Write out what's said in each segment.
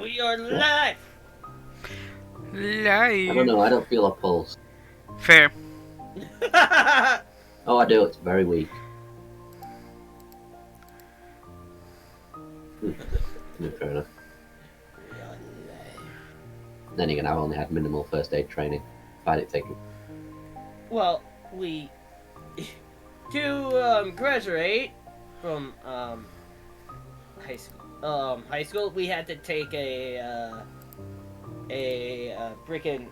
We are live! I don't Live. know, I don't feel a pulse. Fair. Oh, I do, it's very weak. No, fair enough. We are live. Then again, I've only had minimal first aid training. Find it taking. Well, we to graduate from high school we had to take a freaking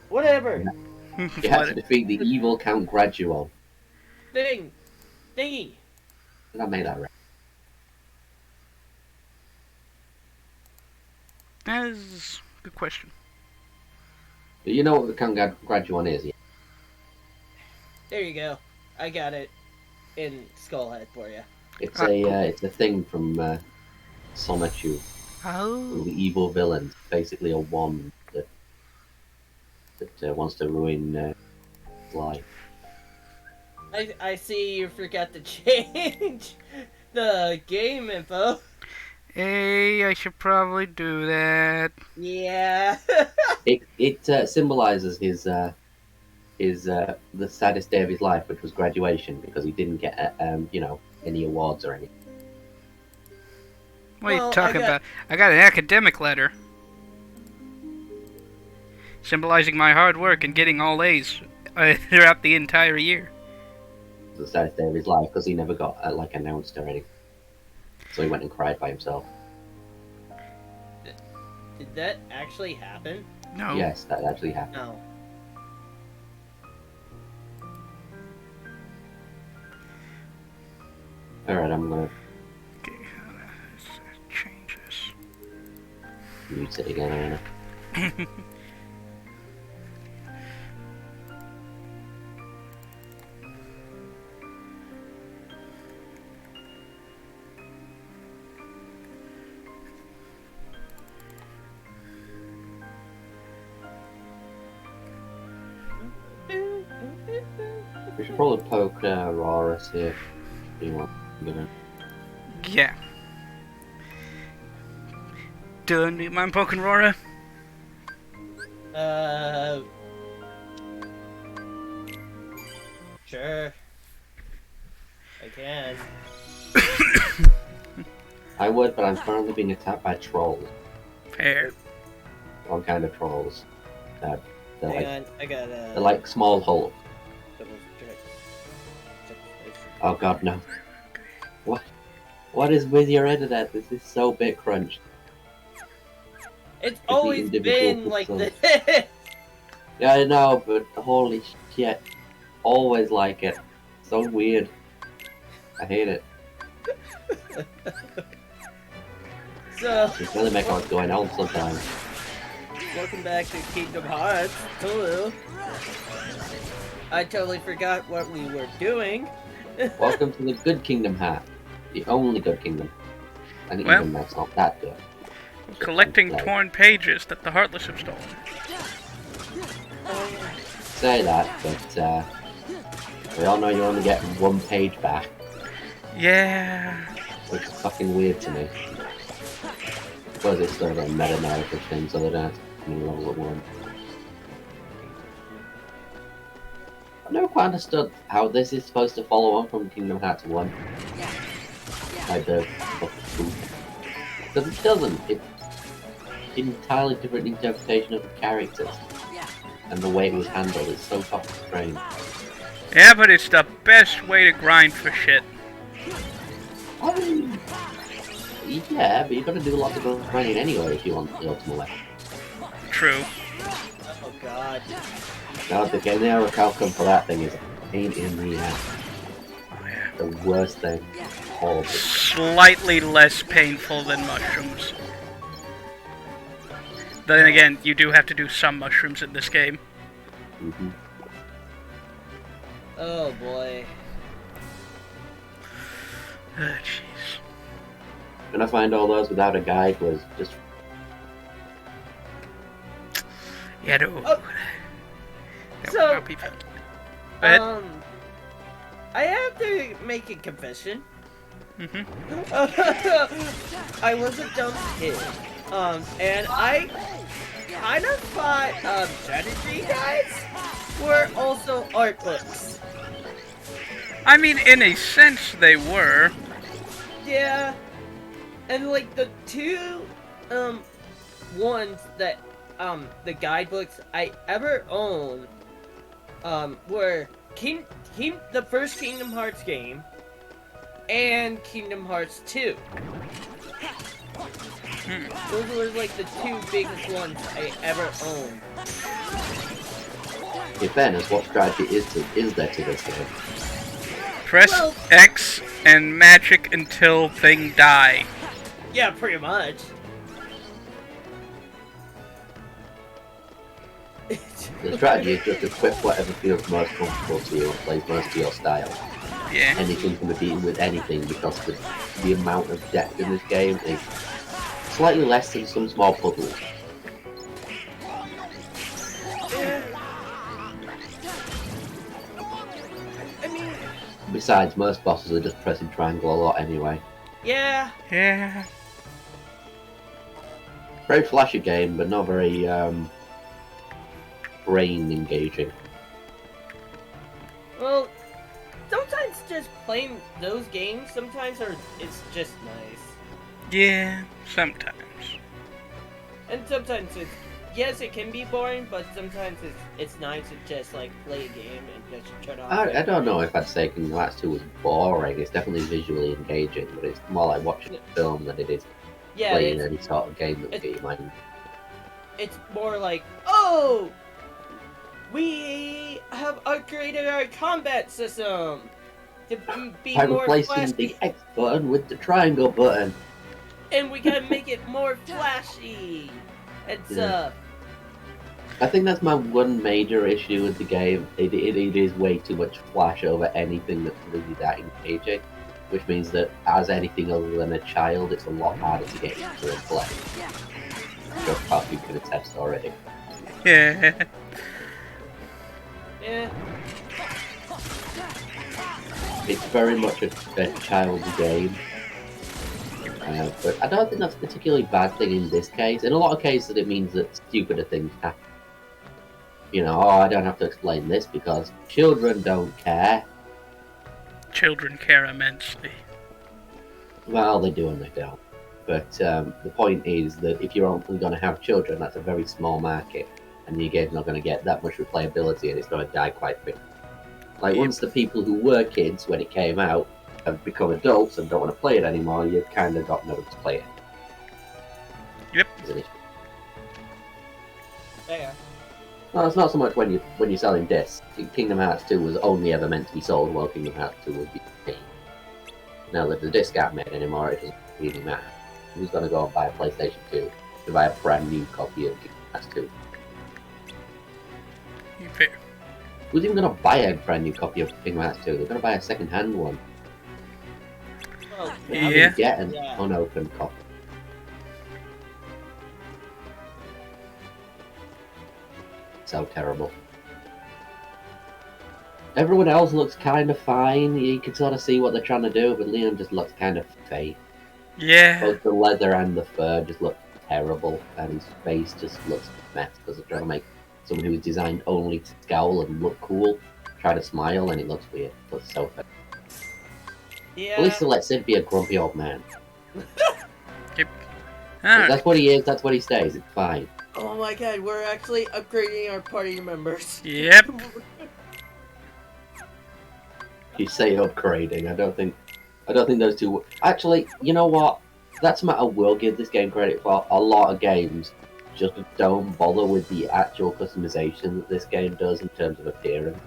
whatever You had to defeat the evil Count Graduon. thingy. Did I make that right? That is a good question. Do you know what the Count Graduon is? Yeah. There you go. I got it in Skullhead for you. It's a thing from Sonichu, Oh. the evil villain. Basically, a wand that wants to ruin life. I see you forgot to change the game info. Hey, I should probably do that. Yeah. It symbolizes his the saddest day of his life, which was graduation, because he didn't get any awards or anything. What are Well, you talking about? I got an academic letter. Symbolizing my hard work and getting all A's throughout the entire year. It was the saddest day of his life because he never got announced or anything. So he went and cried by himself. Did that actually happen? No. Yes, that actually happened. No. Alright, I'm gonna Okay, let's change this. mute it again, Anna. We should probably poke Aurora, see if he wants to get in. Yeah. Do you mind poking Rora? Sure. I can. I would, but I'm currently being attacked by trolls. Fair. All kind of trolls. They're Hang like on, I got they're like small holes. double check. Oh god, no. What is with your internet? This is so bit crunched. It's the always individual been like pixels. this. Yeah, I know, but holy shit. Always like it. So weird. I hate it. So, It's really making what's going on sometimes. welcome back to Kingdom Hearts. Hello. I totally forgot what we were doing. Welcome to the Good Kingdom hat. The only good kingdom. I think Well- even that's not that good. Collecting Like, torn pages that the Heartless have stolen. say that, but we all know you only get one page back, Yeah. which is fucking weird to me. I suppose it's sort of a meta-narrative thing, so they don't have to many levels at one. I've never quite understood how this is supposed to follow on from Kingdom Hearts 1. Like the book of truth. Because it doesn't. It's an entirely different interpretation of the characters. And the way it was handled is so fucking strange. Yeah, but it's the best way to grind for shit. I mean, yeah, but you've got to do lots of grinding anyway if you want the ultimate weapon. True. Oh god. God, the generic outcome for that thing is a pain in the ass. The worst thing. Horrible. Slightly less painful than mushrooms. Then again, you do have to do some mushrooms in this game. Mm-hmm. Oh boy. Jeez. Gonna find all those without a guide was just. Yeah, no. Oh. That So, would not be fun. Go ahead. I have to make a confession. Mm-hmm. I was a dumb kid. And I kind of thought strategy guides were also art books. I mean, in a sense, they were. Yeah, and like the two ones that the guidebooks I ever owned were the first Kingdom Hearts game and Kingdom Hearts 2. Those were like the two biggest ones I ever owned. In fairness, what strategy is there to this game? Press Well- X and magic until thing die. Yeah, pretty much. The strategy is just equip whatever feels most comfortable to you and plays most to your style. Yeah. Anything can be beaten with anything because the amount of depth in this game is slightly less than some small puzzles. Yeah. I mean, Besides, most bosses are just pressing triangle a lot anyway. yeah. Yeah. Very flashy game, but not very brain engaging. Well, sometimes just playing those games it's just nice. Yeah. Sometimes. And sometimes yes, it can be boring, but sometimes it's nice to just like play a game and just shut off. I don't know if I'd say Kingdom Hearts 2 was boring. It's definitely visually engaging, but it's more like watching a film than it is Yeah, playing any sort of game that would it's- get your mind. it's more like, oh, we have upgraded our combat system to be By more replacing flashy, the X button with the triangle button. and we gotta make it more flashy and Yeah. stuff. I think that's my one major issue with the game. It is way too much flash over anything that's really that engaging, which means that as anything other than a child, it's a lot harder to get into and play. Just how you can attest already. Yeah. Yeah, It's very much a child's game. But I don't think that's a particularly bad thing in this case. In a lot of cases, it means that stupider things happen. You know, oh, I don't have to explain this because children don't care. Children care immensely. Well, they do and they don't. But the point is that if you're only going to have children, that's a very small market, and your game's not going to get that much replayability, and it's going to die quite quick. Like, once the people who were kids when it came out have become adults and don't want to play it anymore, you've kind of got nobody to play it. Yep. Isn't it? yeah. Well, it's not so much when you're selling discs. Kingdom Hearts 2 was only ever meant to be sold while Kingdom Hearts 2 would be free. Now that the disc aren't made anymore, it doesn't really matter. Who's going to go and buy a PlayStation 2 to buy a brand new copy of Kingdom Hearts 2? Fair. Who's even going to buy a brand new copy of Kingdom Hearts 2? They're going to buy a second-hand one. Well, How do Yeah. you get an Yeah. unopened copy? So terrible. Everyone else looks kind of fine. You can sort of see what they're trying to do, but Leon just looks kind of fake. Yeah. Both the leather and the fur just look terrible, and his face just looks a mess because they're trying to make someone who was designed only to scowl and look cool try to smile, and it looks weird. It looks so fake. yeah. At least they let Sid be a grumpy old man. If Alright. that's what he is, that's what he stays. It's fine. Oh my god, we're actually upgrading our party members. Yep. You say upgrading. I don't think those two. Actually, you know what? That's a matter I will give this game credit for. A lot of games just don't bother with the actual customization that this game does in terms of appearance.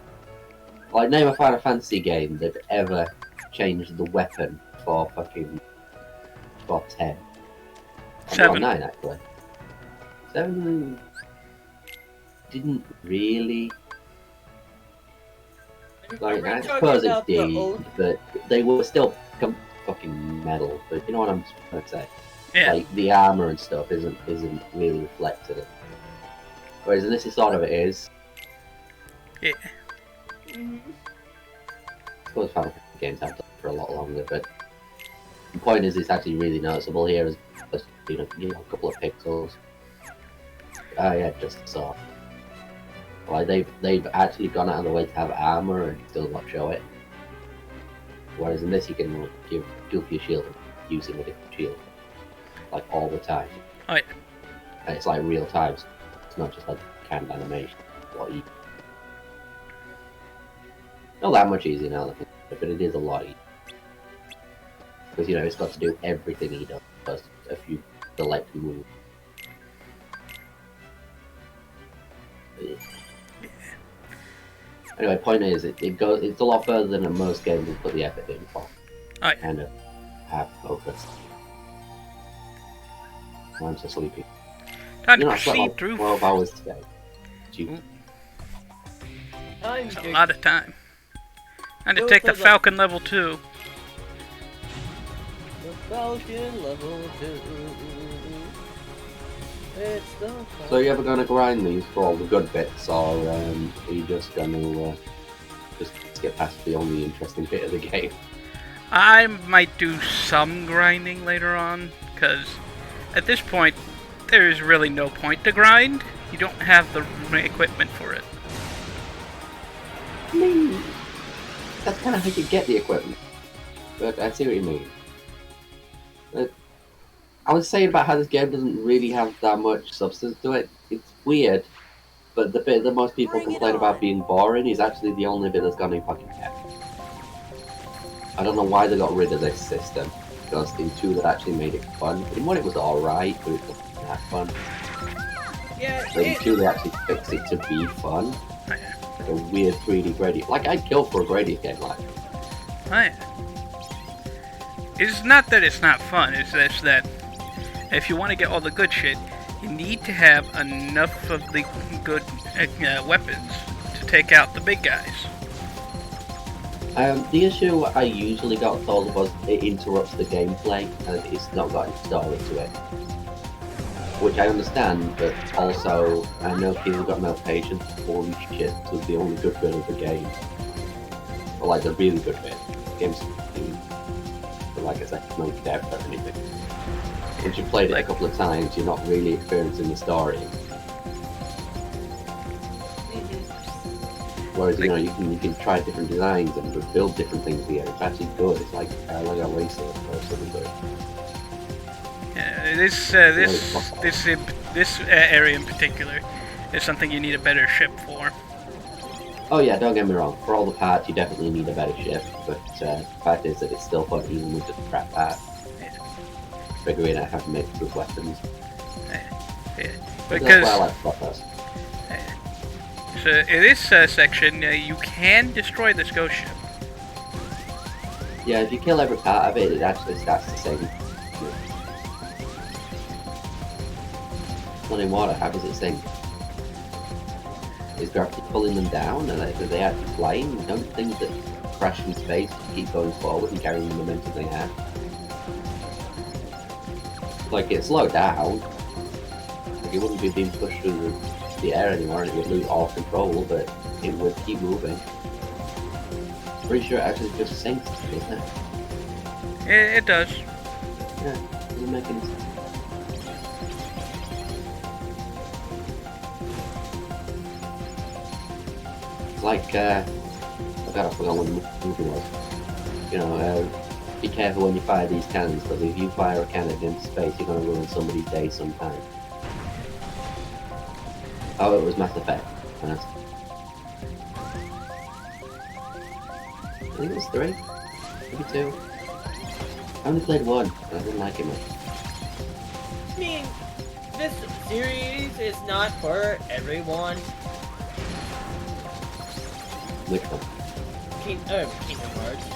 Like, name a Final Fantasy game that ever changed the weapon for fucking for 10. Well, 7. 9 actually. 7 didn't really. Like, I suppose it did, but they were still fucking metal. But you know what I'm trying to say? Yeah. Like, the armor and stuff isn't really reflected in. Whereas in this, it sort of is. Yeah. Mhm. I suppose Final Fantasy games have done it for a lot longer, but The point is, it's actually really noticeable here. Is just, a couple of pixels. Oh yeah, just so. Like they've actually gone out of the way to have armor and still not show it. Whereas in this, you can give your shield using a different shield, like all the time. Oh yeah. And it's like real time. So it's not just like canned animation. What you not that much easier now, but it is a lot easier. Because it's got to do everything he does. Just a few select moves. Anyway, point is, it's a lot further than most games will put the effort in for. Oh, yeah. Kind of have focus. I'm so sleepy. Time to I slept proceed like through. 12 hours today. Jeez. It's a lot of time. And to Go take for the the- Falcon level 2. The Falcon level 2. It's the So are you ever going to grind these for all the good bits, or are you just going to just skip past the only interesting bit of the game? I might do some grinding later on, because at this point, there is really no point to grind. You don't have the equipment for it. I mean, that's kind of how you get the equipment. But I see what you mean. But I was saying about how this game doesn't really have that much substance to it. It's weird, but the bit that most people complain about being boring is actually the only bit that's got any fucking depth. I don't know why they got rid of this system, because in 2 that actually made it fun. In 1 it was alright, but it wasn't that fun. Yeah, But in 2 they actually fixed it to be fun. Like a weird 3D gradient. Like, I'd kill for a gradient game like Right. It's not that it's not fun, it's just that if you want to get all the good shit, you need to have enough of the good weapons to take out the big guys. The issue I usually got told was it interrupts the gameplay and it's not got any story to it. Which I understand, but also I know people got no patience. Holy shit, this was the only good bit of the game. Or like the really good bit. The game's but like I said, no depth or anything. Once you've played it a couple of times, you're not really experiencing the story. Whereas you can try different designs and build different things here. It's actually good. It's like a racer or something good. This area in particular is something you need a better ship for. Oh yeah, don't get me wrong. For all the parts, you definitely need a better ship. But the fact is that it's still fun even with just crap parts. Yeah. Figuring out how to make good weapons. Yeah. That's Because why I like Protoss. so in this section, you can destroy this ghost ship. Yeah, if you kill every part of it, it actually starts to sink. Flooding water, how does it sink? Is gravity pulling them down, and are they actually flying? Don't things that crash in space keep going forward and carrying the momentum they have? Like, it slowed down. Like, it wouldn't be being pushed through the air anymore, and it would lose all control, but it would keep moving. Pretty sure it actually just sinks, doesn't it? It does. Yeah, doesn't make any sense. It's like, I forgot what the movie was. Be careful when you fire these cannons, because if you fire a cannon into space, you're going to ruin somebody's day sometime. Oh, it was Mass Effect. Nice. I think it was 3, maybe 2. I only played 1, and I didn't like it much. I mean, this series is not for everyone. Which one? Kingdom Hearts.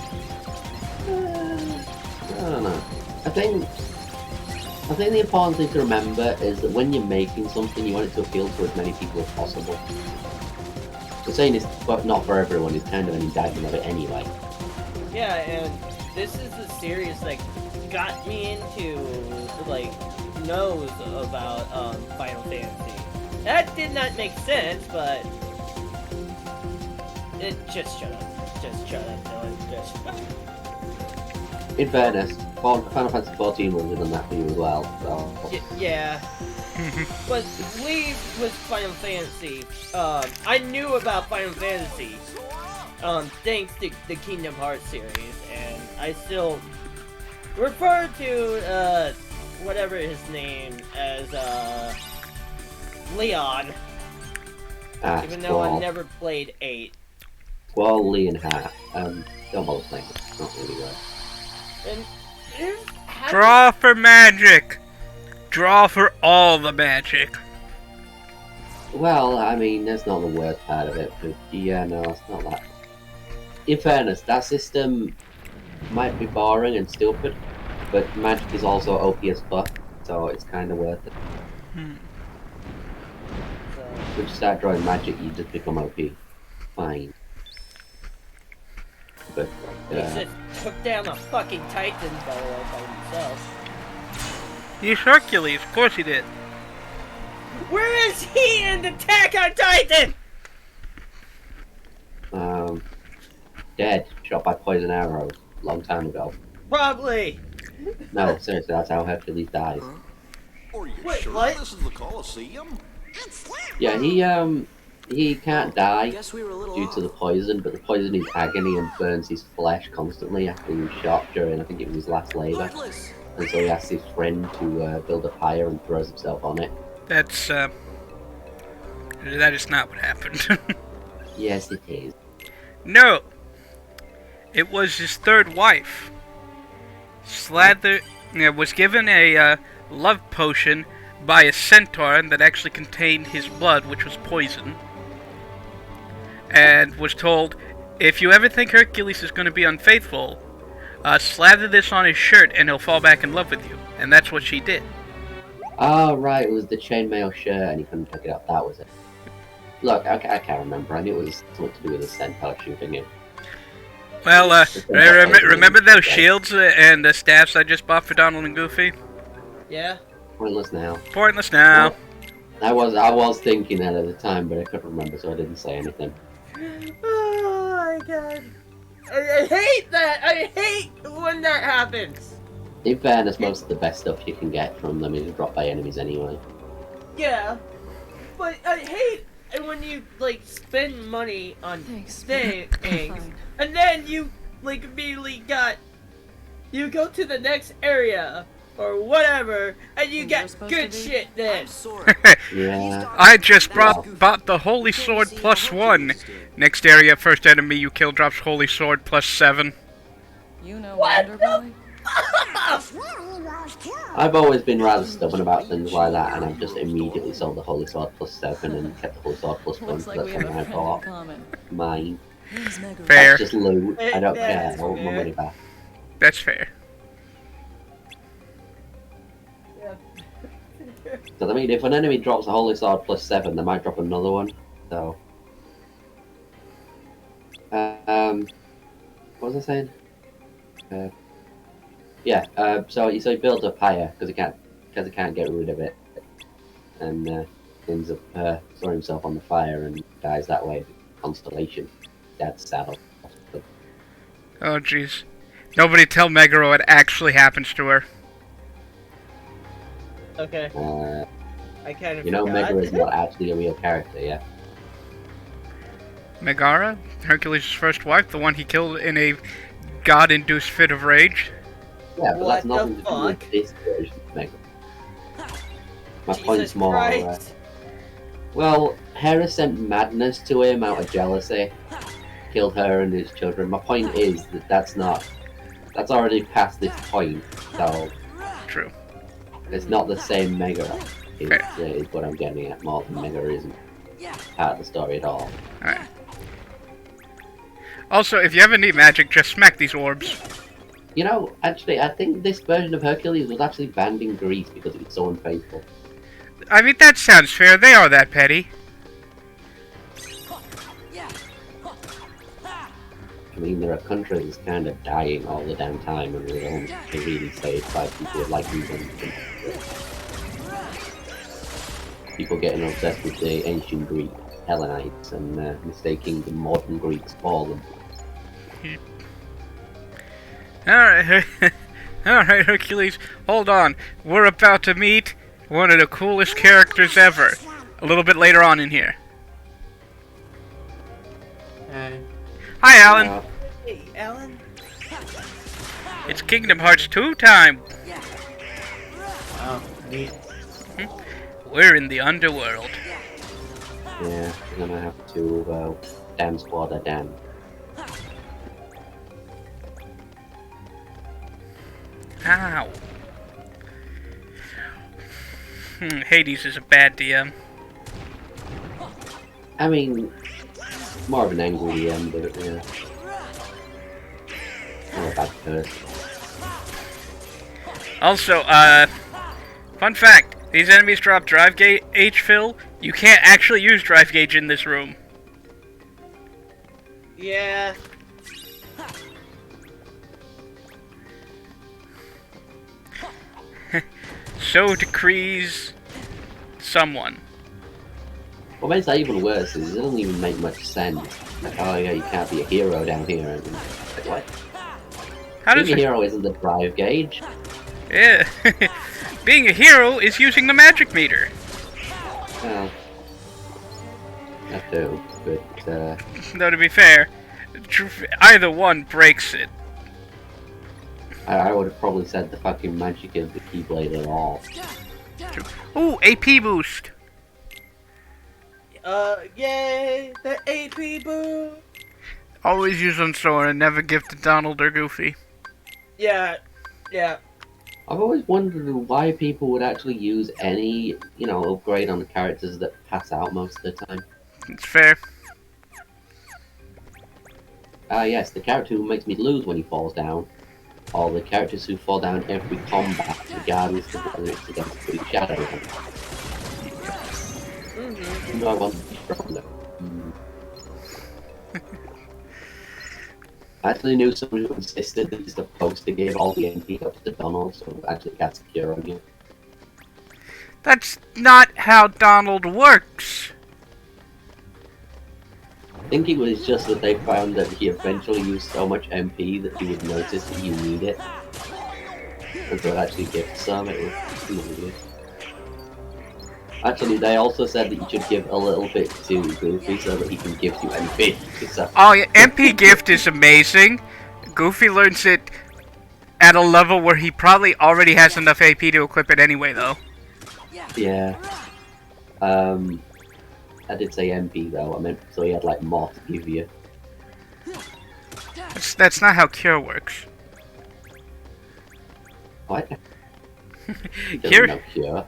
I don't know. I think the important thing to remember is that when you're making something, you want it to appeal to as many people as possible. So saying it's not for everyone is kind of an indictment of it anyway. Yeah, and this is the series that got me into, knows about, Final Fantasy. That did not make sense, but... Just shut up. Just shut up, Dylan. Just... In fairness, Final Fantasy 14 would have done that for you as well. So. Yeah. But Leave was Final Fantasy. I knew about Final Fantasy. Thanks to the Kingdom Hearts series, and I still refer to whatever his name as Leon. Even though I've never played 8. Squall, Lee, and Hat. Don't bother playing it. It's not really good. And Draw for magic! Draw for all the magic. Well, I mean, that's not the worst part of it, but yeah, no, it's not that. In fairness, that system might be boring and stupid, but magic is also OP as fuck, so it's kind of worth it. Once you start drawing magic, you just become OP. Fine. But, he just took down a fucking Titan by himself. He's Hercules, of course he did. Where is he in Attack on Titan? Dead. Shot by poison arrows. Long time ago. Probably. No, seriously, that's how Hercules dies. Are you Wait, sure what? this is the Colosseum? Yeah, he can't die due to the poison, but the poison is agony and burns his flesh constantly after he was shot during, I think it was his last labour. And so he asks his friend to build a pyre and throws himself on it. That is not what happened. Yes, it is. No! It was his third wife. Slather was given a love potion by a centaur that actually contained his blood, which was poison. And was told, if you ever think Hercules is going to be unfaithful, slather this on his shirt and he'll fall back in love with you. And that's what she did. Oh, right, it was the chainmail shirt and he couldn't pick it up. That was it. Look, I can't remember. I knew it was something to do with the centaur shooting him. Well, remember those shields and the staffs I just bought for Donald and Goofy? Yeah. Pointless now. Pointless now. Well, I was thinking that at the time, but I couldn't remember, so I didn't say anything. Oh my god. I hate that! I hate when that happens! In fairness, most of the best stuff you can get from them is dropped by enemies anyway. Yeah. But I hate when you, like, spend money on things, and then you, like, immediately you go to the next area, or whatever, and you get good shit then. Yeah. I just bought the Holy Sword +1. Next area, first enemy you kill drops Holy Sword +7. You know What Wonder the Boy? I've always been rather stubborn about things like that, and I've just immediately sold the Holy Sword +7 and kept the Holy Sword +1, Looks so like that's we have something a I friend in bought. common. Mine. Fair. That's just loot. I don't care. That's I want my fair. money back. That's fair. So, I mean, if an enemy drops a Holy Sword +7, they might drop another one, so... what was I saying? So he builds a pyre because he can't get rid of it, and ends up throwing himself on the fire and dies that way. Constellation, Dad's saddle. Oh jeez. Nobody tell Megara what actually happens to her. Okay. I kind of You know, forgot. Megara is not actually a real character, yeah. Megara? Hercules' first wife, the one he killed in a god-induced fit of rage? Yeah, but What that's the nothing to do fuck? with this version of Megara. My Jesus point's more, Christ. well, Hera sent madness to him out of jealousy, killed her and his children. My point is that that's already past this point, so True. it's not the same Megara, is what I'm getting at, more than Megara isn't part of the story at all. Alright. Also, if you ever need magic, just smack these orbs. You know, actually, I think this version of Hercules was actually banned in Greece because it was so unfaithful. I mean, that sounds fair. They are that petty. I mean, there are countries kind of dying all the damn time, and they're only really saved by people like you and people getting obsessed with the ancient Greek Hellenites and mistaking the modern Greeks for them. Alright. Alright, Hercules, hold on. We're about to meet one of the coolest characters ever. A little bit later on in here. Hey. Hi, Alan. Hey, Alan. It's Kingdom Hearts 2 time. Oh, neat. We're in the underworld. Yeah, we're gonna have to dance squad again. Ow. Hades is a bad DM. I mean, more of an angry DM, but yeah. Not a bad person. Also, fun fact. These enemies drop drive gauge fill. You can't actually use drive gauge in this room. Yeah. So decrees someone. What makes that even worse is it doesn't even make much sense. Like, oh yeah, you can't be a hero down here. And like, what? How does Being a it? hero isn't the drive gauge. Yeah. Being a hero is using the magic meter. Well, that too, but Though to be fair, either one breaks it. I would have probably said the fucking magic of the Keyblade at all. Ooh, AP boost. Yay! The AP boo! Always use on Sora and never give to Donald or Goofy. Yeah. Yeah. I've always wondered why people would actually use any, upgrade on the characters that pass out most of the time. It's fair. Yes, the character who makes me lose when he falls down, or the characters who fall down every combat, regardless of whether it's against Big Shadow. Mm-hmm. No, I want to be stronger. I actually knew someone who insisted that he's supposed to give all the MP up to Donald, so it actually cast a cure on you. That's not how Donald works. I think it was just that they found that he eventually used so much MP that he would notice that you need it. And so it actually gives some, it was weird. Actually, they also said that you should give a little bit to Goofy so that he can give you MP. So, Oh yeah, MP gift is amazing. Goofy learns it at a level where he probably already has enough AP to equip it anyway, though. yeah. I did say MP though, I meant so he had like more to give you. That's not how Cure works. What? He Cure. doesn't know Cure.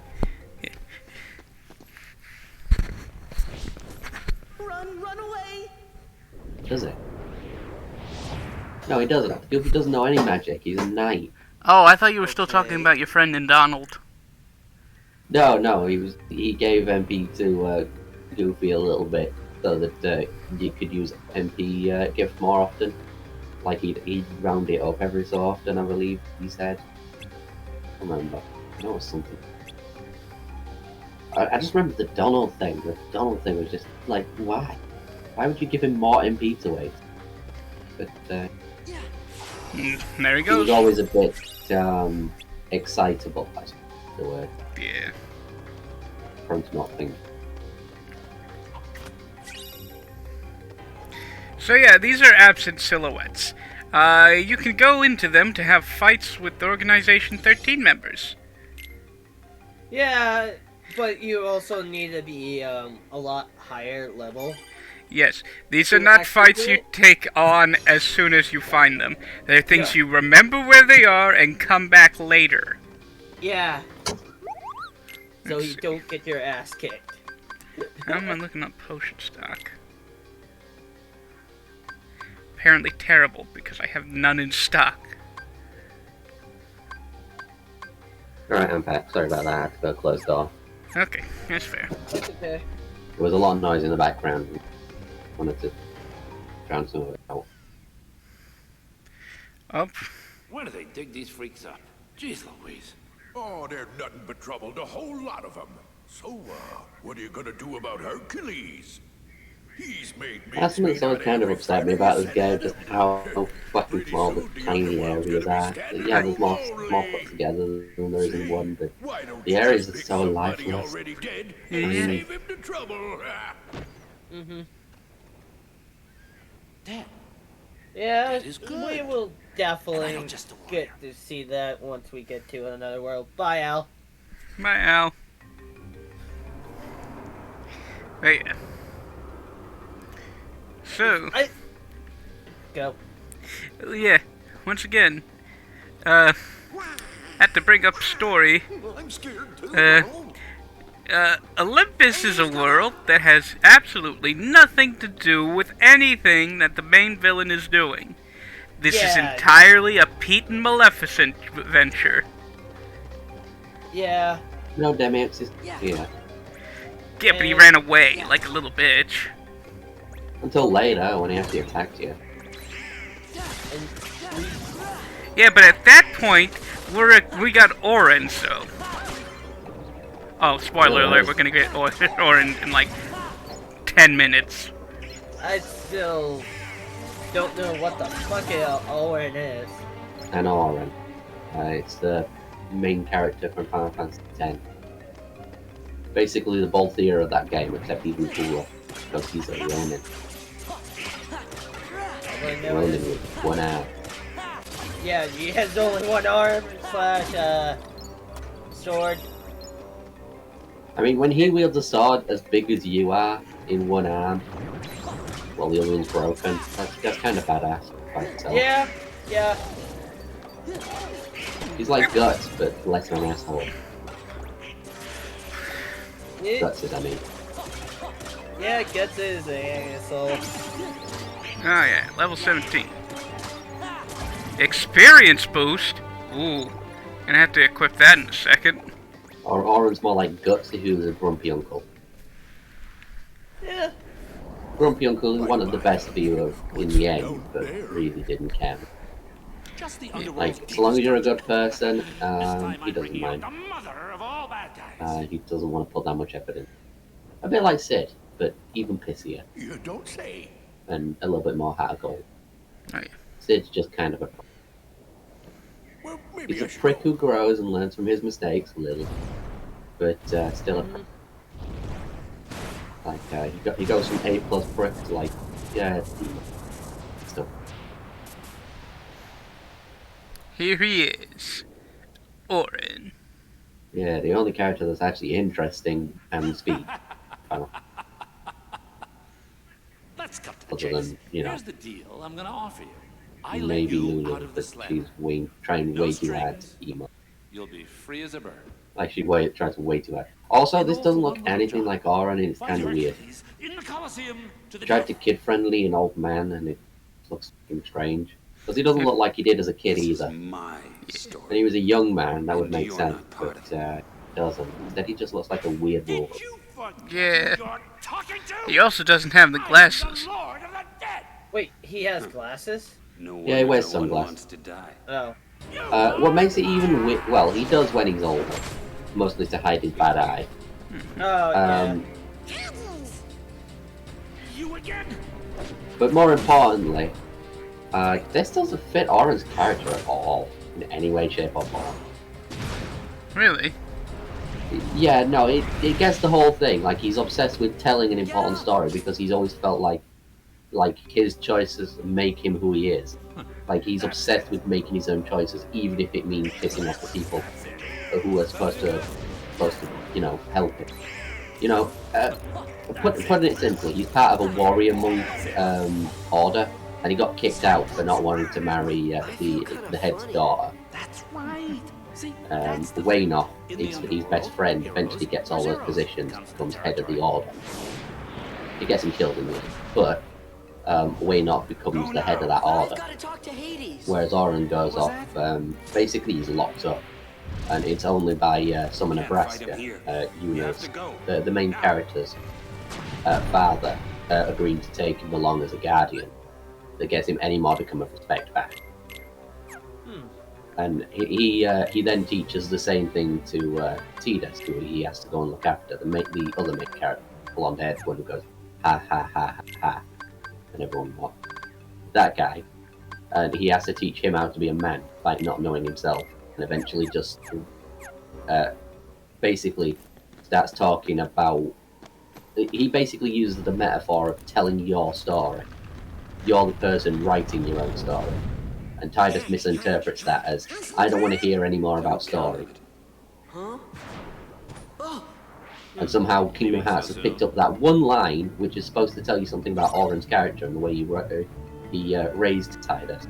Run away! Does it? No, he doesn't. Goofy doesn't know any magic. He's a knight. Oh, I thought you were still talking about your friend in Donald. No, he gave MP to Goofy a little bit so that you could use MP gift more often. Like he'd round it up every so often, I believe he said. I remember. I know it was something. I just remember the Donald thing. The Donald thing was just like, why? Why would you give him more MP to waste? But There he he was goes. always a bit excitable, I suppose the word. Yeah. From not think. So yeah, these are absent silhouettes. You can go into them to have fights with Organization 13 members. Yeah, but you also need to be a lot higher level. Yes, these To are not actually fights do you it? take on as soon as you find them. They're things Yeah. you remember where they are and come back later. Yeah. So Let's you see. don't get your ass kicked. How am I looking up potion stock? Apparently terrible, because I have none in stock. Alright, I'm back. Sorry about that. I had to go close the door. Okay, that's fair. It's okay. There was a lot of noise in the background. Wanted to drown some of it out. Up. Where do they dig these freaks up? Jeez Louise. Oh, they're nothing but trouble, the whole lot of them. So, what are you gonna do about Hercules? He's made That's something that's always kind of upset me about this game, just how fucking small the tiny areas are. Yeah, there's more put together than there is in one, but Why don't the you areas just are pick so somebody lifeless. already dead Yeah. and save him the trouble? Mm-hmm. That Yeah, That is good. we will And I definitely know just the one. get to see that once we get to another world. Bye, Al. Bye, Al. Right. So, Go. yeah, once again, had to bring up story. I'm scared too. Olympus is a world that has absolutely nothing to do with anything that the main villain is doing. This is Yeah. entirely a Pete and Maleficent venture. Yeah. No, Demiux is Yeah. here. Yeah, but he ran away like a little bitch. Until later, when he actually attacked you. And Yeah, but at that point, we got Orin, so. Oh, spoiler alert, we're gonna get Orin in like 10 minutes. I still don't know what the fuck Owen is. And Orin. It's the main character from Final Fantasy X. Basically the Balthier of that game, except even cooler. Because he's a Ronin. I know Ronin is- with one arm. Yeah, he has only one arm slash sword. I mean, when he wields a sword as big as you are in one arm, while the other one's broken, that's kind of badass by itself. Yeah, yeah. He's like Guts, but less of an asshole. Guts is, I mean. Yeah, Guts is an asshole. Oh yeah, level 17. Experience boost? Ooh, gonna have to equip that in a second. Or Orin's more like Guts, who's a grumpy uncle. Yeah. Grumpy Uncle is one of the best viewers in the end, but really didn't count. Just the underworld's Like, as long as you're a good deepest person, This time he I'm doesn't bringing out mind. the mother of all bad guys. He doesn't want to put that much effort in. A bit like Sid, but even pissier, You don't say. and a little bit more heart of gold. Oh, yeah. Sid's just kind of a... Well, maybe He's I a should prick go. who grows and learns from his mistakes a little, but still a prick. Like, he goes from A+ prick to like, yeah, stuff. Here he is. Orin. Yeah, the only character that's actually interesting and speed. Final. Let's cut to the Other chase. than, you know, Here's the deal I'm gonna offer you. I let maybe you Lulu, out of the but slam. she's trying No way too hard strings. to emo. You'll be free as a bird. Like she tries way too hard. Also, And this all doesn't for look one little anything job. like Orin, and it's Find kind of your weird. Achilles in the Colosseum to the Tried to death. kid-friendly an old man, and it looks fucking strange. Because he doesn't look like he did as a kid either. my When he was a young man, that would And make you're sense, not part but he doesn't. Instead, he just looks like a weird wolf. Did you forget Yeah. who you're talking to? He also doesn't have the I am glasses. the Lord of the Dead. Wait, he has glasses? No Yeah, he wears wonder no one sunglasses. wants to die. Oh. What makes it even well, he does when he's older. Mostly to hide his bad eye. Oh, yeah. You again? But more importantly, this doesn't fit Orin's character at all, in any way, shape, or form. Really? Yeah, no, it gets the whole thing. Like, he's obsessed with telling an important story because he's always felt like his choices make him who he is. Like, he's obsessed with making his own choices, even if it means pissing off the people who are supposed to, you know, help him. You know, putting it simply, he's part of a warrior monk order, and he got kicked out for not wanting to marry the head's daughter. That's right. See, Waynoff, his best friend, eventually gets all those positions, becomes head of the order. He gets him killed in the end, but Waynoff becomes the head of that order. Whereas Orin goes off, basically he's locked up, and it's only by Summer Nebraska, Yuna's, the main character's father, agreeing to take him along as a guardian, that gets him any modicum of respect back. And he then teaches the same thing to Tidus, who he has to go and look after, the other main character, blonde-haired one who goes ha ha ha ha ha, and everyone what? That guy, and he has to teach him how to be a man by not knowing himself, and eventually just basically starts talking about. He basically uses the metaphor of telling your story. You're the person writing your own story, and Tidus misinterprets that as I don't want to hear any more about story. And somehow Kingdom Hearts has picked up that one line, which is supposed to tell you something about Auron's character and the way he raised Tidus,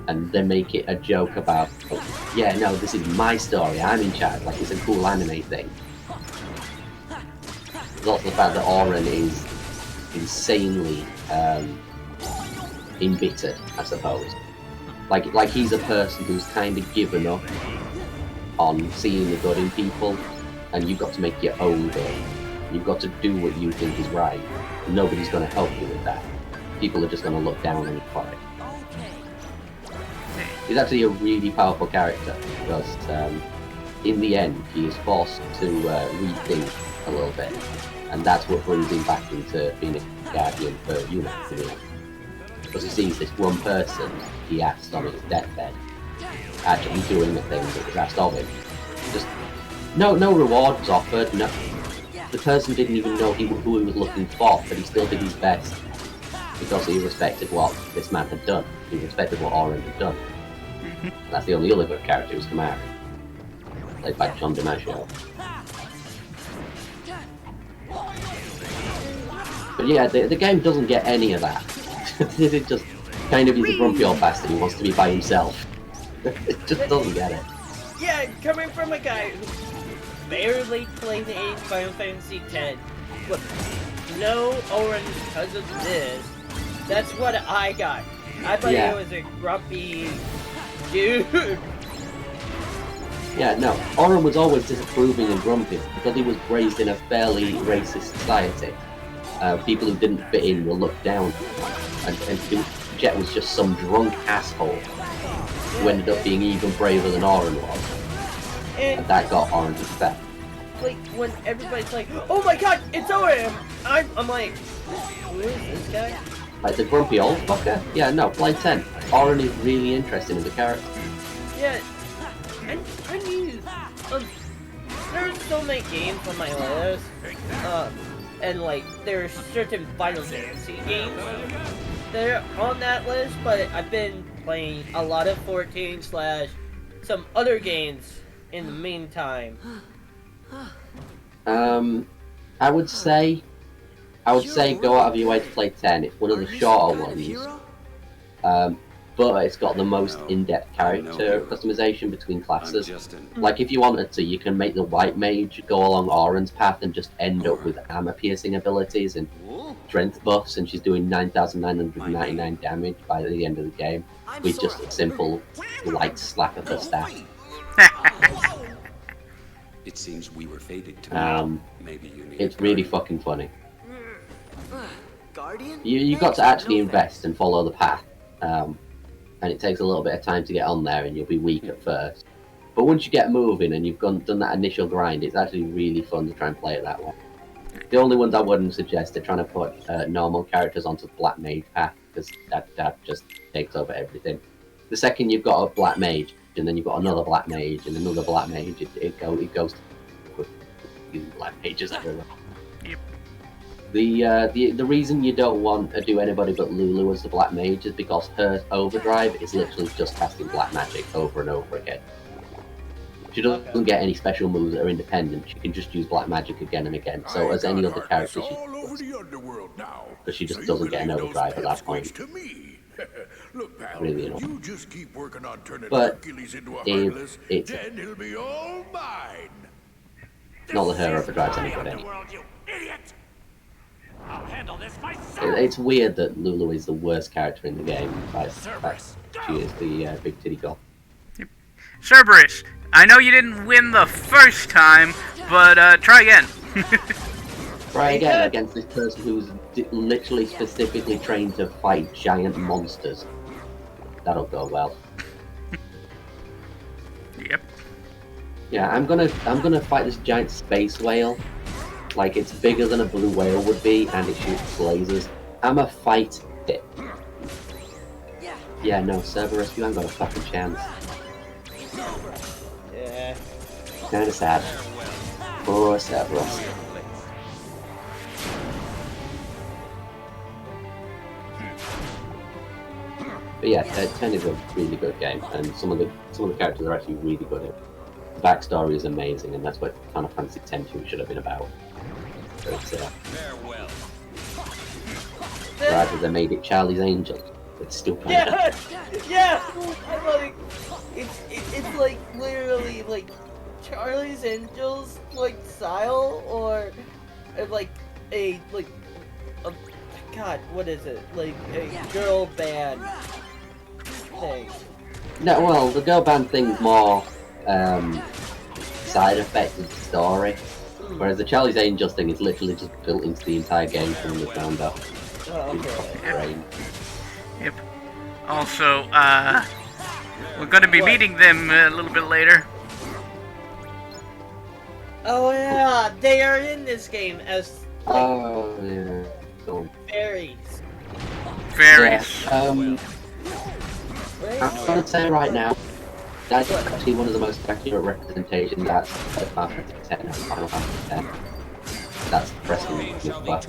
and they make it a joke about, oh, yeah, no, this is my story, I'm in charge, like it's a cool anime thing. There's also the fact that Auron is insanely embittered, I suppose. Like he's a person who's kind of given up on seeing the good in people, and you've got to make your own good. You've got to do what you think is right. Nobody's going to help you with that. People are just going to look down on you for it. He's actually a really powerful character, because in the end he is forced to rethink a little bit, and that's what brings him back into being a guardian for humans in the end. Because he sees this one person he asked on his deathbed actually doing the thing that was asked of him. Just no reward was offered. No, the person didn't even know who he was looking for, but he still did his best because he respected what this man had done. He respected what Auron had done. That's the only other good character was Kamari, played by John DiMaggio. But yeah, the game doesn't get any of that. It just kind of is a grumpy old bastard who wants to be by himself. It just doesn't get it. Yeah, coming from a guy who barely played a Final Fantasy X, but no Auron because of this, that's what I got. I thought he was a grumpy dude. Yeah, no, Auron was always disapproving and grumpy because he was raised in a fairly racist society. People who didn't fit in were looked down on, and Jet was just some drunk asshole who ended up being even braver than Auron was, and that got Auron's respect. Like, when everybody's like, oh my god, it's Auron! I'm like, who is this guy? Like the grumpy old fucker? Yeah, no, play 10. Auron is really interesting as a character. Yeah, I knew, there's so many games on my list, and like, there's certain Final Fantasy games that are on that list, but I've been playing a lot of 14 / some other games in the meantime. I would say go out of your way to play 10. It's one of the shorter ones. But it's got the most in-depth character customization between classes. Like, if you wanted to, you can make the white mage go along Auron's path and just end up with armor-piercing abilities and strength buffs, and she's doing 9,999 damage by the end of the game with just a simple light slap of her staff. It seems we were fated to maybe you need It's really fucking funny. Guardian? You got to actually invest and follow the path. And it takes a little bit of time to get on there, and you'll be weak at first. But once you get moving and you've done that initial grind, it's actually really fun to try and play it that way. The only ones I wouldn't suggest are trying to put normal characters onto the Black Mage path, because that just takes over everything. The second you've got a Black Mage, and then you've got another Black Mage, and another Black Mage, it goes with Black Mages everywhere. Yep. The reason you don't want to do anybody but Lulu as the Black Mage is because her overdrive is literally just casting black magic over and over again. She doesn't get any special moves that are independent. She can just use black magic again and again. So as any other character, she just doesn't get an overdrive at that point. Look, pal, Really annoying. you just keep working on turning But Hercules into a if heartless, it's then he'll be all mine. not that her overdrive's any good anyway. You idiot! I'll handle this myself. It's weird that Lulu is the worst character in the game. Like, she is the big titty girl. Cerberus, I know you didn't win the first time, but try again. Try again against this person who's literally specifically trained to fight giant monsters. That'll go well. Yep. Yeah, I'm gonna fight this giant space whale, Like, it's bigger than a blue whale would be, and it shoots lasers. I'ma fight it. Yeah, no, server rescue, I ain't got a fucking chance. Yeah. Kinda sad. Poor server rescue. But yeah, 10 is a really good game, and some of the characters are actually really good at it. The backstory is amazing, and that's what Final Fantasy X-2 should have been about. But rather they made it Charlie's Angels. It's still kind of... Yeah! I'm like, it's like literally like Charlie's Angels like style, or like a God, what is it? Like a girl band thing. No, well, the girl band thing's more side effect of the story, whereas the Charlie's Angels thing is literally just built into the entire game from the ground up. Oh, okay. Yep. Also, we're gonna be meeting them a little bit later. Oh yeah, they are in this game as like, Oh yeah. Cool. fairies. Fairies. Yeah, Right? I'm gonna say right now, that's actually one of the most accurate representations that's Final Fantasy X and Final Fantasy X. That's depressing as well.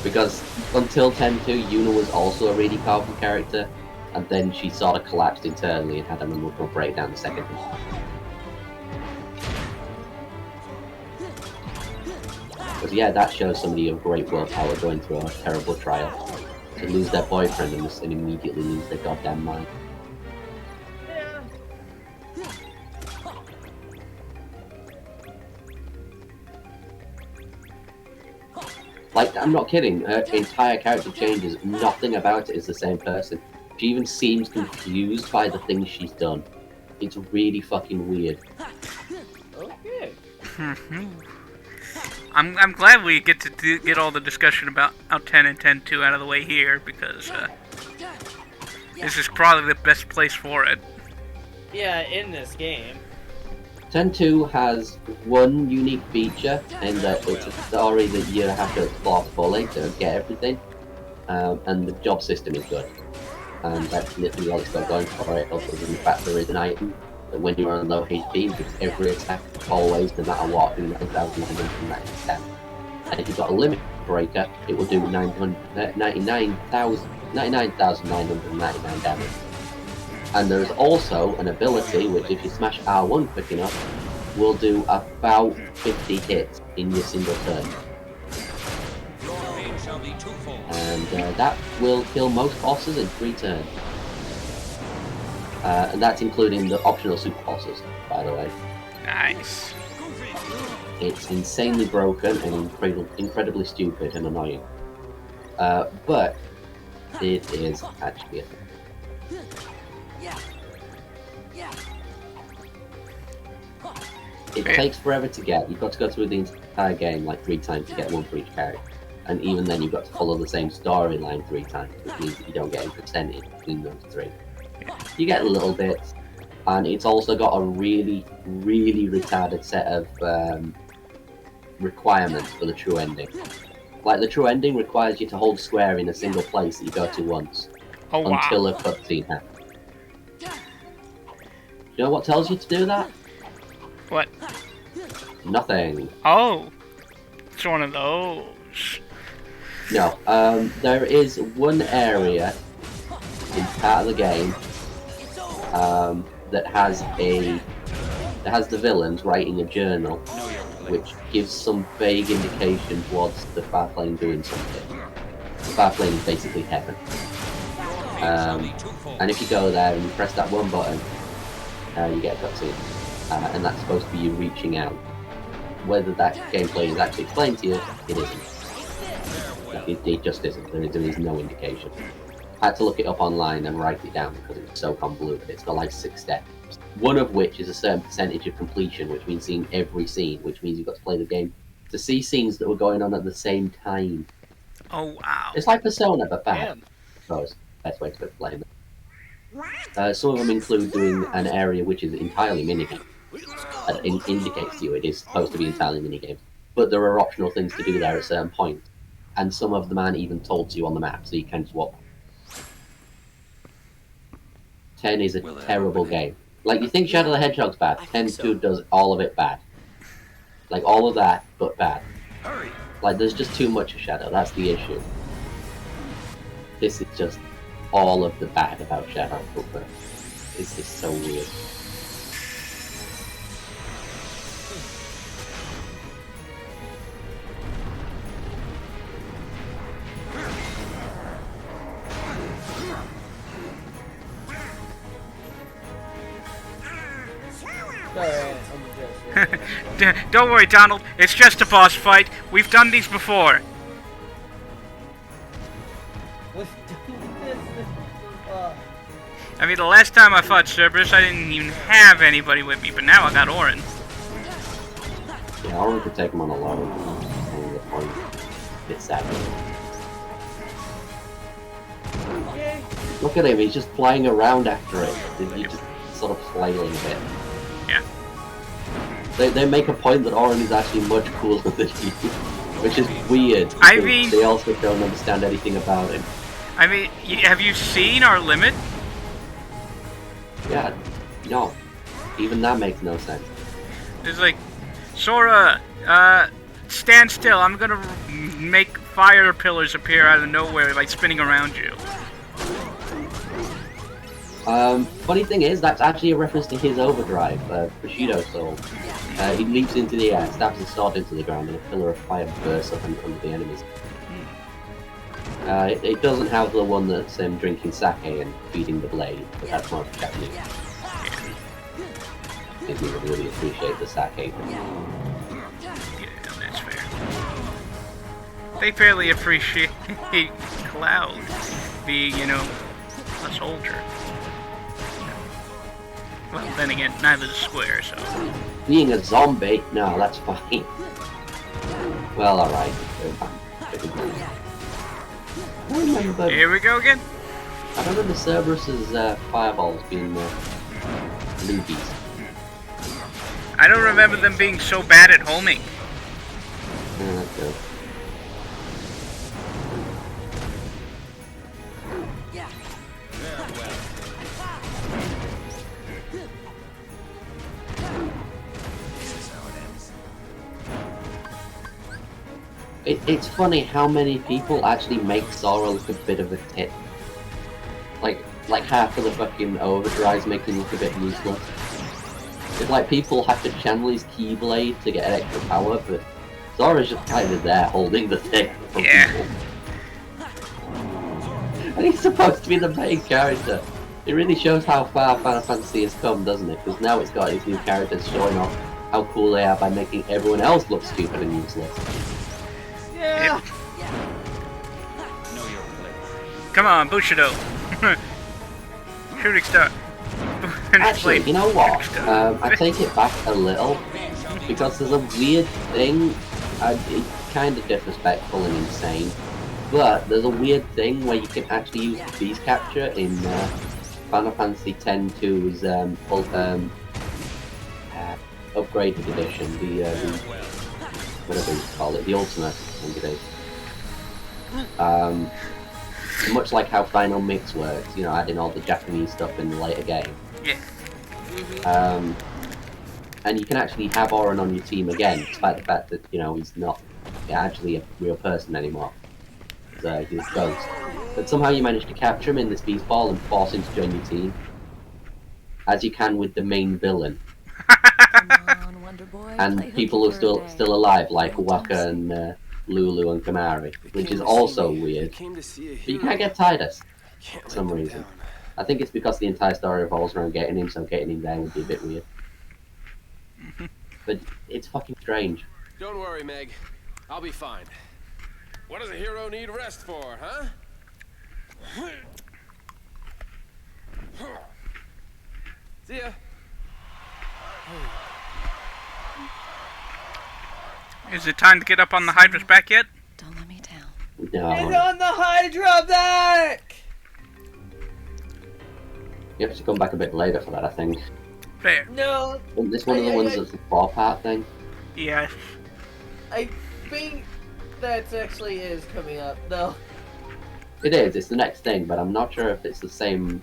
Because until 10.2, Yuna was also a really powerful character, and then she sort of collapsed internally and had an emotional breakdown the second time. Because yeah, that shows somebody of great willpower going through a terrible trial. To lose their boyfriend and immediately lose their goddamn mind. Yeah. Like, I'm not kidding, her entire character changes, nothing about it is the same person. She even seems confused by the things she's done. It's really fucking weird. Okay. I'm glad we get to get all the discussion about how 10 and 10.2 out of the way here, because this is probably the best place for it. Yeah, in this game. 10.2 has one unique feature, in that it's a story that you have to explore fully to get everything, and the job system is good. And that's literally all it's got going for it, other than the fact there is an item that when you're on low HP, because every attack always, no matter what, do 9,910. And if you've got a limit breaker, it will do 99,999 damage. And there's also an ability which, if you smash R1 quick enough, will do about 50 hits in your single turn. And that will kill most bosses in 3 turns. And that's including the optional super bosses, by the way. Nice. It's insanely broken and incredibly stupid and annoying. But it is actually a thing. It takes forever to get. You've got to go through the entire game like 3 times to get one for each character. And even then you've got to follow the same storyline 3 times, which means that you don't get a percentage between those 3. You get little bits, and it's also got a really, really retarded set of requirements for the true ending. Like, the true ending requires you to hold square in a single place that you go to once, until a cutscene happens. You know what tells you to do that? What? Nothing. Oh, it's one of those. No, there is one area in part of the game that has the villains writing a journal, which gives some vague indication towards the Farplane doing something. The Farplane is basically heaven. And if you go there and you press that one button, you get a cutscene. And that's supposed to be you reaching out. Whether that gameplay is actually explained to you, it isn't. It just isn't. There is no indication. I had to look it up online and write it down because it's so convoluted. It's got like 6 steps. One of which is a certain percentage of completion, which means seeing every scene, which means you've got to play the game to see scenes that were going on at the same time. Oh, wow. It's like Persona, but bad. Damn. I suppose. Best way to explain it. Some of them include doing an area which is entirely minigame. indicates to you it is supposed to be entirely minigame. But there are optional things to do there at certain points, and some of them aren't even told to you on the map, so you can just walk. 10 is a Will that terrible open it? game. Like, you think Shadow the Hedgehog's bad, 10 2 does all of it bad. Like, all of that, but bad. Hurry! Like, there's just too much of Shadow, that's the issue. This is just all of the bad about Shadow, but it's just so weird. Sorry, I'm just. Don't worry, Donald. It's just a boss fight. We've done these before. We've done this. I mean, the last time I fought Cerberus, I didn't even have anybody with me, but now I got Orin. Yeah, Orin could take him on alone. And the point, it's sad. Yay. Look at him, he's just flying around after it. He's just sort of flailing a bit. Yeah. They make a point that Orin is actually much cooler than you, which is weird. I because mean- they also don't understand anything about him. I mean, have you seen our limit? Yeah, no. Even that makes no sense. It's like, Sora, stand still. I'm gonna make fire pillars appear out of nowhere, like spinning around you. Funny thing is, that's actually a reference to his overdrive, Bushido Soul. He leaps into the air, stabs his sword into the ground, and a pillar of fire bursts up in front of the enemies. It doesn't have the one that's drinking sake and feeding the blade, but that's more Japanese. Disney would really appreciate the sake. Yeah, that's fair. They fairly appreciate Cloud being, you know, a soldier. Well, then again, neither is Square, so... Being a zombie? No, that's fine. Well, alright. I remember... Here we go again. I remember Cerberus's fireballs being loogies. I don't remember them being so bad at homing. Yeah, that's good. It's funny how many people actually make Sora look a bit of a tit. Like half of the fucking overdrives make him look a bit useless. It's like people have to channel his Keyblade to get extra power, but Sora's just kind of there holding the thing for people. And he's supposed to be the main character. It really shows how far Final Fantasy has come, doesn't it? Because now it's got these new characters showing off how cool they are by making everyone else look stupid and useless. Yeah. Know your place. Come on, Bushido. Shooting star. Actually, you know what? I take it back a little, because there's a weird thing, it's kind of disrespectful and insane, but there's a weird thing where you can actually use the beast capture in Final Fantasy X-2's upgraded edition, the whatever you call it, the Ultimate, I think it is. Much like how Final Mix works, you know, adding all the Japanese stuff in the later game. Yeah. And you can actually have Auron on your team again, despite the fact that, you know, he's not actually a real person anymore. He's a ghost. But somehow you manage to capture him in this beast ball and force him to join your team. As you can with the main villain. And people who are still alive, like Waka and Lulu and Kamari, which is also weird. But you can't get Tidus for some reason. I think it's because the entire story revolves around getting him, so getting him there would be a bit weird. But it's fucking strange. Don't worry, Meg. I'll be fine. What does a hero need rest for, huh? See ya. Is it time to get up on the Hydra's back yet? Don't let me down. It's No. on the Hydra back! You have to come back a bit later for that, I think. Fair. No, Isn't this one of the ones that's the 4-part thing? Yes. I think that actually is coming up, though. It is, it's the next thing, but I'm not sure if it's the same.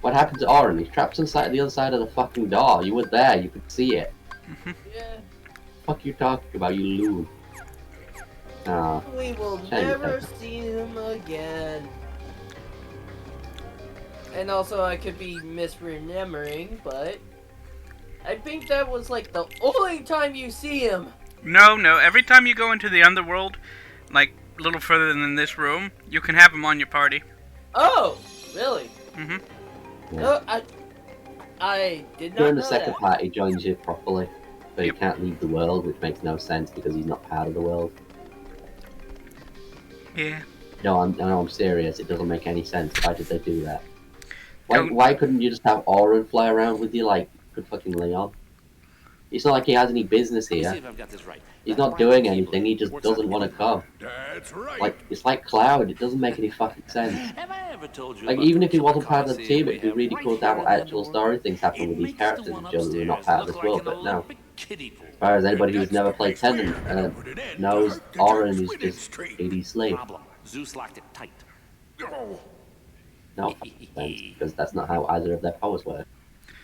What happened to Oren? He's trapped inside the other side of the fucking door. You were there, you could see it. Yeah. Fuck you talking about, you loon? Ah, We will shame never that- see him again. And also, I could be misremembering, but I think that was like the only time you see him. No, no. Every time you go into the underworld, like a little further than this room, you can have him on your party. Oh, really? Mm-hmm. No, I did not During know the second that. part, he joins you properly, but Yep. he can't leave the world, which makes no sense because he's not part of the world. Yeah. No, I'm serious. It doesn't make any sense. Why did they do that? Don't- Why couldn't you just have Oren fly around with you like good fucking Leon? It's not like he has any business Let me see here. if I've got this right. He's That not black doing cable- anything. He just What's that doesn't want to mean? come. That's right. Like it's like Cloud. It doesn't make any fucking sense. Have I ever told you Like about even the if he killer wasn't part of the Coliseum team, we it'd be have really right cool to here have in actual Underworld? story things happen It with these makes the characters one and show them they're not upstairs part of look this like world. an But no, Olympic kiddie pool. as far as anybody And who's that's never what played makes clear Tenon how to put an end to knows Harta Oren is Swindon just Street. Hades' slave. Problem. Zeus locked it tight. Oh, No, because that's not how either of their powers work.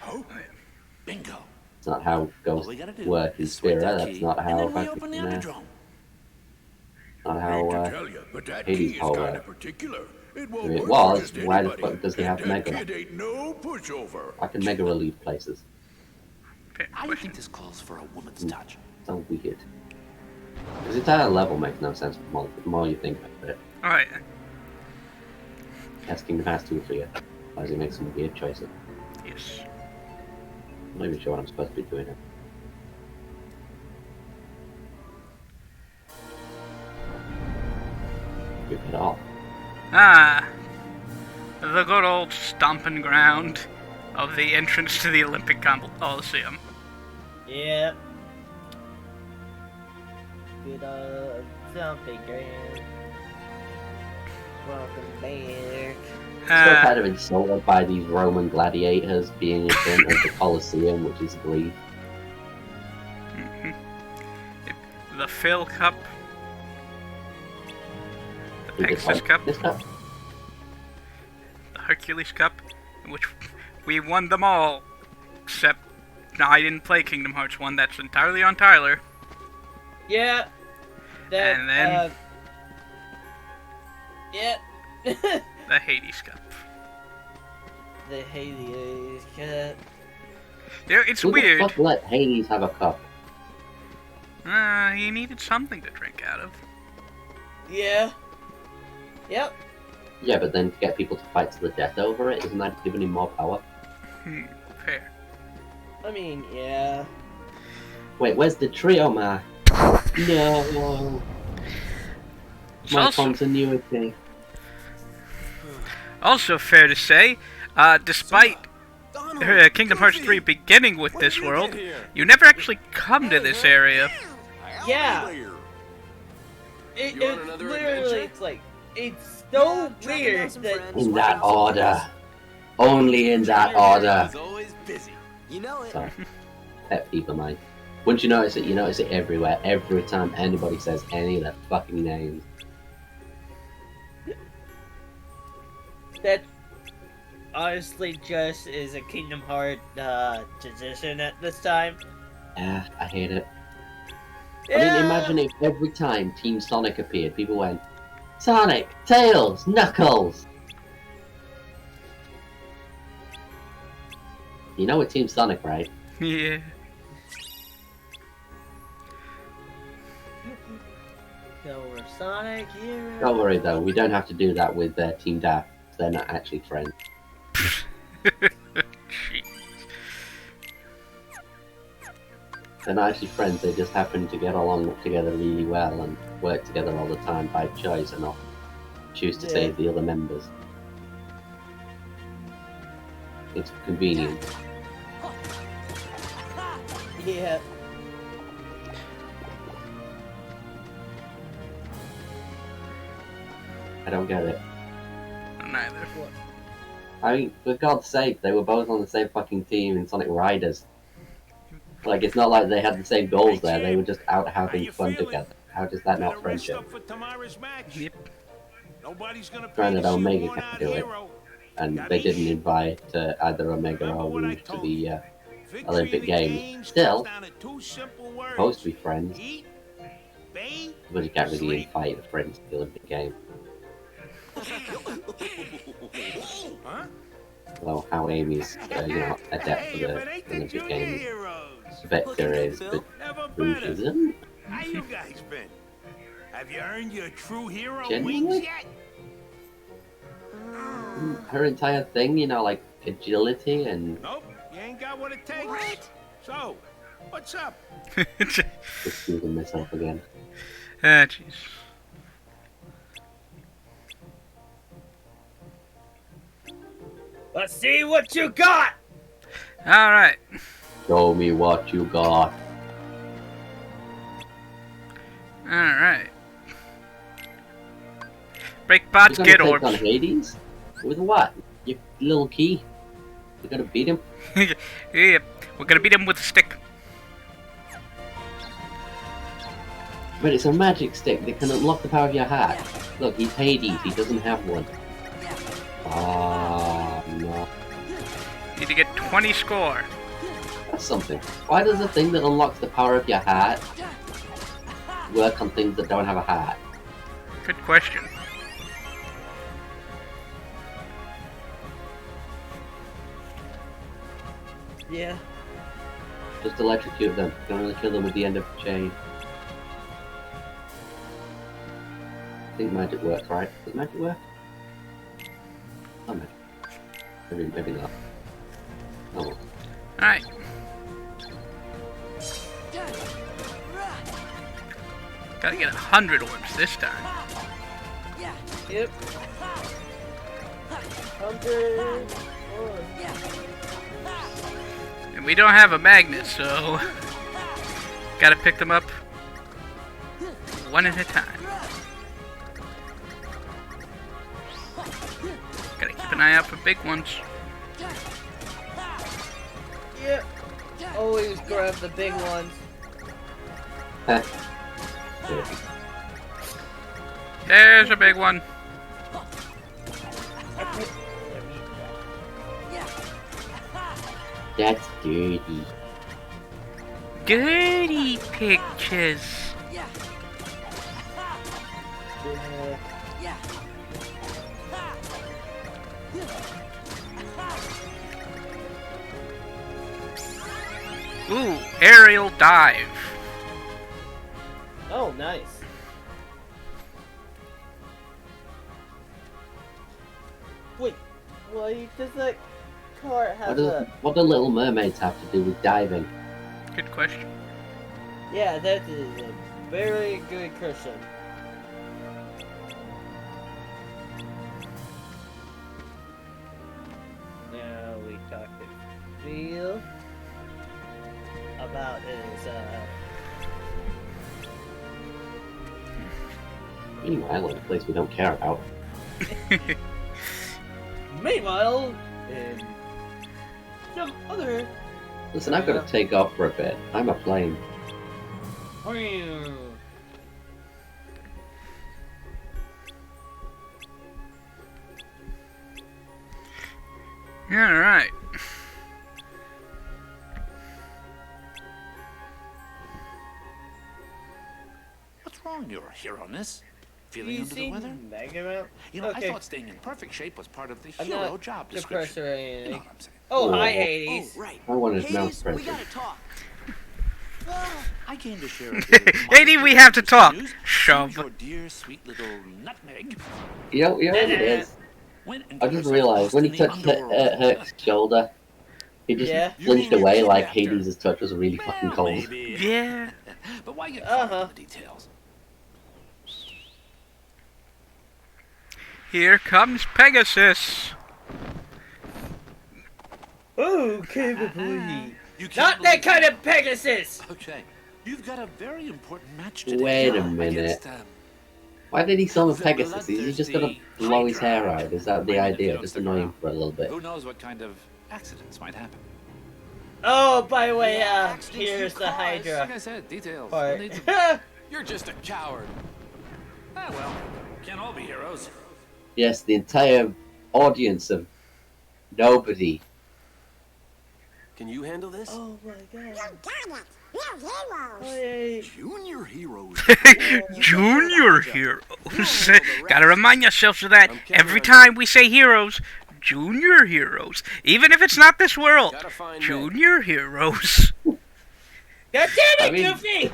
oh, Bingo. It's not how All ghosts we gotta do work in is swipe Spira. that That's key, not and how then we fucking open the Underdrome. not hate how to tell you, but that Hades' key is power kind works. of particular. It won't If it work was, for just why the anybody. fuck does he And have that Mega? kid ain't no pushover. I can Mega relieve places. Fair I question. think this calls for a woman's Hmm. touch. So weird. This entire level makes no sense the more you think about it. All right. That's Kingdom Hearts 2 for you. Why does he make some weird choices? Yes. I'm not even sure what I'm supposed to be doing here. Rip it off. Ah, the good old stomping ground of the entrance to the Olympic Coliseum. Yep. Good something grand. Welcome back. Still Ah, kind of insulted by these Roman gladiators being in front of the Colosseum, which is Glee. the Phil Cup, the Who just Pegasus like, Cup, this cup? the Hercules Cup, in which we won them all, except I didn't play Kingdom Hearts 1. That's entirely on Tyler. Yeah. That, And then- yeah. The Hades Cup. The Hades cat. Yeah, it's Who the weird. fuck let Hades have a cup? He needed something to drink out of. Yeah. Yep. Yeah, but then to get people to fight to the death over it, isn't that giving him more power? Fair. I mean, yeah. Wait, where's the trio, ma? No. It's My also, continuity. also fair to say, despite Kingdom Hearts 3 beginning with this world, you never actually come to this area. Yeah. It, You want it's another literally, adventure? it's like, it's so weird that In that order. Only in that order. always busy. You know it. Sorry. Pet peeve of mine. Once you notice it everywhere. Every time anybody says any of their fucking names. that honestly just is a Kingdom Heart tradition at this time. Ah, I hate it. Yeah. I mean, imagine if every time Team Sonic appeared, people went, Sonic, Tails, Knuckles! You know it's Team Sonic, right? Yeah. So we're Sonic here. Don't worry though, we don't have to do that with Team Daft. They're not actually friends. Jeez. They're not actually friends, they just happen to get along together really well and work together all the time by choice and not choose to Yeah. save the other members. It's convenient. Yeah. I don't get it. Neither. I mean, for God's sake, they were both on the same fucking team in Sonic Riders. Like, it's not like they had the same goals there, they were just out having fun together. How does that not friendship? Yep. Nobody's gonna pay Granted, to see Omega a can worn-out do it, hero. and they didn't invite either Omega or Wu to the Olympic Games. Still, supposed to be friends, Eat, bathe, but you can't really sleep. invite friends to the Olympic Games. Huh? Well, how Amy's, adept Hey, for if the it ain't the Olympic junior Games. heroes. Vector is, but Never Rouge better. isn't. How you guys been? Have you earned your true hero Genuinely? wings yet? Her entire thing, like agility and Nope, you ain't got what it takes. So, what's up? just using myself again. Ah, jeez. Let's see what you got! Alright. Show me what you got. Alright. Break You're bots, gonna get take orbs. on Hades? With what? Your little key? You gotta beat him? Yeah, we're gonna beat him with a stick. But it's a magic stick that can unlock the power of your hat. Look, he's Hades, he doesn't have one. Ah, no. Need to get 20 score. That's something. Why does the thing that unlocks the power of your hat work on things that don't have a hat? Good question. Yeah. Just electrocute them. Don't really kill them with the end of the chain. I think magic works, right? Does magic work? Oh, magic. Maybe not. Oh well. Alright. Gotta get 100 orbs this time. Yep. 100. And we don't have a magnet, so gotta pick them up one at a time. Gotta keep an eye out for big ones. Yep. Always grab the big ones. Heh. There's a big one. That's dirty. Dirty pictures. Ooh, aerial dive. Oh, nice. Wait, why does that cart have What do Little Mermaids have to do with diving? Good question. Yeah, that is a very good question. Now we talk to Phil about his Meanwhile, in a place we don't care about. Meanwhile, in some other. Listen, I've got to take off for a bit. I'm a plane. Alright. What's wrong, your hero-ness? Feeling You under the seen weather? Mega You know, Okay. I thought staying in perfect shape was part of the I'm hero not job depressed description. or You know anything. what I'm saying? Oh, hi, Oh. Hades. right. I wanted mouse Hades, we present. gotta talk. I came to share a bit of Lady, we have to talk. Shove. Your dear, sweet little nutmeg. You know what it is? Went I into just herself realized lost when in he the touched underworld. Herc's shoulder, he just Yeah. flinched You away like kidnapped her. Hades' touch was really fucking Well, cold. maybe. Yeah. But why get caught Uh-huh. up in the details? Here comes Pegasus. Okay, boy. You can't Not that believe kind it. of Pegasus! Okay, you've got a very important match today. Wait a against, minute. Why did he summon Pegasus? Is he just gonna blow his hair out? Is that the idea? Just annoy him for a little bit. Who knows what kind of accidents might happen? Oh, by the way, accidents here's do the cause. Hydra Like I said, details. part. We'll need to- You're just a coward. Ah, well, can't all be heroes. Yes, the entire audience of nobody. Can you handle this? Oh my god. We're heroes. Hey. Junior heroes. Junior heroes. Gotta remind yourselves of that every time we say heroes. Junior heroes. Even if it's not this world. Gotta find Junior heroes. God damn it, I mean- Goofy!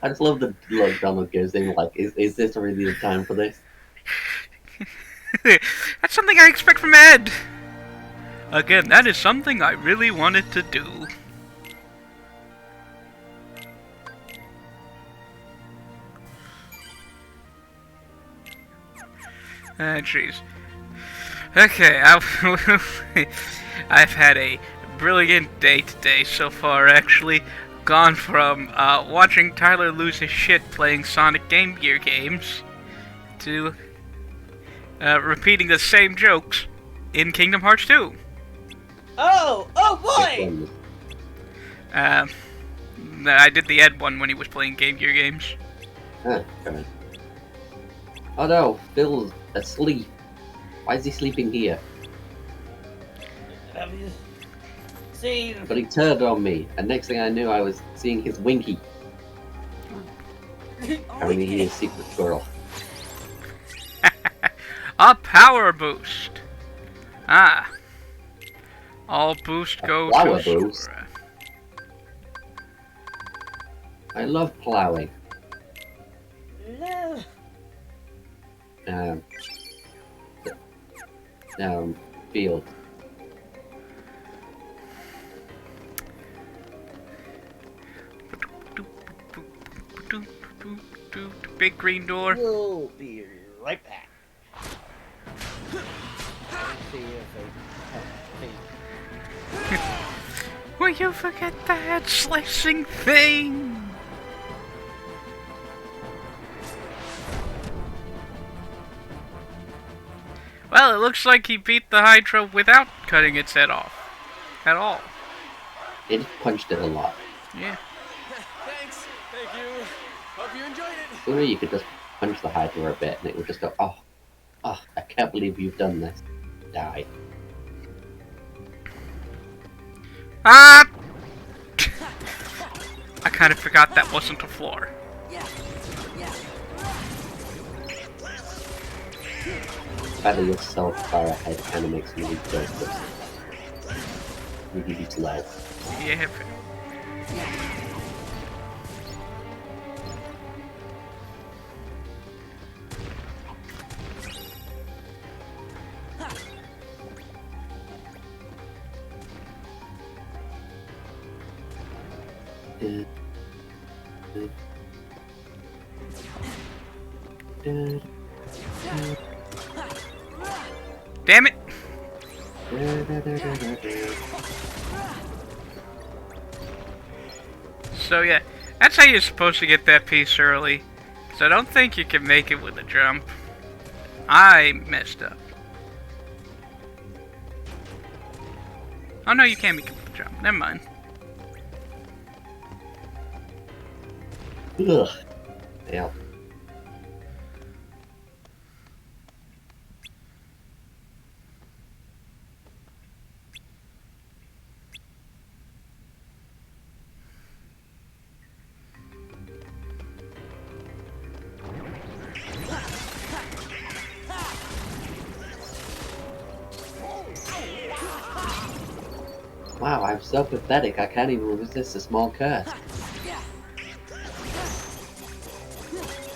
I just love the look Donald gives him, like, is this really the time for this? That's something I expect from Ed. Again, that is something I really wanted to do. Ah, jeez. Okay, I've had a brilliant day today so far, actually. Gone from watching Tyler lose his shit playing Sonic Game Gear games to repeating the same jokes in Kingdom Hearts 2. Oh boy! I did the Ed one when he was playing Game Gear games. Okay. Oh no, Phil's asleep. Why is he sleeping here? See, But he turned on me, and next thing I knew, I was seeing his winky. Having to hear his secret squirrel. A power boost. Ah. All boost go power to boost? Sora. I love plowing. no. Field. Big green door. We'll be right back. Let's see if Will you forget the head slicing thing? Well, it looks like he beat the Hydra without cutting its head off. At all. It punched it a lot. Yeah. Thanks. Thank you. Hope you enjoyed it. Sooner you could just punch the Hydra a bit, and it would just go, oh, I can't believe you've done this. Die. Ah! I kind of forgot that wasn't a floor. Battle yourself far ahead kind of makes me really good. Really utilize. Yeah. Damn it! So yeah, that's how you're supposed to get that piece early. Because I don't think you can make it with a jump. I messed up. Oh no, you can't make it with a jump. Never mind. Ugh. Yeah. Wow, I'm so pathetic, I can't even resist a small curse.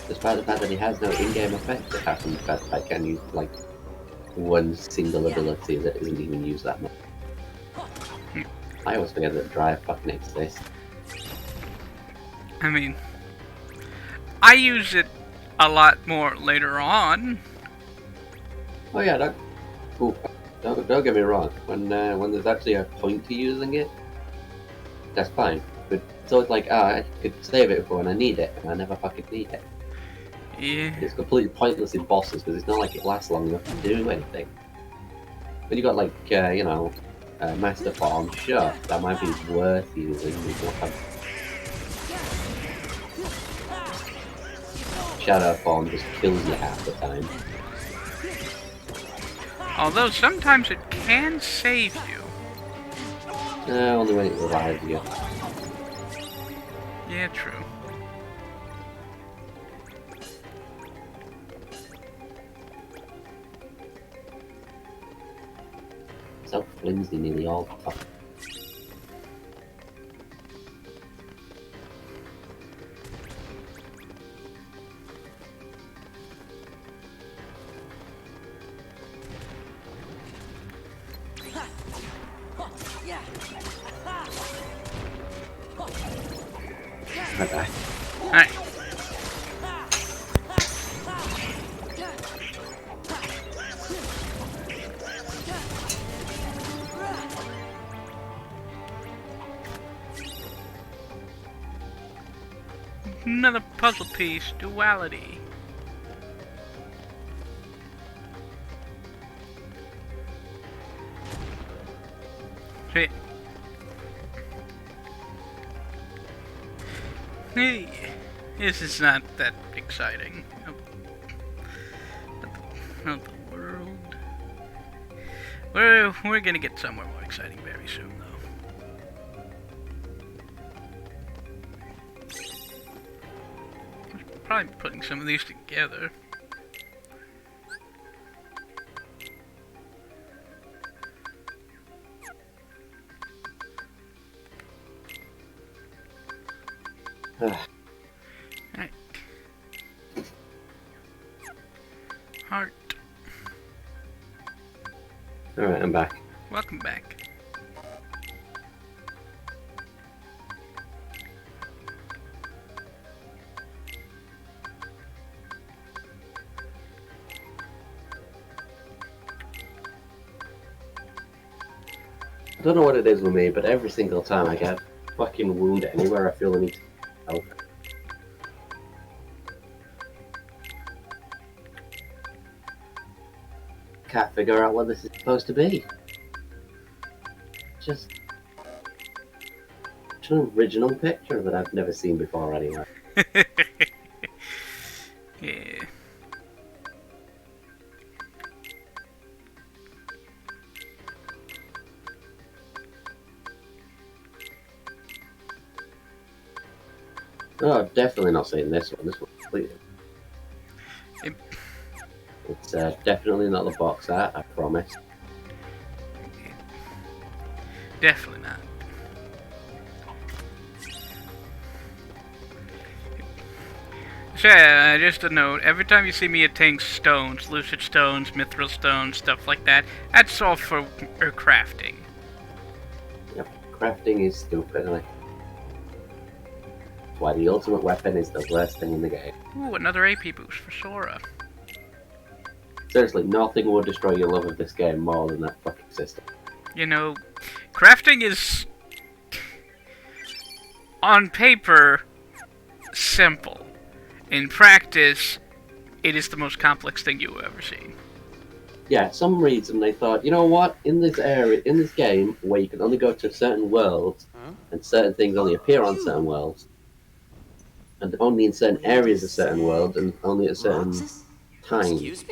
Despite the fact that he has no in-game effect, apart from the fact that I can use, like, one single ability that isn't even used that much. I always forget that drive fucking exists. I mean, I use it a lot more later on. Oh yeah, don't get me wrong. When there's actually a point to using it, that's fine. But it's always like, I could save it for when I need it, and I never fucking need it. Yeah. It's completely pointless in bosses because it's not like it lasts long enough to do anything. When you got like, you know, Master Farm, sure, that might be worth using. Shadow Farm just kills you half the time. Although sometimes it can save you. Only when it revives you. Yeah, true. So flimsy nearly all. Okay. Alright. Another puzzle piece, duality. Hey. Hey. This is not that exciting. Not the world. We're gonna get somewhere more exciting very soon, though. Probably putting some of these together. Right. Heart. Alright, I'm back. Welcome back. I don't know what it is with me, but every single time I get fucking wounded anywhere I feel I need to help. Can't figure out what this is supposed to be. Just an original picture that I've never seen before anywhere. Yeah. Oh, definitely not saying this one. This one's completed. Yep. It's definitely not the box art, I promise. Definitely not. So, just a note, every time you see me attain stones, lucid stones, mithril stones, stuff like that, that's all for crafting. Yep, crafting is stupid, isn't it? That's why the ultimate weapon is the worst thing in the game. Ooh, another AP boost for Sora. Seriously, nothing will destroy your love of this game more than that fucking system. You know, crafting is, on paper, simple. In practice, it is the most complex thing you've ever seen. Yeah, some reason they thought, you know what, in this area, in this game, where you can only go to certain worlds, and certain things only appear on certain worlds, and only in certain areas of certain worlds, and only at certain times,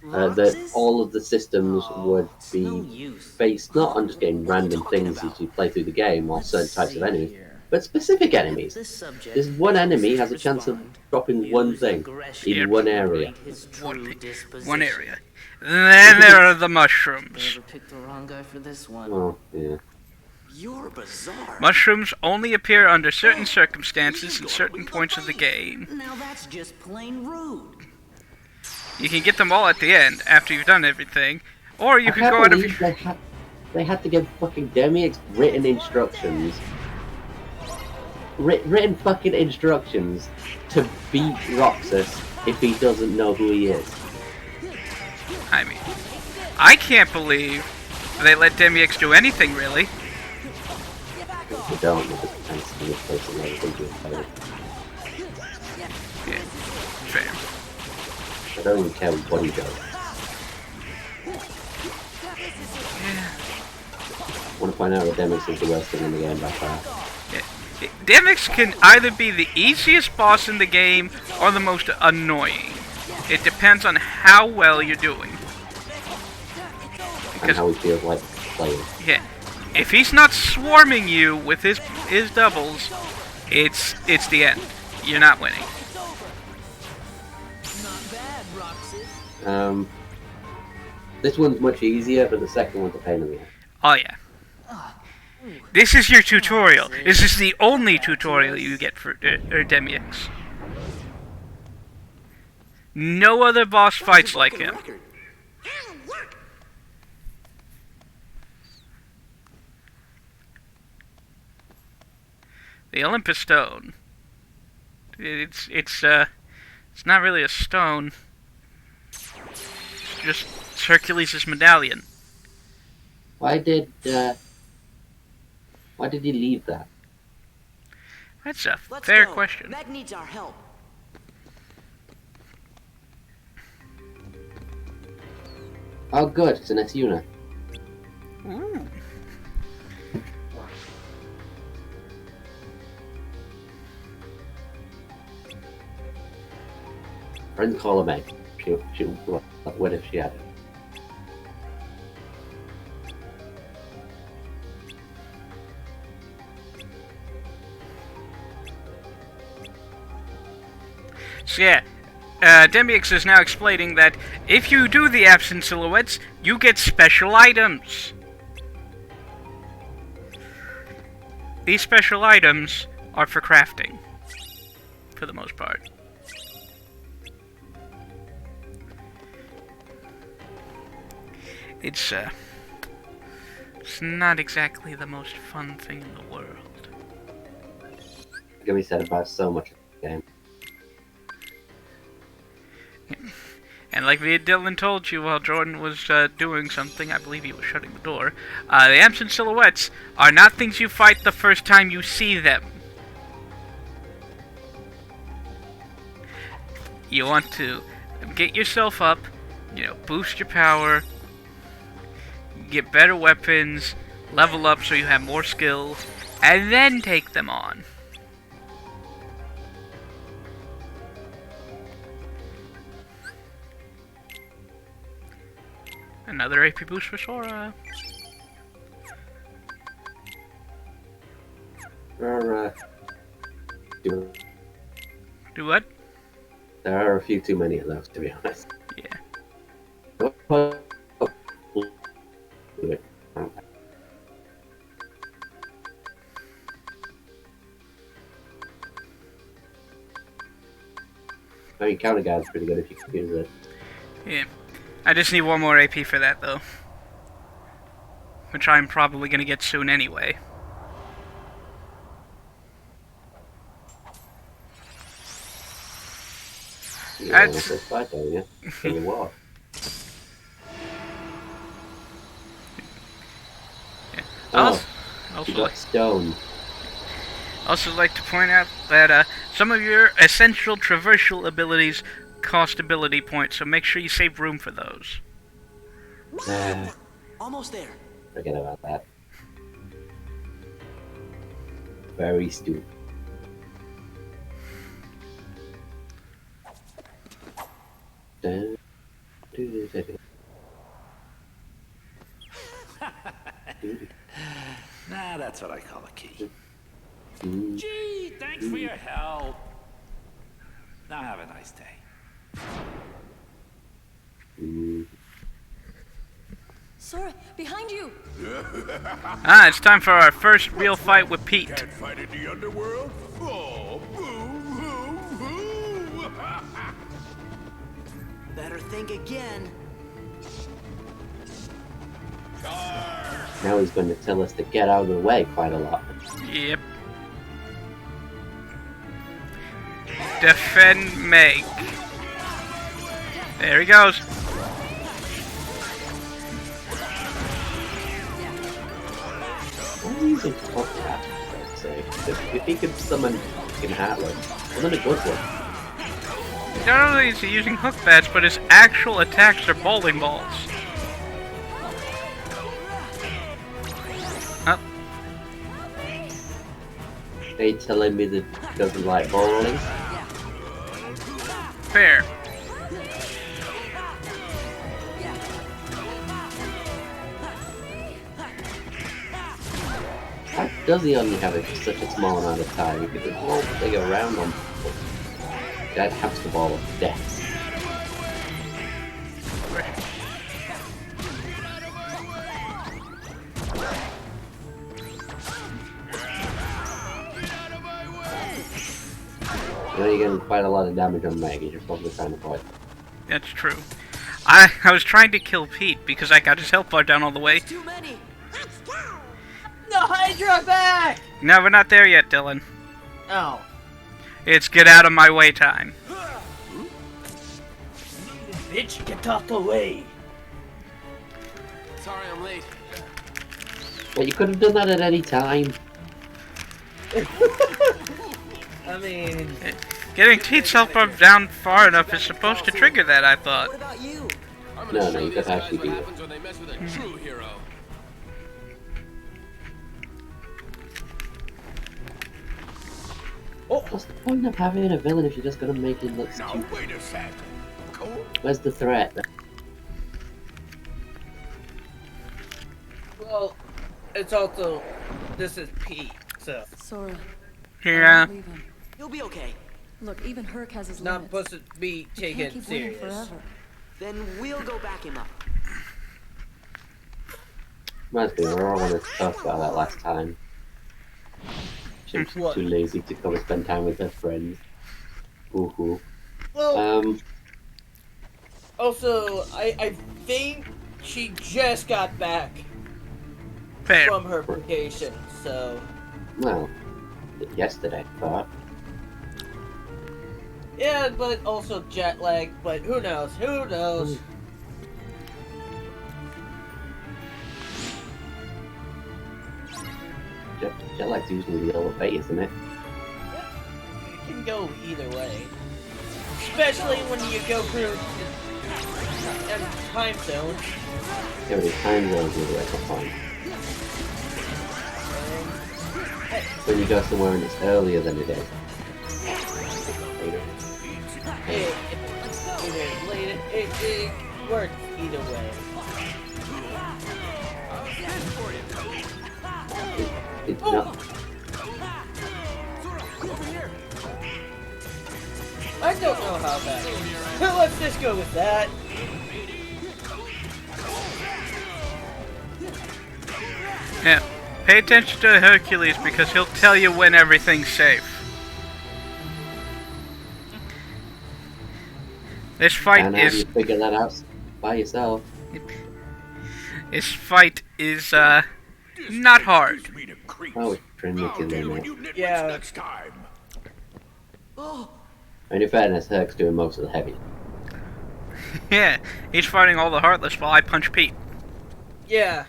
that all of the systems would be based not on just getting random things as you play through the game, or certain types of enemies, but specific enemies. This one enemy has a chance of dropping one thing in one area. One area. Then there are the mushrooms. Picked the wrong guy for this one. Oh, yeah. You're bizarre. Mushrooms only appear under certain circumstances and certain points of the game. Now that's just plain rude. You can get them all at the end, after you've done everything, or you can go out of your... They had to give fucking Demiix written instructions. Written fucking instructions to beat Roxas if he doesn't know who he is. I mean, I can't believe they let Demiix do anything, really. If you don't, it just tends to be a person that I think you're better. Yeah, fair. I don't even care what he does. Yeah. I want to find out what Demix is the worst thing in the game by far. Demix can either be the easiest boss in the game or the most annoying. It depends on how well you're doing. And how he feels like playing. Yeah, if he's not swarming you with his doubles, it's the end. You're not winning. This one's much easier, but the second one's a pain in the ass. Oh yeah. This is your tutorial. This is the only tutorial you get for Demix. No other boss fights like him. The Olympus Stone. It's not really a stone. It's just Hercules' medallion. Why did he leave that? That's a fair question. Meg needs our help. Oh good, it's an Asuna. Ooh. Friends call her Meg. What if she had it? So yeah, Demix is now explaining that if you do the absent silhouettes, you get special items. These special items are for crafting, for the most part. It's not exactly the most fun thing in the world. It can be said about so much of the game. And like Dylan told you while Jordan was doing something, I believe he was shutting the door, the absent silhouettes are not things you fight the first time you see them. You want to get yourself up, boost your power, get better weapons, level up so you have more skill, and then take them on. Another AP boost for Sora. Do what? There are a few too many of those, to be honest. Yeah. I mean, counter guard's pretty good if you can use it. Yeah. I just need one more AP for that, though. Which I'm probably gonna get soon anyway. That's a fight, don't you? So you what? Yeah. Oh, Also, you got stoned. Also like to point out that some of your essential traversal abilities cost ability points, so make sure you save room for those. Almost there. Forget about that. Very stupid. Nah, that's what I call a key. Mm. Gee, thanks for your help. Now have a nice day. Mm. Sora, behind you! It's time for our first real fight with Pete. Can't fight in the underworld? Oh, boo, boo, boo. Better think again. Now he's going to tell us to get out of the way quite a lot. Yep. Defend Meg. There he goes. Why are you using Harta, for God's sake? If he could summon fucking heartless. Wasn't a good one. Not only is he using hook bats, but his actual attacks are bowling balls. Oh, Are you telling me that he doesn't like bowling? fair. How does he only have it for such a small amount of time? He could roll the bigger round on. That hamster ball of death. You know, you're getting quite a lot of damage on Maggie. You're probably trying to avoid. That's true. I was trying to kill Pete because I got his health bar down all the way. Too many. Let's go. The Hydra back! No, we're not there yet, Dylan. Oh. It's get out of my way time. Bitch, get out the way. Sorry I'm late. Well, you could have done that at any time. I mean... Getting Pete's health bar down far enough is supposed to trigger that, I thought. What about you? I'm No, gonna no, show you these could actually guys what do it. happens when they mess with a true hero. What's the point of having a villain if you're just gonna make him look Now stupid? wait a sec. Cool. Where's the threat? Well, it's also... This is Pete, so... Sora, Yeah. leave him. You'll be okay. Look, even Herc has his Not limits. supposed to be He can't taken keep winning serious. forever. Then we'll go back him up. Reminds me, we all wanted to talk about that last time. She was What? too lazy to come and spend time with her friends. Woohoo. Well, also, I think she just got back Fair. from her vacation, so... Well, yesterday, I thought. Yeah, but also jet lag, but who knows? Who knows? Jet lag's usually the old way, isn't it? It can go either way. Especially when you go through time zones. Yeah, but the time zones are the way to find. When you go somewhere and it's earlier than it is. It works either way. It's not. I don't know how that is. Let's just go with that. Yeah. Pay attention to Hercules because he'll tell you when everything's safe. This fight And how do is you figure that out by yourself? this fight is not hard. Excuse me to creep. Oh, it's Trinity I'll deal with now. you nitwits Yeah. next time. Oh, And in fairness, Herc's doing most of the heavy. Yeah, he's fighting all the Heartless while I punch Pete. Yeah.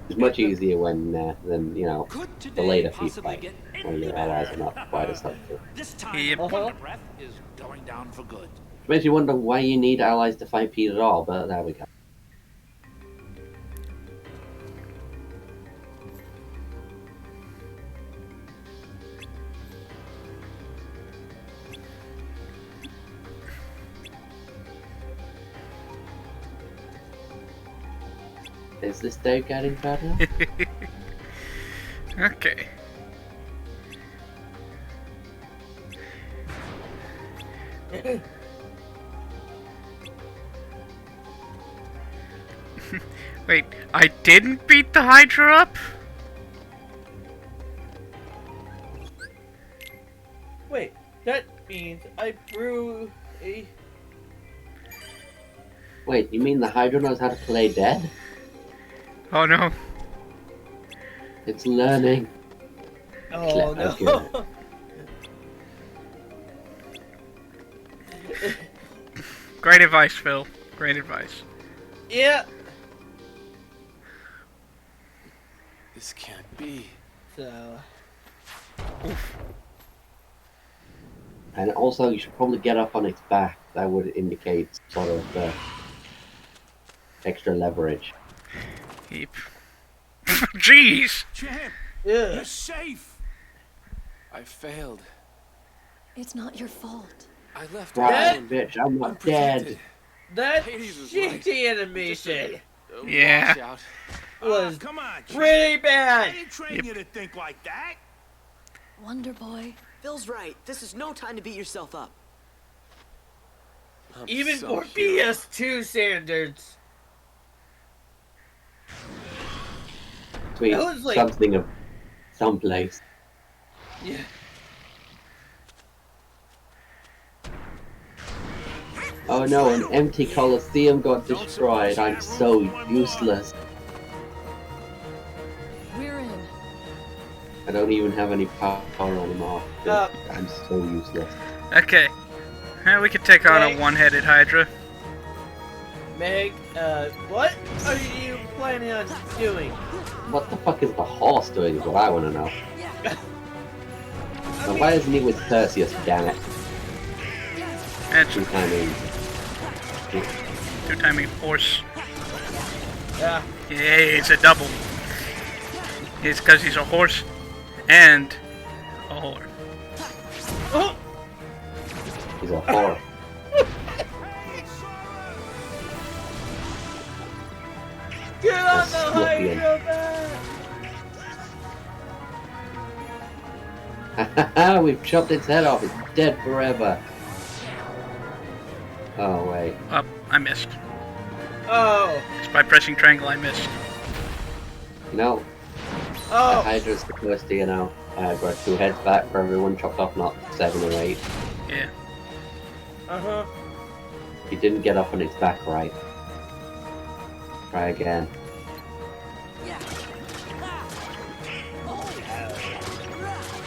It's much easier when, than, you know, Could the today later few possibly fights, get where your allies are not quite as helpful. This time, Yep. the breath is going down for good. Makes you wonder why you need allies to fight Pete at all, but there we go. Is this day getting better? Okay. Wait, I didn't beat the Hydra up? Wait, that means I brew a... Wait, you mean the Hydra knows how to play dead? Oh no. It's learning. Oh Clever, no. Great advice, Phil. Great advice. Yeah. This can't be. So... And also, you should probably get up on its back. That would indicate sort of extra leverage. Yep. Jeez! Champ, Ugh. you're safe. I failed. It's not your fault. I left Right, alone. bitch, I'm not Unprotected. dead. That Hades was right. shitty animation Yeah. Washout. was Come on, champ. pretty I bad. didn't train you to think like that. Wonder Boy. Phil's right. This is no time to beat yourself up. I'm Even so for human. PS2 standards. Between That was like- something of someplace. Yeah. Oh no, an empty Colosseum got destroyed. I'm so useless. We're in. I don't even have any power anymore. Uh. I'm so useless. Okay. We could take on Hey. a one-headed Hydra. Meg, what are you planning on doing? What the fuck is the horse doing is what I want to know. I And mean, why isn't he with Perseus, damn it? That's Two timing. two-timing horse. yeah. Yeah, it's a double. It's because he's a horse and a whore. Oh, He's a horse. get on the Scorpion. Hydra back! Hahaha, we've chopped its head off. It's dead forever. Oh, wait. Oh, I missed. Oh, Just by pressing triangle, I missed. You know, a oh, Hydra's supposed to, grow 2 heads back for everyone chopped off, not 7 or 8. Yeah. uh-huh. You didn't get up on its back right. Try again.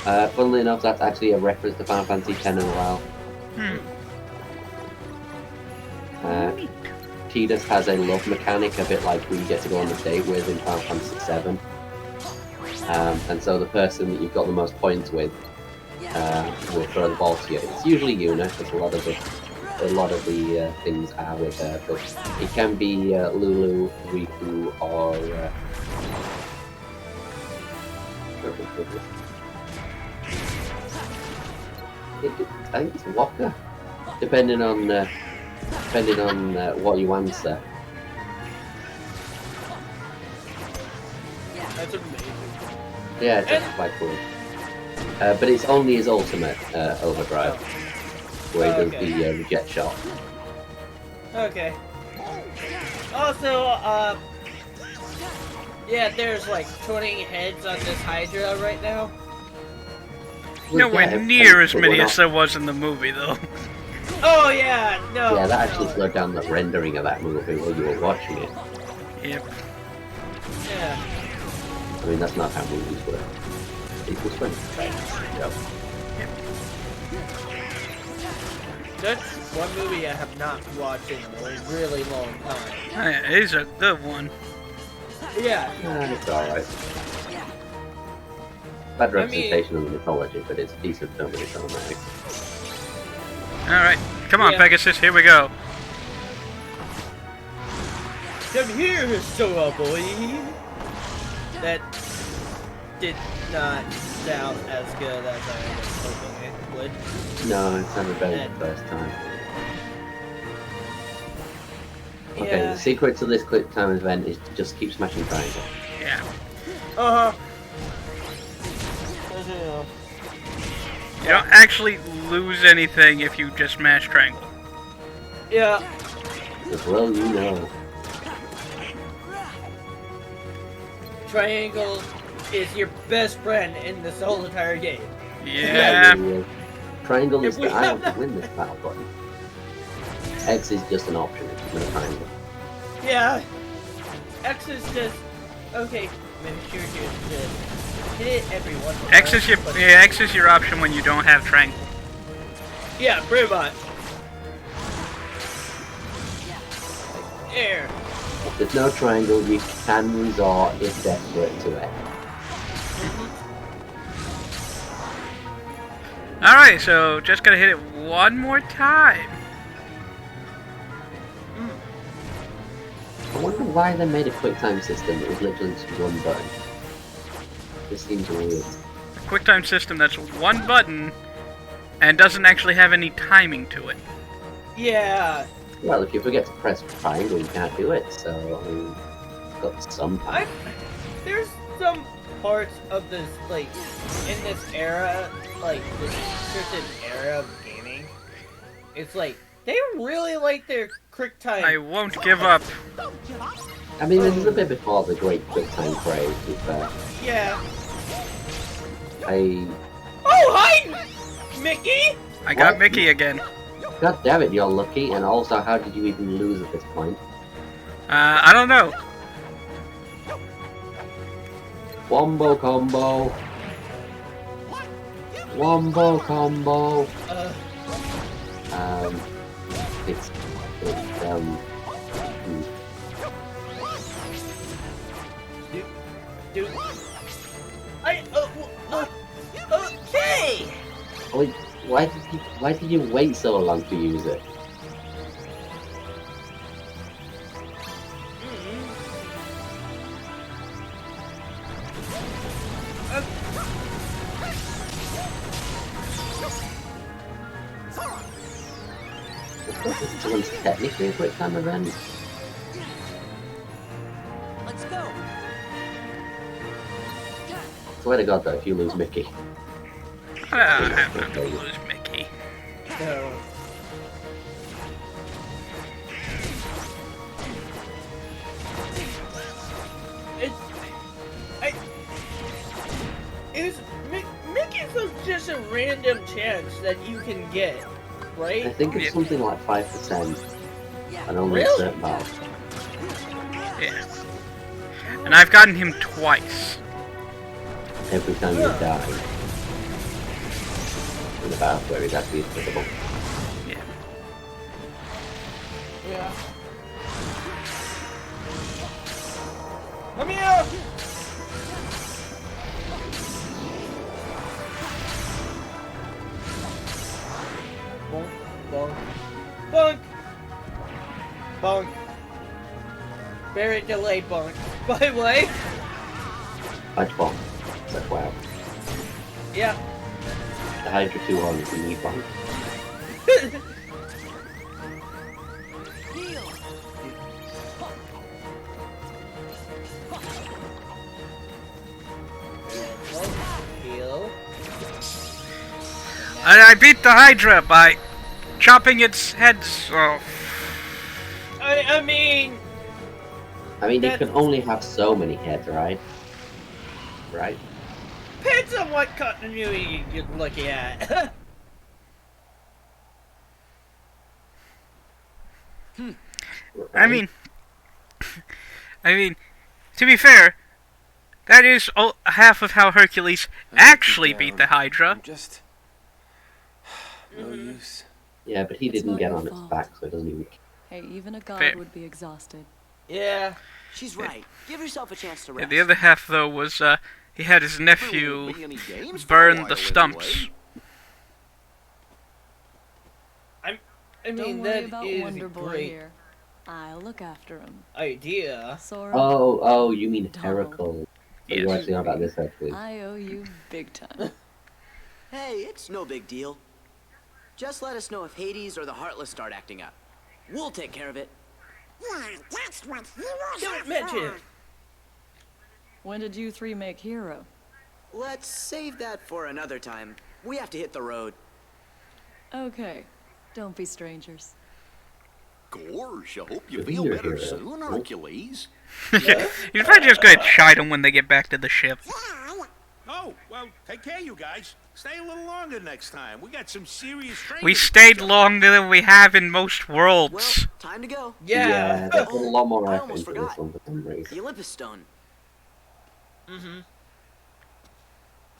Funnily enough, that's actually a reference to Final Fantasy X as well. Tidus has a love mechanic, a bit like who you get to go on a date with in Final Fantasy VII. And so the person that you've got the most points with will throw the ball to you. It's usually Yuna, because a lot of the things are with her, but it can be Lulu, Riku, or I think it's Waka, depending on what you answer. That's amazing. Yeah, it's quite cool. But it's only his ultimate overdrive, where he does the reject shot. Okay. Also, yeah, there's like 20 heads on this Hydra right now. Nowhere near as many as there was in the movie, though. Oh yeah, no. Yeah, that actually no. slowed down the rendering of that movie while you were watching it. Yep. Yeah. I mean, that's not how movies work. People swim. Yep. That's one movie I have not watched in a really long time. Yeah, he's a good one. Yeah. It's alright. Bad representation of the mythology, but it's decent film in its own right. Alright, come on, Yeah. Pegasus, here we go. Come here, Sora boy. That did not sound as good as I was hoping it would. No, it sounded better the first time. Okay, Yeah. the secret to this quick time event is to just keep smashing triangle. Yeah. Uh-huh. You don't actually lose anything if you just mash triangle. Yeah. As well, you know. Triangle is your best friend in this whole entire game. Yeah. Really, triangle is If we the item have to win this battle button. X is just an option if you no triangle. Yeah. X is just okay. Make sure you just hit it every once in a X is while, your but- X is your option when you don't have triangle. Yeah, pretty much. There. If there's no triangle, you can resort, if desperate, to it. Alright, so just gotta hit it one more time. I wonder why they made a quick time system that was literally just one button. This seems weird. A QuickTime system that's one button and doesn't actually have any timing to it. Yeah. Well, if you forget to press triangle, you can't do it, so, I mean, it's got some time. There's some parts of this, like, in this era, like, this certain era of gaming, it's like, they really like their quick time. I won't give up. I mean, this is a bit before the great quick time craze, to be fair. Yeah. Oh, hi, Mickey! I got What? Mickey again. God damn it, you're lucky, and also, how did you even lose at this point? I don't know. Wombo combo. Wombo combo. It's Dude. Okay! Wait, why did you wait so long to use it? This one's technically a quick time event. Let's go. Swear to God though, if you lose Mickey. I'm not gonna lose Mickey. No. Mickey's just a random chance that you can get, right? I think it's something like 5%. And only a Really? certain amount. Yeah. And I've gotten him twice. Every time you die. In the bath where he's actually applicable. Yeah. Yeah. Come here! Bonk, bonk, bonk, bonk. Very delayed bonk. By the way. Punch bomb. It's like, wow. Yeah. The Hydra 2 on is a neat bomb. Heal. And I beat the Hydra by chopping its heads off. I mean, you can only have so many heads, right? Right? depends on what continuity you're looking at. I mean, to be fair, that is half of how Hercules actually beat the Hydra. Just no use. Yeah, but he It's didn't not get your on its fault. back, so it doesn't even... Hey, even a god Fair. would be exhausted. Yeah. She's right. Give yourself a chance to Yeah, rest. the other half, though, was he had his nephew burn the stumps. I mean, Don't worry that about is Wonder a Boy great here. I'll look after him. idea. Sora, Oh, you mean Donald. Heracles. Yes. You're actually on about this, actually. I owe you big time. Hey, it's no big deal. Just let us know if Hades or the Heartless start acting up. We'll take care of it. Yeah, that's what heroes Don't are mention for. it. When did you three make Hero? Let's save that for another time. We have to hit the road. Okay, don't be strangers. Gosh, I hope you Good feel to better hear. soon, Hercules. He's probably just gonna chide him when they get back to the ship. Oh, well, take care, you guys. Stay a little longer next time. We got some serious training. We stayed longer than we have in most Well, worlds. time to go. Yeah. they put a lot more I effort almost into this forgot. one for some reason. The Olympus Stone. Mm-hmm.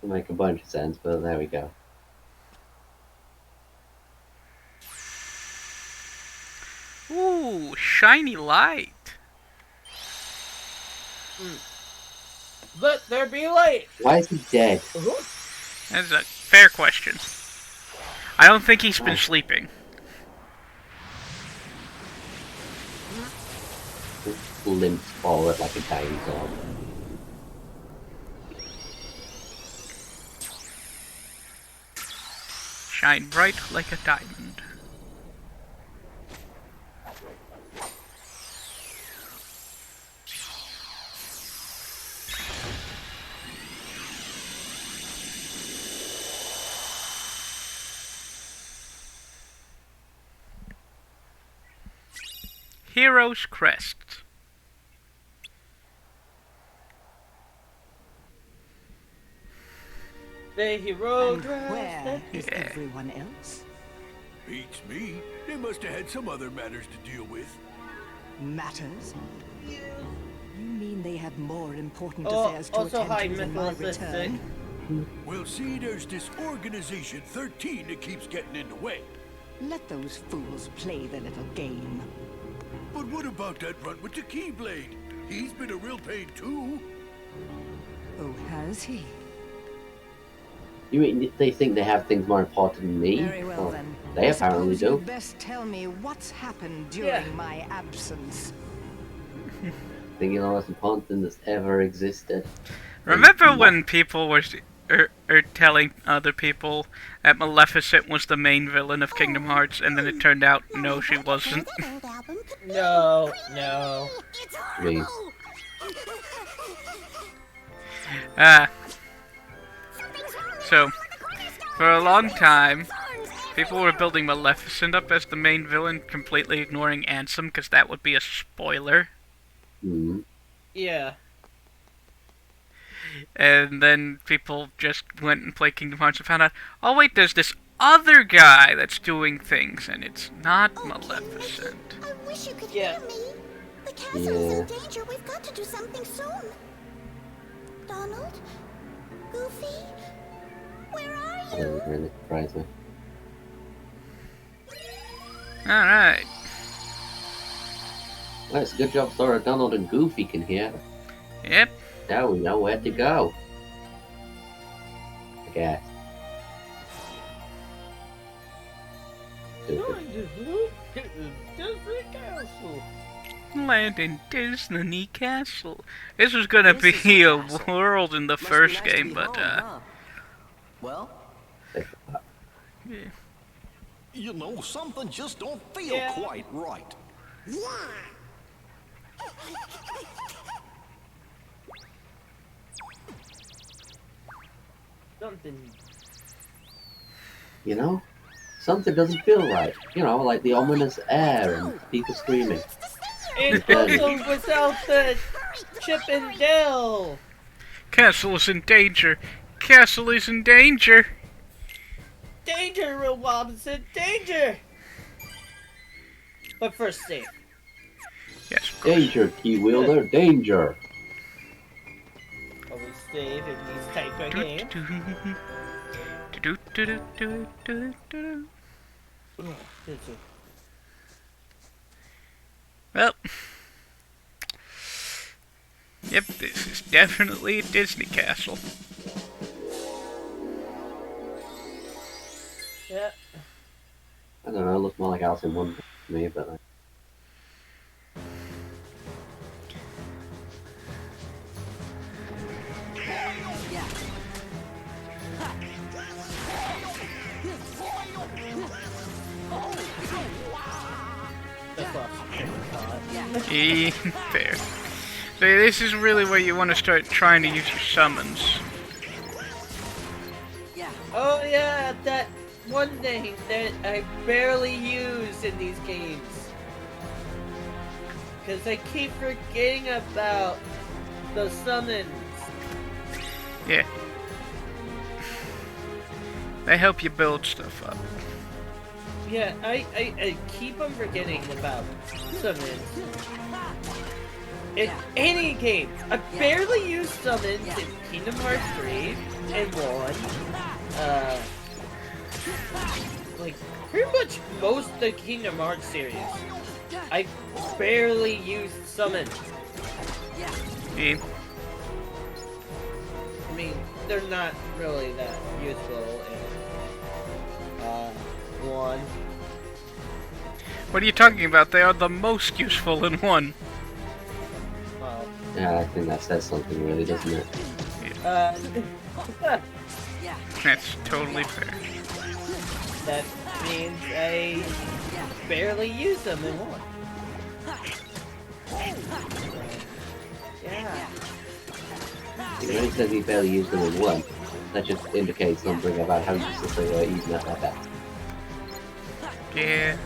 To make a bunch of sense, but there we go. Ooh, shiny light. Let there be light. Why is he dead? That's a fair question. I don't think he's been sleeping. Limps forward like a dinosaur. Shine bright like a diamond. Hero's Crest. The hero And where is Yeah. everyone else? Beats me. They must have had some other matters to deal with. Matters? You mean they have more important Oh, affairs to also hi, attend to than my Maleficent. return? Well, see, there's this Organization 13 that keeps getting in the way. Let those fools play their little game. But what about that runt with the Keyblade? He's been a real pain too. Oh, has he? You mean they think they have things more important than me? Very well then. They I apparently suppose do. you'd best tell me what's happened during Yeah. my absence. Think you're the most important thing that's ever existed. Remember when people were telling other people that Maleficent was the main villain of Kingdom Hearts, and then it turned out no, she wasn't? No, no. Me. So, for a long time, people were building Maleficent up as the main villain, completely ignoring Ansem, because that would be a spoiler. Hmm. Yeah. And then people just went and played Kingdom Hearts and found out, oh wait, there's this other guy that's doing things, and it's not Maleficent. I wish you could Yeah. hear me. The castle is in danger. We've got to do something soon. Donald? Goofy? Where are That you? would really surprise me. Alright. Well, it's a good job Sora, Donald, and Goofy can hear. Yep. Now we know where to go. I guess. Land in Disney Castle. This was gonna be a world in the first game, but Well, yeah. You know, something just don't feel Yeah. quite right. Yeah. Something. You know? Something doesn't feel right. You know, like the ominous air and people screaming. And also without the Chip and Dale. Castle is in danger. Castle is in danger. Danger, Will Robinson, danger! But first, save. Yes. Danger, key wielder, danger! Always save in these type of games. Yeah, it's a- Well, yep, this is definitely a Disney castle. Yeah. I don't know, it looks more like Alice in Wonderland to me, but... That's awesome. Fair. So this is really where you want to start trying to use your summons. Oh yeah, that one thing that I barely use in these games. Because I keep forgetting about the summons. Yeah. They help you build stuff up. Yeah, I keep on forgetting about summons. In any game, I barely use summons in Kingdom Hearts 3 and 1. Like, pretty much most of the Kingdom Hearts series, I barely use summons. Yeah. I mean, they're not really that useful. And, one. What are you talking about? They are the most useful in one. Well, Yeah, I think that says something really, doesn't it? That's totally fair. that means I barely use them in one. Yeah. When it says he barely used them in one, that just indicates something about how useless they were even at their best. Yeah.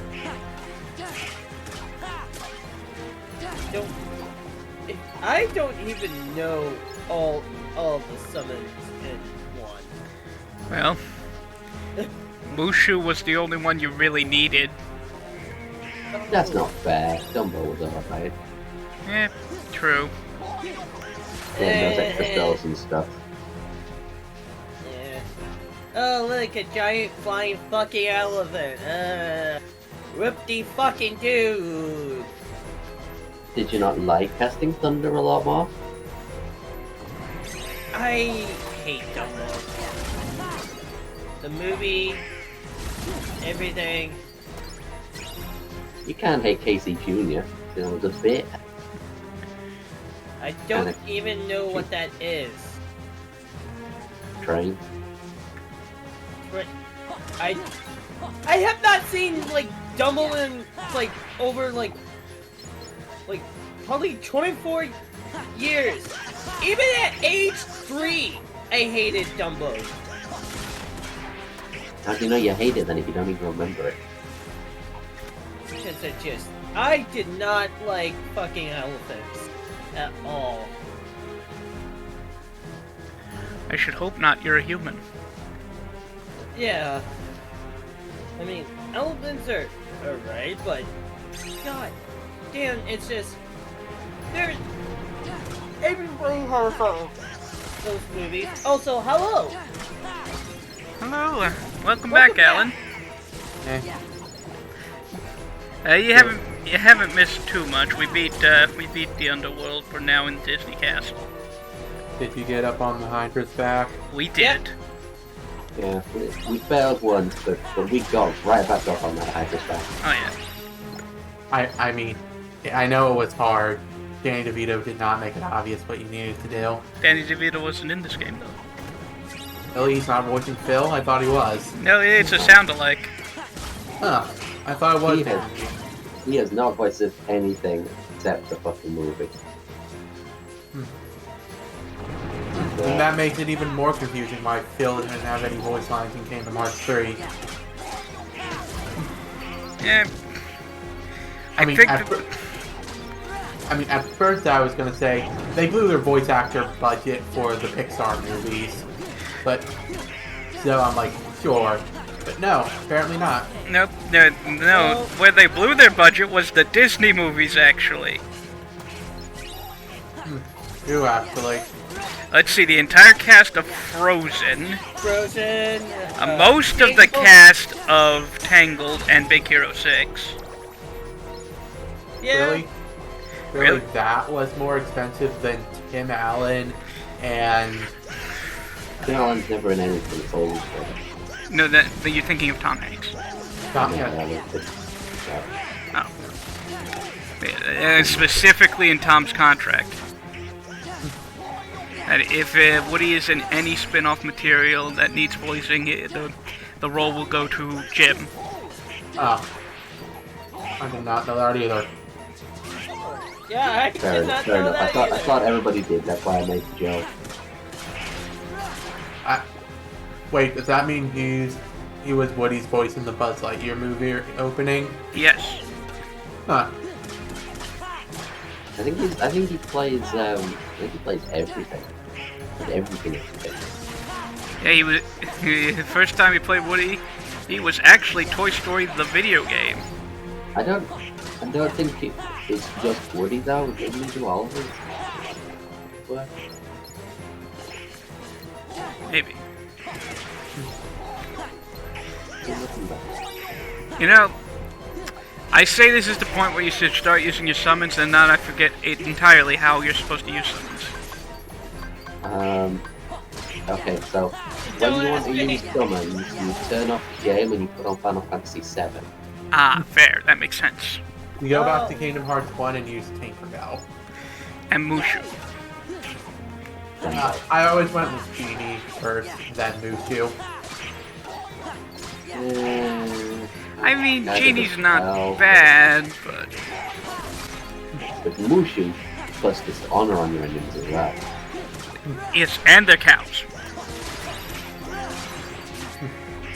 I don't even know all the summons in one. Well, Mushu was the only one you really needed. That's not fair. Dumbo was alright. Yeah, true. Yeah, those extra spells and stuff. Yeah. Oh, look, a giant flying fucking elephant. Whoop-de fucking dude. Did you not like casting Thunder a lot more? I hate Dumbo. The movie, everything. You can't hate Casey Jr. Still a good bit. I don't even know what that is. Train. But I have not seen like Dumbo in like over like probably 24 years. Even at age 3, I hated Dumbo. How do you know you hate it then if you don't even remember it? Because I did not like fucking elephants at all. I should hope not. You're a human. Yeah. I mean, elephants are alright, but god damn, it's just everybody has those movies. Also, hello. Hello. Welcome back, Alan. You haven't missed too much. We beat the Underworld. We're now in Disney Castle. Did you get up on the Hydra's back? We did. Yeah, we failed once, but we got right back up on that Hydra's back. Oh yeah. I mean, I know it was hard. Danny DeVito did not make it obvious what you needed to do. Danny DeVito wasn't in this game though. Really, he's not voicing Phil? I thought he was. No, it's a sound-alike. Huh. I thought it was. He has not voiced anything except the fucking movie. And that makes it even more confusing why Phil didn't have any voice lines in Kingdom Hearts 3. Yeah. I mean, at first I was gonna say they blew their voice actor budget for the Pixar movies, but so I'm like, sure, but no, apparently not. Nope, no. Where they blew their budget was the Disney movies, actually. Who actually? Let's see, the entire cast of Frozen. Most of the cast of Tangled and Big Hero 6. Yeah. Really? That was more expensive than Tim Allen and... Tim Allen's never in anything, it's always No, that you're thinking of Tom Hanks. Tom Hanks. Oh. Specifically in Tom's contract. That if Woody is in any spin-off material that needs voicing, the role will go to Jim. Oh. I did not know that either. Yeah, fair enough. I thought everybody did, that's why I made the joke. Wait, does that mean he was Woody's voice in the Buzz Lightyear movie opening? Yes. Huh. I think he plays everything. Everything is good. Yeah, he was. The first time he played Woody, he was actually Toy Story the video game. I don't think it's just Woody though. Didn't he do all of it? What? Maybe. You know, I say this is the point where you should start using your summons, and then I forget entirely how you're supposed to use summons. Okay, so when you want to use summons, you turn off the game and you put on Final Fantasy VII. Ah, fair. That makes sense. You go back to Kingdom Hearts 1 and use Tinkerbell. And Mushu. I always went with Genie first, then Mushu. I mean, Genie's not bad, but... But Mushu plus this honor on your enemies as well. Yes, and their cows.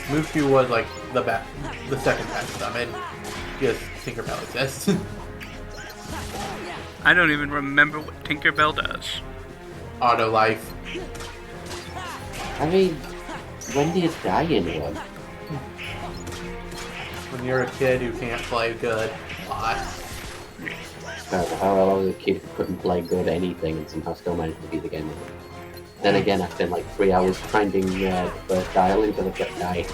Mushu was like the second best summon. Because Tinkerbell exists. I don't even remember what Tinkerbell does. Auto life. I mean, when do you die in one? When you're a kid who can't play good, a lot. How I was a kid who couldn't play good anything and somehow still managed to beat the game. Then again, I spent like 3 hours grinding the first dial until I kept dying.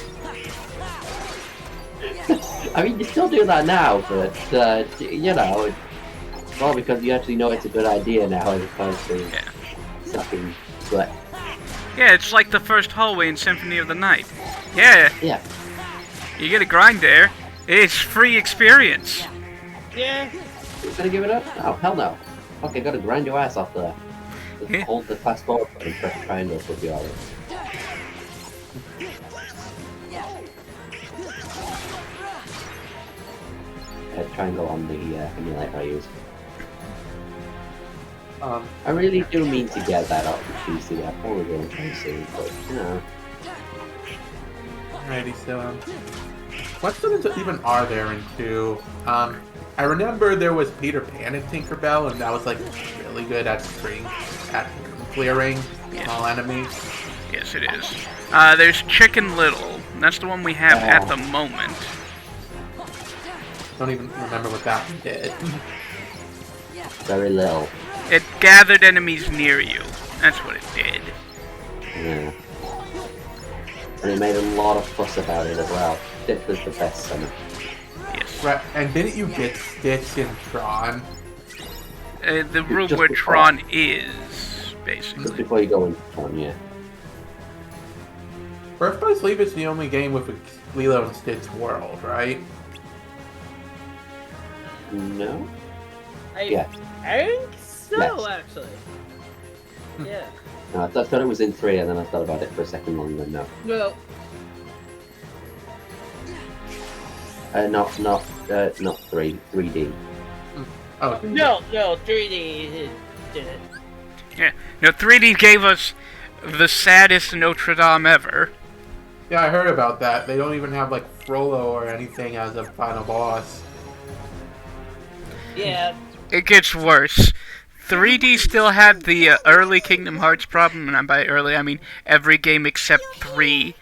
I mean, you still do that now, but, you know, well, because you actually know it's a good idea now as opposed to sucking sweat. Yeah, it's like the first hallway in Symphony of the Night. Yeah. Yeah. You get a grind there. It's free experience. Yeah. You gonna give it up? Oh, hell no. Okay, gotta grind your ass off there. Just hold the fast forward button and press triangle for the auto. Triangle on the emulator I use. I really do mean to get that up for PC. I probably will try soon, but you know. Alrighty, so what summons even are there in 2? I remember there was Peter Pan and Tinkerbell, and that was like really good at clearing small enemies. Yes, it is. There's Chicken Little. That's the one we have at the moment. Don't even remember what that did. Very little. It gathered enemies near you. That's what it did. Yeah. And it made a lot of fuss about it as well. Stitch was the best summon. Yes. Right, and didn't you get Stitch in Tron? The room where Tron is, basically. Just before you go into Tron, yeah. Birth by Sleep is the only game with a Lilo and Stitch world, right? No? I think so, Yes. actually. Yeah. No, I thought it was in 3, and then I thought about it for a second longer. No. Well. Not 3. 3D. Oh. No, 3D did it. Yeah. No, 3D gave us the saddest Notre Dame ever. Yeah, I heard about that. They don't even have like Frollo or anything as a final boss. Yeah. It gets worse. 3D still had the early Kingdom Hearts problem, and by early I mean every game except 3,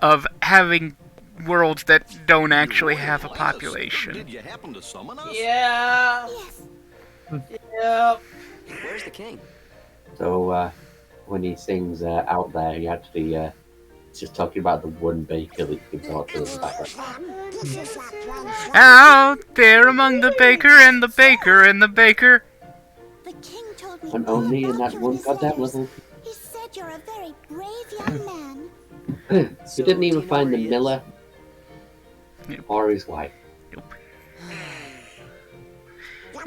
of having worlds that don't actually have a population. Did you happen to summon us? Yeah. Yes. Yeah. Where's the king? So, when he sings Out There, he actually it's just talking about the one baker that you can talk to in the background. Out there among the baker and the baker and the baker. The king told me And only in that one goddamn little... He said you're a very brave young man. He didn't even find the miller or his wife.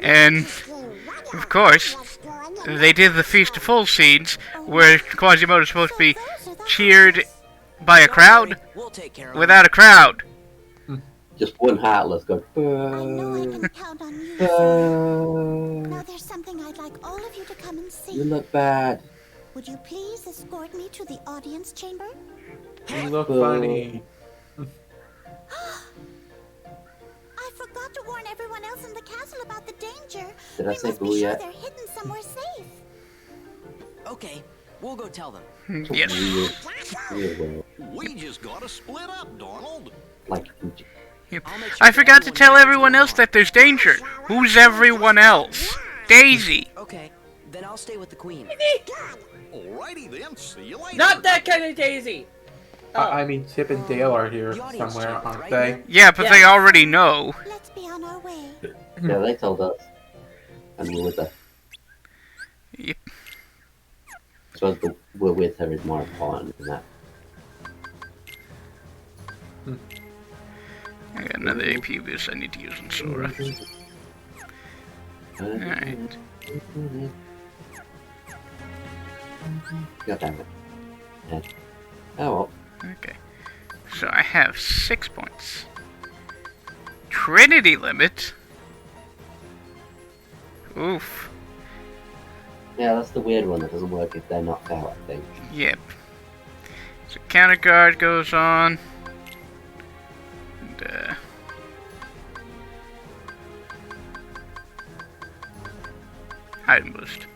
And, of course, they did the Feast of Full scenes, where Quasimodo's supposed to be cheered by a crowd without a crowd. Just one Heartless going, I know I can count on you. Now there's something I'd like all of you to come and see. you look bad. Would you please escort me to the audience chamber? You look funny. I forgot to warn everyone else in the castle about the danger. Did I we say must boo be sure yet? they're hidden somewhere safe. Okay, we'll go tell them. Yes. Real We just gotta split up, Donald. like, I forgot to tell everyone else that there's danger. Who's everyone else? Daisy. Okay, then I'll stay with the queen. Alrighty then, see you later. Not that kind of Daisy. I mean, Chip and Dale are here somewhere, aren't they? Yeah, but they already know. Let's be on our way. yeah, they told us. And we were there. Yep. suppose we're with her is more important than that. I got another AP boost I need to use on Sora. Alright. God damn it. Yeah. Oh well. Okay. So I have 6 points. Trinity limit? Oof. Yeah, that's the weird one that doesn't work if they're knocked out, I think. Yep. So counter guard goes on. And, item boost.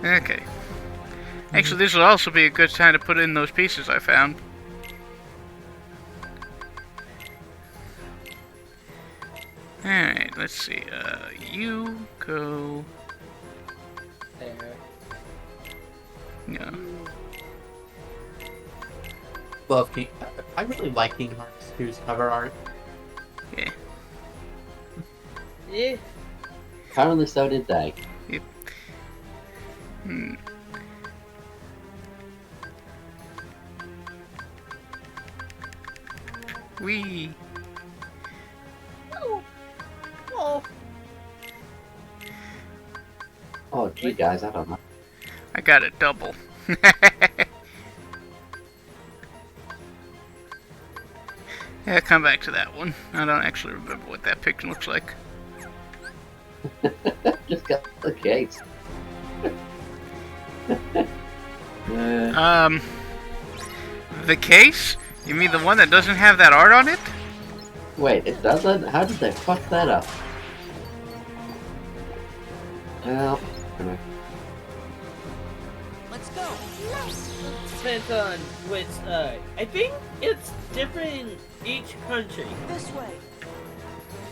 Okay. Actually, this will also be a good time to put in those pieces I found. Alright, let's see. You go... There. No. Love King. I really like King Hearts 2's cover art. Yeah. Yeah. Apparently so did they. Yep. Hmm. Wee. Oh. Oh. Oh, gee, guys, I don't know. I got a double. Yeah, come back to that one. I don't actually remember what that picture looks like. Just got the case. The case? You mean the one that doesn't have that art on it? Wait, it doesn't? How did they fuck that up? Well, Let's go. Depends on which, I think it's different in each country. This way.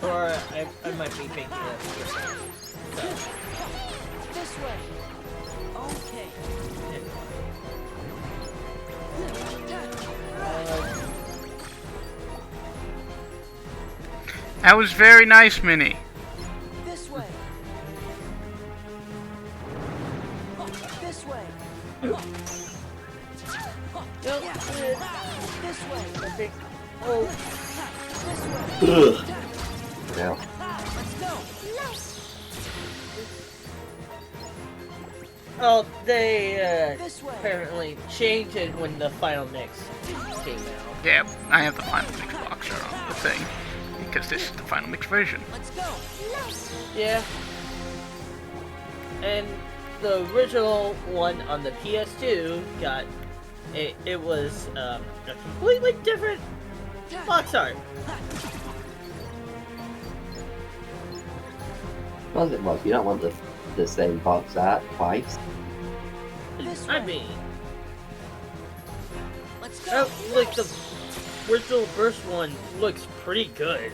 Or I might be thinking of so. This way. Okay. That was very nice, Minnie. This way. This way. This way. I think. Oh. This way. ugh. Yeah. Let's go. Oh, they This way. apparently changed it when the final mix came out. Yeah, I have the final mix box on the thing. Because this is the final mix version. Let's go. Yeah. And the original one on the PS2 got it was a completely different box art. Well, it was. You don't want the same box art twice. I mean, Let's go. like the original first one looks pretty good.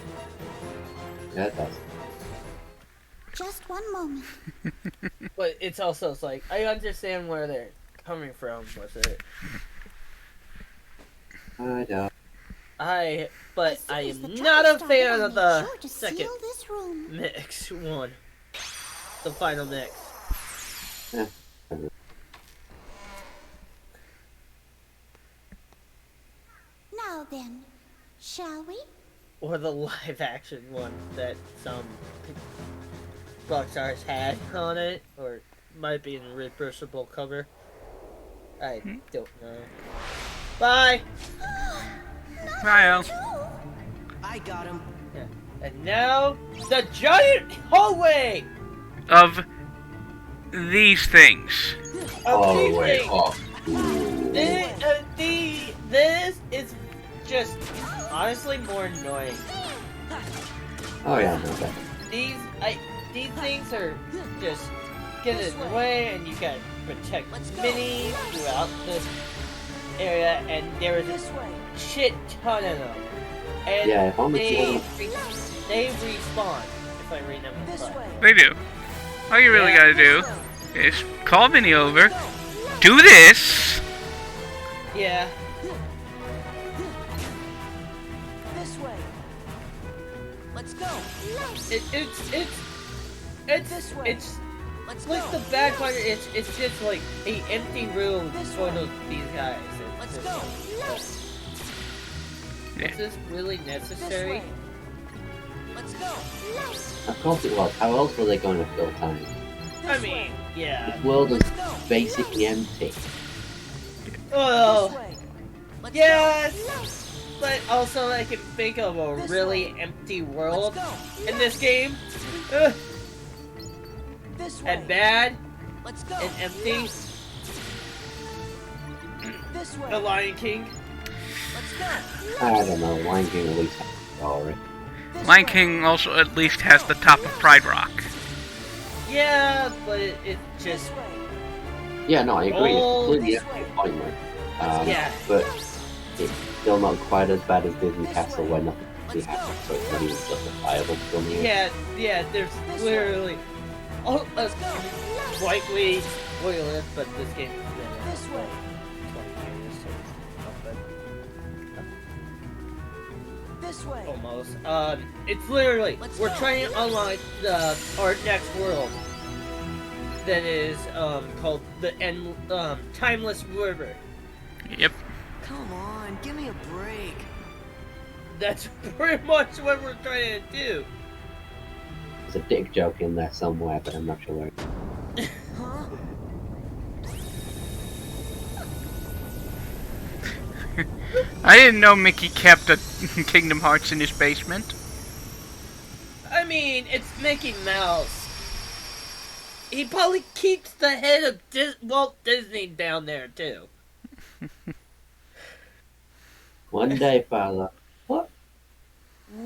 Yeah, it does. Just one moment. But it's also it's like I understand where they're coming from with it. I know. But As I soon as the am trouble not a started, fan I of made the sure to second seal this room. mix one. The final mix. Yeah. Now then, shall we? Or the live action one that some box arts had on it, or might be in reversible cover. I don't know. Bye! Ryle. I got him. Yeah. And now, the giant hallway! Of these things. All these the way things. off. This is just honestly more annoying. Oh yeah, no, that. These things are just get in the way, and you gotta protect Minnie throughout this area, and there is a shit ton of them. And Yeah, if only they two they respawn if I remember correctly. They do. All you really Yeah. gotta do is call Minnie over, do this, Yeah. This way. Let's go. It's It's like the bad part. It's just like a empty room for these guys. Let's go. Is this really necessary? Let's go. Of course it was. How else were they going to fill time? I mean, yeah. This world is basically empty. Oh, yes. But also, I can think of a really empty world in this game. And bad. And empty. The Lion King. I don't know. Lion King at least has a story. Lion King also at least has the top of Pride Rock. Yeah, but it just... Yeah, no, I agree. It's completely disappointment. Yeah. But it's still not quite as bad as Disney Castle where nothing really happens, so it's not even justifiable for me. Yeah, there's literally... Oh, likely spoiler, but this game has been This way. 20 years, so it's not bad. This way. Almost. It's literally, we're trying to unlock our next world. That is, called the Timeless River. Yep. Come on, give me a break. That's pretty much what we're trying to do. There's a dick joke in there somewhere, but I'm not sure where. Huh? I didn't know Mickey kept a Kingdom Hearts in his basement. I mean, it's Mickey Mouse. He probably keeps the head of Walt Disney down there, too. One day, Father. What? The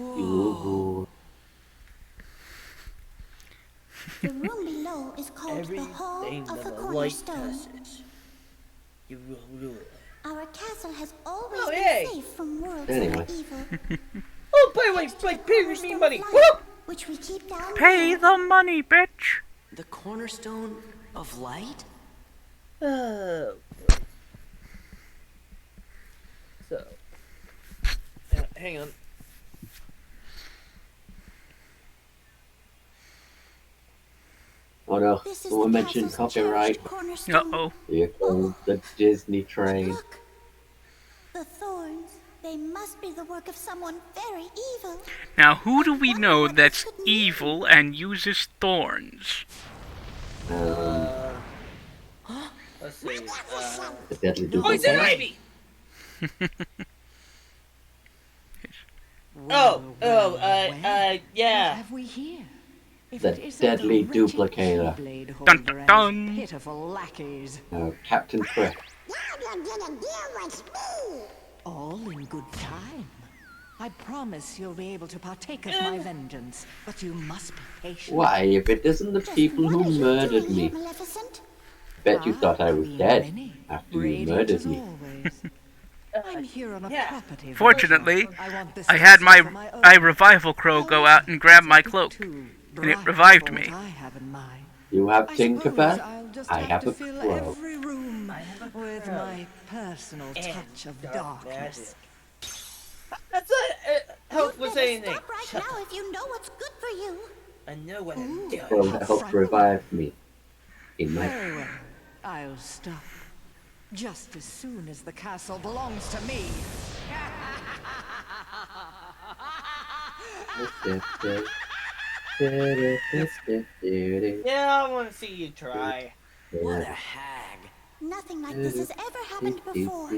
room below is called the Hall of the Cornerstone. You will rule. Our castle has always Oh, been yay. safe from worlds Anyway. of evil. Oh, by the way, like, pay me money. Whoop! Which we keep down Pay below. the money, bitch! The cornerstone of light? Oh. So. Hang on. Oh no, This is someone the mentioned castle's copyright. cherished cornerstone. Uh-oh. Here comes the Disney train. Look, the thorns. They must be the work of someone very evil. Now, who do we know that's evil and uses thorns? Let's see. The deadly Poison duplicate. Ivy! Oh, yeah. What have we here? If The it isn't deadly the wretched duplicator. Keyblade Dun, holder dun, and dun. his pitiful lackeys. Captain Trick. All in good time. I promise you'll be able to partake of my vengeance, but you must be patient. Why, if it isn't the people who murdered me? Maleficent? Bet you thought I was dead after you Radiant murdered as me. always. I'm here on a property. Fortunately, I want this I had castle for my own. revival crow go out and grab my cloak, and it revived me. I have in mind. You have I suppose Tinkerbell? I'll just I have to a fill crow. every room with my personal touch of darkness. That's not help with anything. Stop right now if you know what's good for you. I know what I'm doing. Will help revive me. In my... Very well. I'll stop. Just as soon as the castle belongs to me. Yeah, I want to see you try. What a hag. Nothing like this has ever happened before.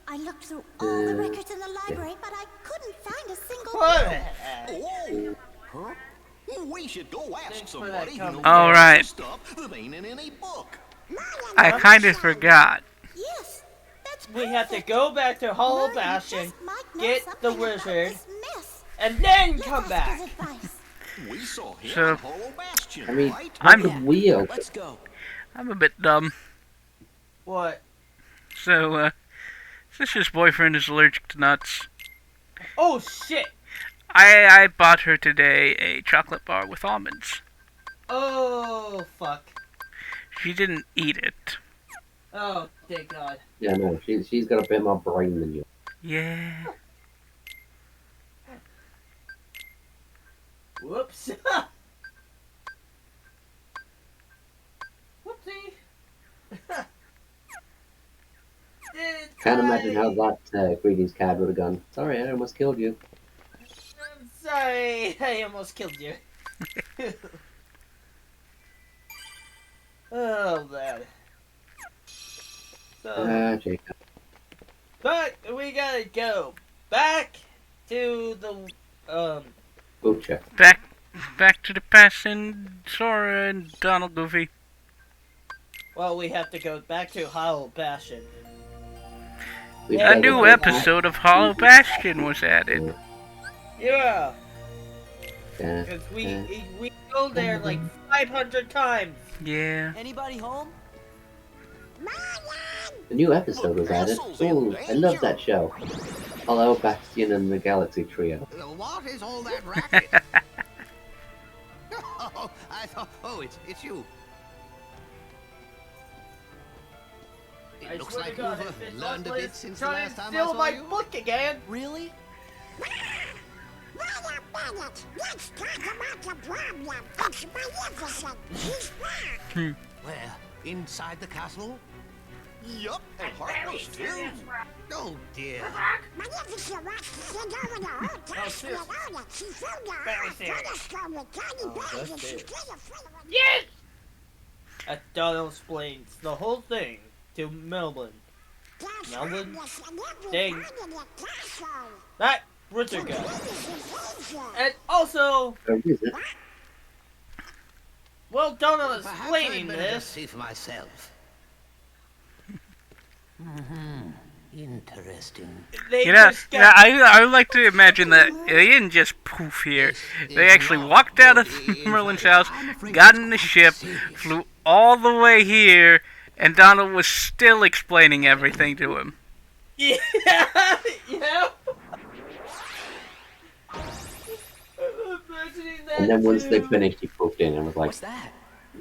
I looked through all the records in the library, but I couldn't find a single Oh! Huh? We should go ask somebody who knows All right. stuff that ain't in any book. I kind of forgot. Yes, that's We have to go back to Hollow Mine Bastion, just might know get the something about wizard, this mess. and then Let's come ask back. his advice. We saw him So- in Hollow Bastion, I mean, right? how could we open? Let's go. I'm a bit dumb. What? So, Sisha's boyfriend is allergic to nuts. Oh shit! I bought her today a chocolate bar with almonds. Oh fuck! She didn't eat it. Oh thank God! Yeah, no, she's got a bit more brain than you. Yeah. Whoops! Can't imagine how that greetings card would have gone. Sorry, I almost killed you. I'm sorry, I almost killed you. Oh man. So, Jacob. but we gotta go back to the Butcher. Back to the past and Sora and Donald Goofy. Well, we have to go back to Hollow Bastion. A new episode of Hollow Bastion was added. Yeah. Because we go there like 500 times. Yeah. Anybody home? A new episode was added. Ooh, I love that show. Hello, Bastion and the Galaxy Trio. What is all that racket? Oh, I thought. Oh, it's you. It looks like you've learned a bit since the last time I saw my you. book again. Really? Let's talk about the problem. It's magnificent. He's back. Where? Inside the castle? Yup, and Heartless too. Oh dear. Magnificent wants to send over the whole task to Leona. She found the telescope with tiny bags and she's gonna follow it. Yes! Donald explains the whole thing to Melvin. Melvin? Dang. That Richard guy. And also, well, Donald is explaining this. See for myself. Interesting. I like to imagine that they didn't just poof here. They actually walked out of Merlin's house, got in the ship, flew all the way here, and Donald was still explaining everything to him. Yeah, yeah. And then once they finished, he poofed in and was like,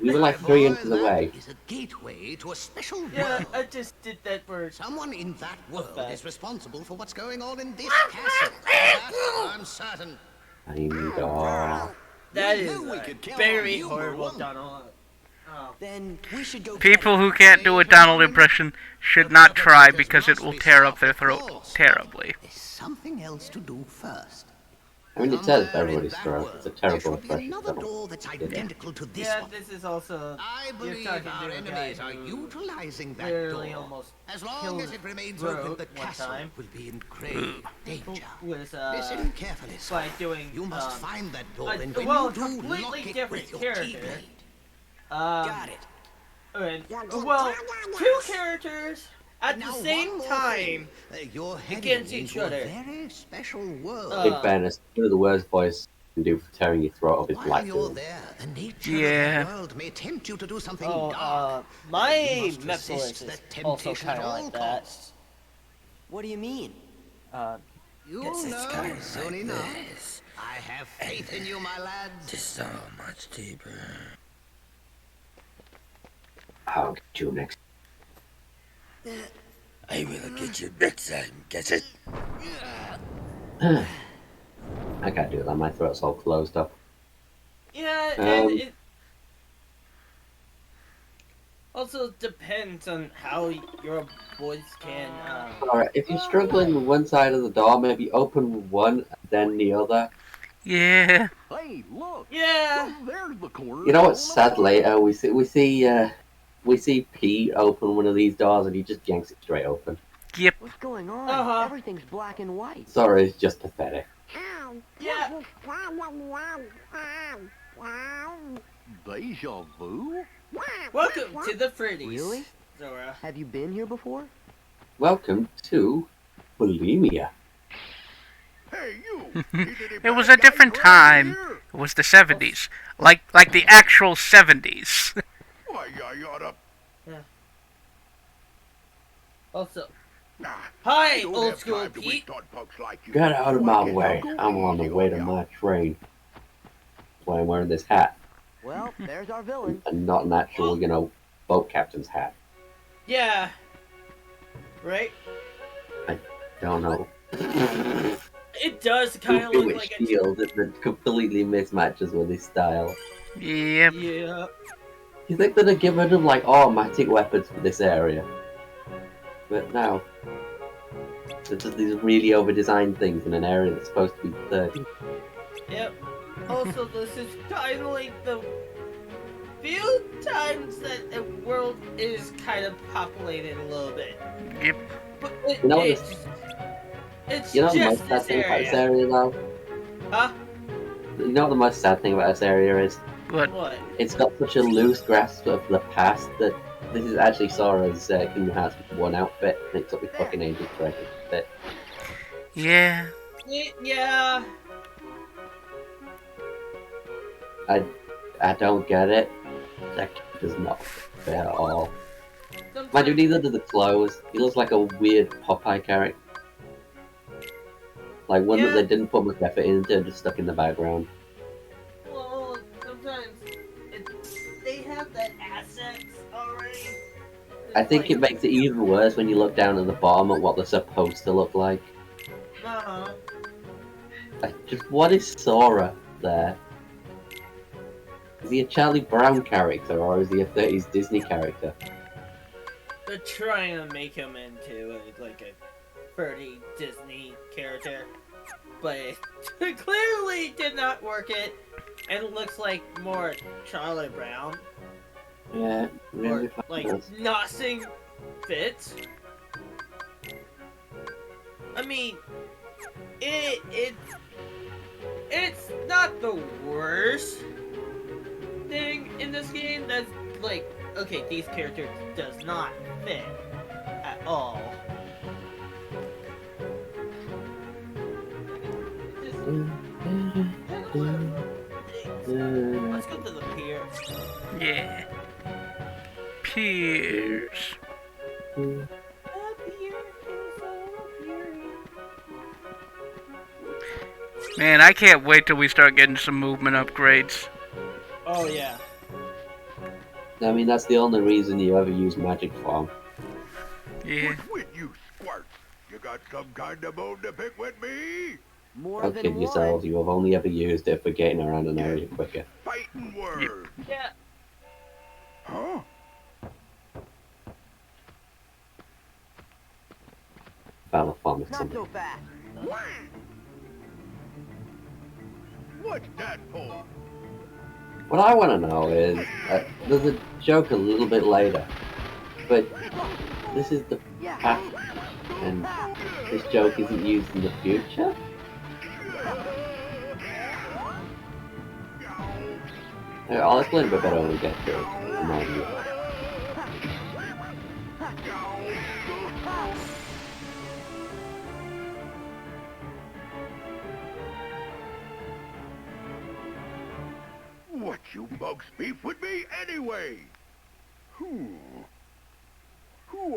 we were like 3 inches away. Is a gateway to a special world. Yeah, I just did that for someone in that world is responsible for what's going on in this castle. That I'm certain. That is very horrible, Donald. Then we should go. People who can't do a Donald impression should not try because it will tear up their throat terribly. There's something else to do first. I mean, it says everybody's throat. It's a terrible impression. Yeah, this is also. I believe our enemies are utilizing that literally door. almost As long as it remains open, the castle will be in grave danger. Listen carefully, son. By doing. You must find that door, and when well, you do, completely lock it different with your character. keyblade. Got it. And, well, 2 characters at the same time against each other. Very special world. In fairness, one of the worst voice you can do for tearing your throat off is Black Doom. The nature of the world may tempt you to do something dark. My Netflix is also kind of like that. What do you mean? You'll know soon enough. I have faith in you, my lads. Just so much deeper. I'll get you next. I will get you next time, get it? I can't do that, my throat's all closed up. Yeah, and it also depends on how your voice can, Alright, if you're struggling with one side of the door, maybe open one, then the other. Yeah. Hey, look. Yeah. There's the corner. You know what's sad later? We see Pete open one of these doors and he just yanks it straight open. Yep. What's going on? Everything's black and white. Sorry, it's just pathetic. Yeah. Deja vu? Welcome to the Freddy's. Really? Zora. Have you been here before? Welcome to bulimia. Hey, you. It was a different time. It was the 70s. Like the actual 70s. Why, you oughta... Yeah. Also, hi, old school Pete. Get out of my way. I'm on the way to my train. That's why I'm wearing this hat. Well, there's our villain. And not an actual, boat captain's hat. Yeah. Right? I don't know. It does kind of look like a shield that completely mismatches with his style. Yep. Yeah. You think that they're giving him, automatic weapons for this area? But no. There's just these really over-designed things in an area that's supposed to be 30. Yep. Also, this is kind of like the few times that a world is kind of populated a little bit. Yep. But You know what it's You know the just most sad this thing about this area. area, though? Huh? You know what the most sad thing about this area is? What? It's got such a loose grasp of the past that this is actually Sora's Kingdom Hearts 1 outfit, and it took me fucking ages to reckon it. Yeah. Yeah. I don't get it. That kid does not fit at all. Mind you, neither do the clothes. He looks like a weird Popeye character. Like one that they didn't put much effort into, just stuck in the background. Well, sometimes they have that assets already. I think it makes it even worse when you look down at the bottom at what they're supposed to look like. Uh-huh. Like, just what is Sora there? Is he a Charlie Brown character or is he a 30s Disney character? They're trying to make him into like a 30 Disney character, but it clearly did not work it, and looks like more Charlie Brown. Yeah, really Or like nothing fits. I mean, it's not the worst thing in this game. That's like, okay, these characters does not fit at all. Let's go to the pier. Yeah. Piers. Man, I can't wait till we start getting some movement upgrades. Oh yeah. I mean, that's the only reason you ever use magic form. Yeah. What's with you, squirt? You got some kind of bone to pick with me? Don't kid yourselves, you have only ever used it for getting around an area quicker. Fighting word. Yeah. Huh? Battle form or Not something. so fast. What's that for? What I want to know is, there's a joke a little bit later, but this is the past, and this joke isn't used in the future? I'll explain a bit better when we get to it. Remind you. What you bugs beef with me anyway? Who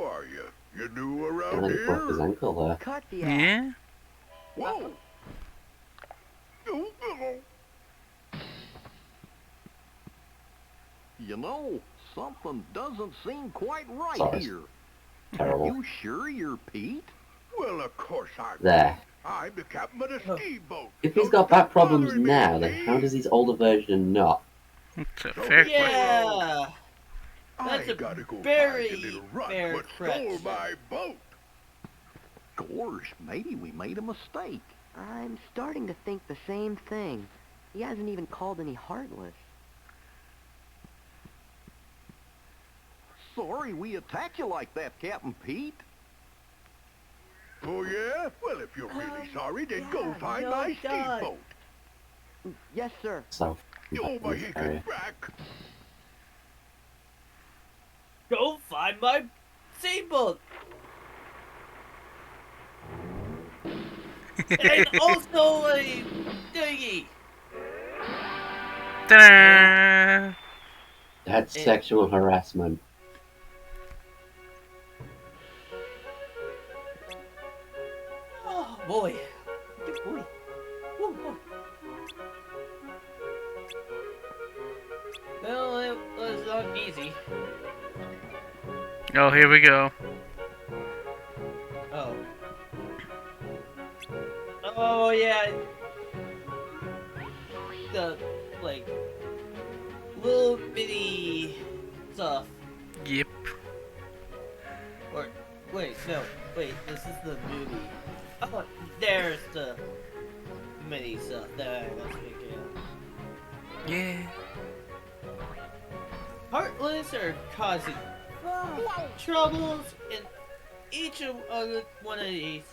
are you? You new I around think he broke his here? ankle there. Cut the Yeah? Whoa! You know, something doesn't seem quite right Sorry. here. Terrible. Are you sure you're Pete? Well, of course I'm. There. I'm the captain of the steamboat. If he's got back problems now, then how does his older version not? It's a fair question. Yeah. That's I a gotta go very find the little rut fair what stole question. my boat. Gosh, maybe we made a mistake. I'm starting to think the same thing. He hasn't even called any Heartless. Sorry we attacked you like that, Captain Pete. Oh yeah? Well, if you're really sorry, then go find no my God. steamboat. Yes, sir. So, Oh my hickin' back. Go find my steamboat. And also a thingy. Ta-da! That's sexual harassment. Oh boy. Good boy. Woo, woo. Well, it was not easy. Oh, here we go. Oh. Oh yeah. The like little bitty stuff. Yep. Or wait, no, wait. This is the movie. Oh, there's the mini stuff that I was thinking of. Yeah. Heartless are causing troubles in each of one of these.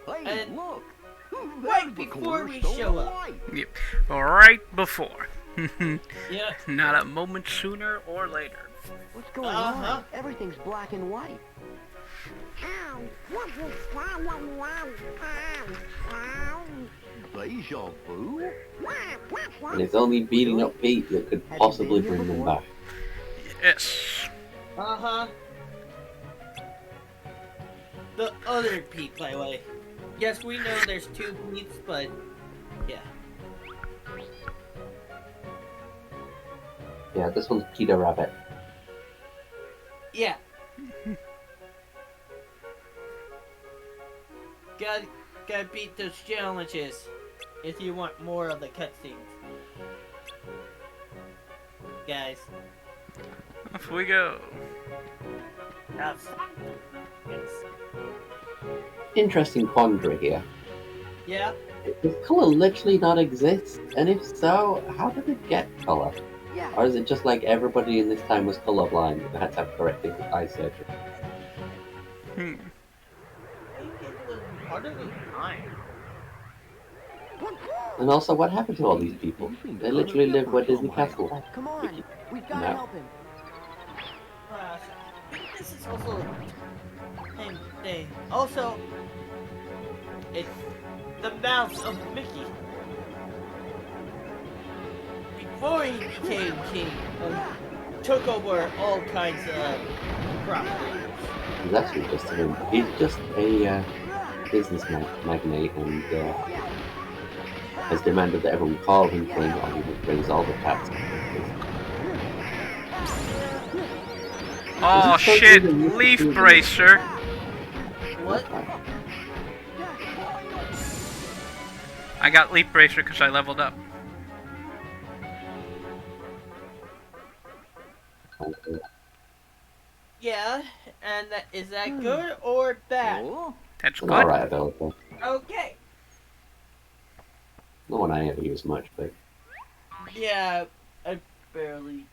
Hey, And look! right before we show up. Yep. Right before. Yeah. Not a moment sooner or later. What's going on? Everything's black and white. Deja vu? And it's only beating up Pete that could possibly bring them back. Yes. Uh-huh. The other Pete, by the way. Yes, we know there's two Pete's, but yeah. Yeah, this one's Peter Rabbit. Yeah. Gotta beat those challenges if you want more of the cutscenes. Guys. Off we go. Interesting quandary here. Yeah? Does colour literally not exist? And if so, how did it get colour? Yeah. Or is it just like everybody in this time was colourblind and had to have corrective eye surgery? I think it was part of the time. And also, what happened to all these people? They literally live where Disney Castle. Come on, we've got to help him. I think this is also same thing. Also, it's the mouth of Mickey. Before he became king, took over all kinds of properties. He's actually just a business magnate and has demanded that everyone call him king or he will raise all the taxes. Oh shit, Leaf Bracer. What? I got Leaf Bracer because I leveled up. Yeah, and is that good or bad? That's good. Alright ability. Okay. Not one I ever use much, but Yeah, I barely.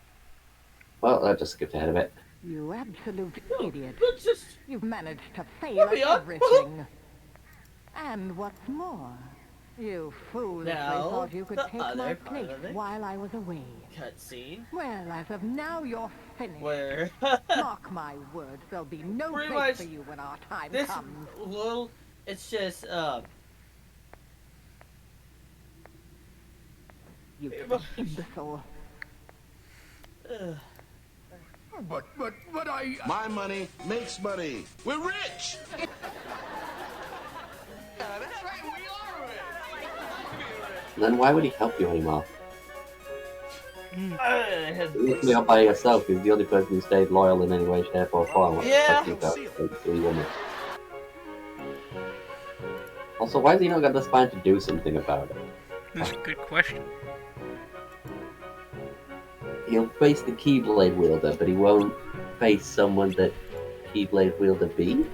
well, that just skipped ahead of it. You absolute idiot. Just... You've managed to fail at everything. And what's more, you foolishly Now, thought you could the take my other part place of it. while I was away. Cutscene. Well, as of now, you're finished. Where? Mark my words, there'll be no Pretty place much for you when our time this comes. little, it's just You imbecile. But I... My money makes money. We're rich! Then why would he help you anymore? it's Literally all by yourself. He's the only person who stayed loyal in any way, shape, or form. Yeah. Also, why has he not got the spine to do something about it? That's a good question. He'll face the Keyblade wielder, but he won't face someone that Keyblade wielder be?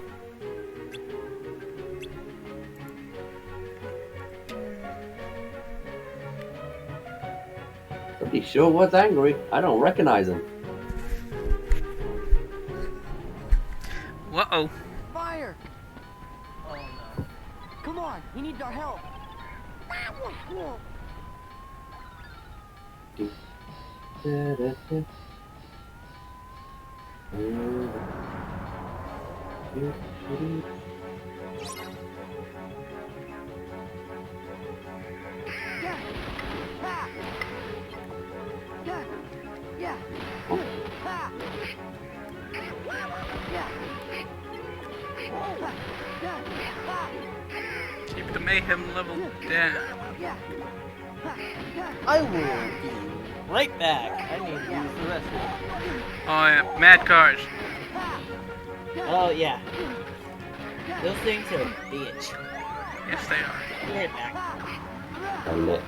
He sure was angry. I don't recognize him. Uh-oh. Fire! Oh no. Come on, he needs our help. Keep the mayhem level down. I will be right back. I need to use the restroom. Oh yeah, mad cars. Oh yeah. Those things are a bitch. Yes, they are. Be right back. I'm lit.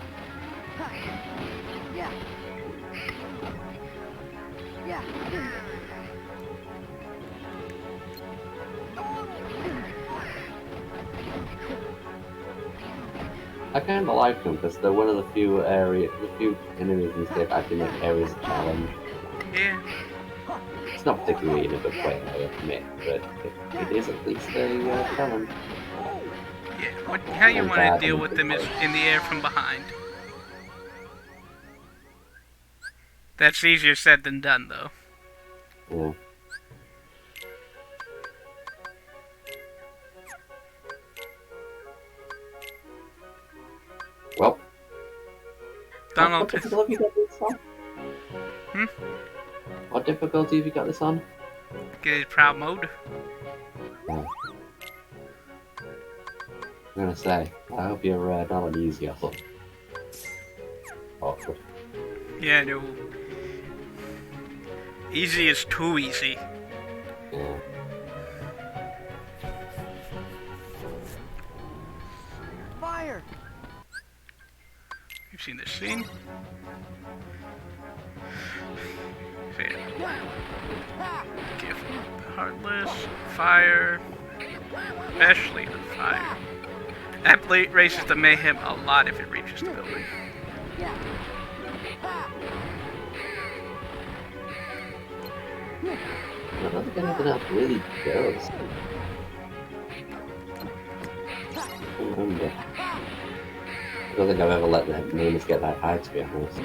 I kind of like them because they're one of the few enemies in this game that actually make areas a challenge. Yeah. It's not particularly in a good way, I admit, but it is at least a challenge. Yeah. How you want to deal with them is in the air from behind. That's easier said than done, though. Yeah. Well, Donald, what difficulty have you got this on? What difficulty have you got this on? Get it proud mode. Yeah. I'm gonna say, I hope you're not on easy or something. Awkward. Yeah, no. Easy is too easy. Yeah. Fire! You've seen this scene. Fair. Careful. Heartless. Fire. Especially the fire. That blade raises the mayhem a lot if it reaches the building. I don't think anything else really goes. I remember. I don't think I've ever let the names get that high, to be honest.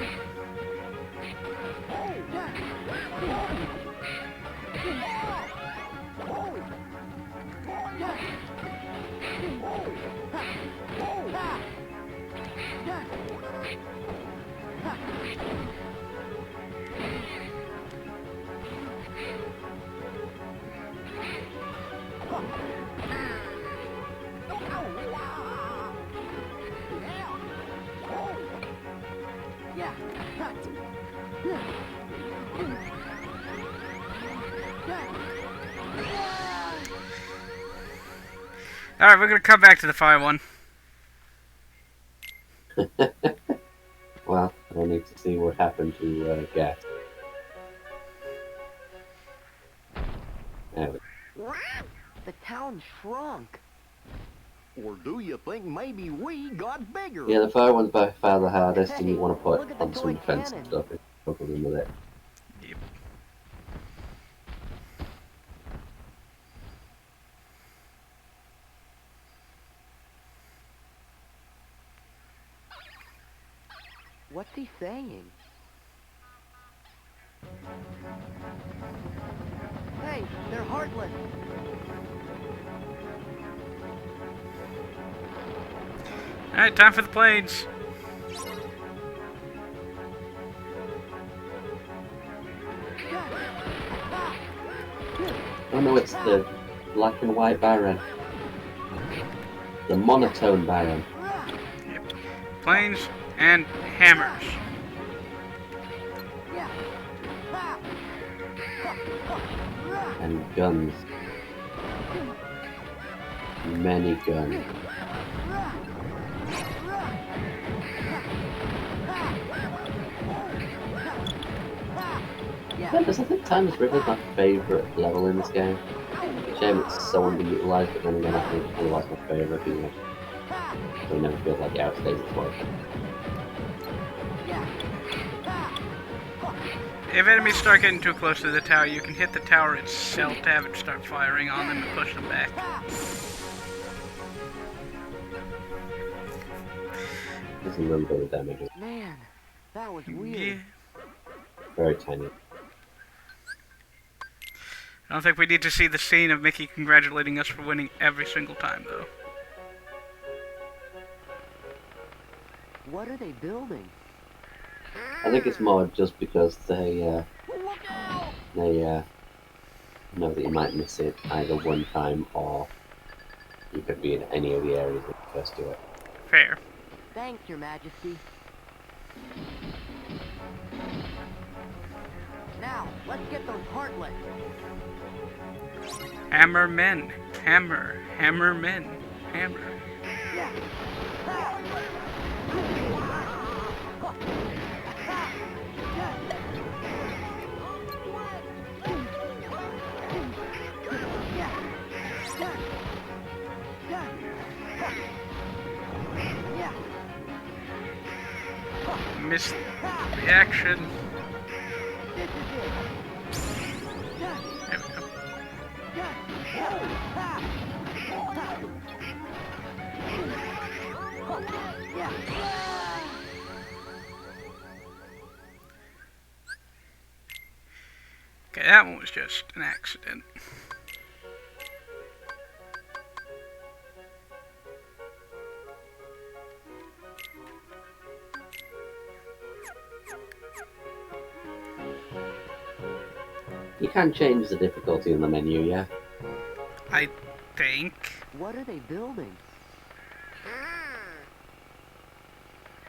Alright, we're gonna come back to the fire one. Well, I need to see what happened to Gas. The town shrunk. Or do you think maybe we got bigger? Yeah, the fire one's by far the hardest, and you want to look put at the on some toy defense cannon. and stuff and cover them with it. Yep. What's he saying? Hey, they're heartless. Alright, time for the planes. Oh no, it's the black and white Baron. The monotone Baron. Yep. Planes and hammers. And guns. Many guns. Yeah, I think Timeless River is my favourite level in this game. Shame it's so underutilized, but then again I think otherwise my favourite, you know. So it never feels like it outstays its welcome. If enemies start getting too close to the tower, you can hit the tower itself to have it start firing on them and push them back. There's a little bit of damage. Man, that was weird. Yeah. Very tiny. I don't think we need to see the scene of Mickey congratulating us for winning every single time, though. What are they building? I think it's more just because they know that you might miss it either one time or you could be in any of the areas when you first do it. Fair. Thanks, Your Majesty. Now, let's get those heartless. Hammer men. Hammer. Hammer men. Hammer. Yeah. missed reaction. There we go. Okay, that one was just an accident. You can change the difficulty in the menu, yeah? I think. What are they building?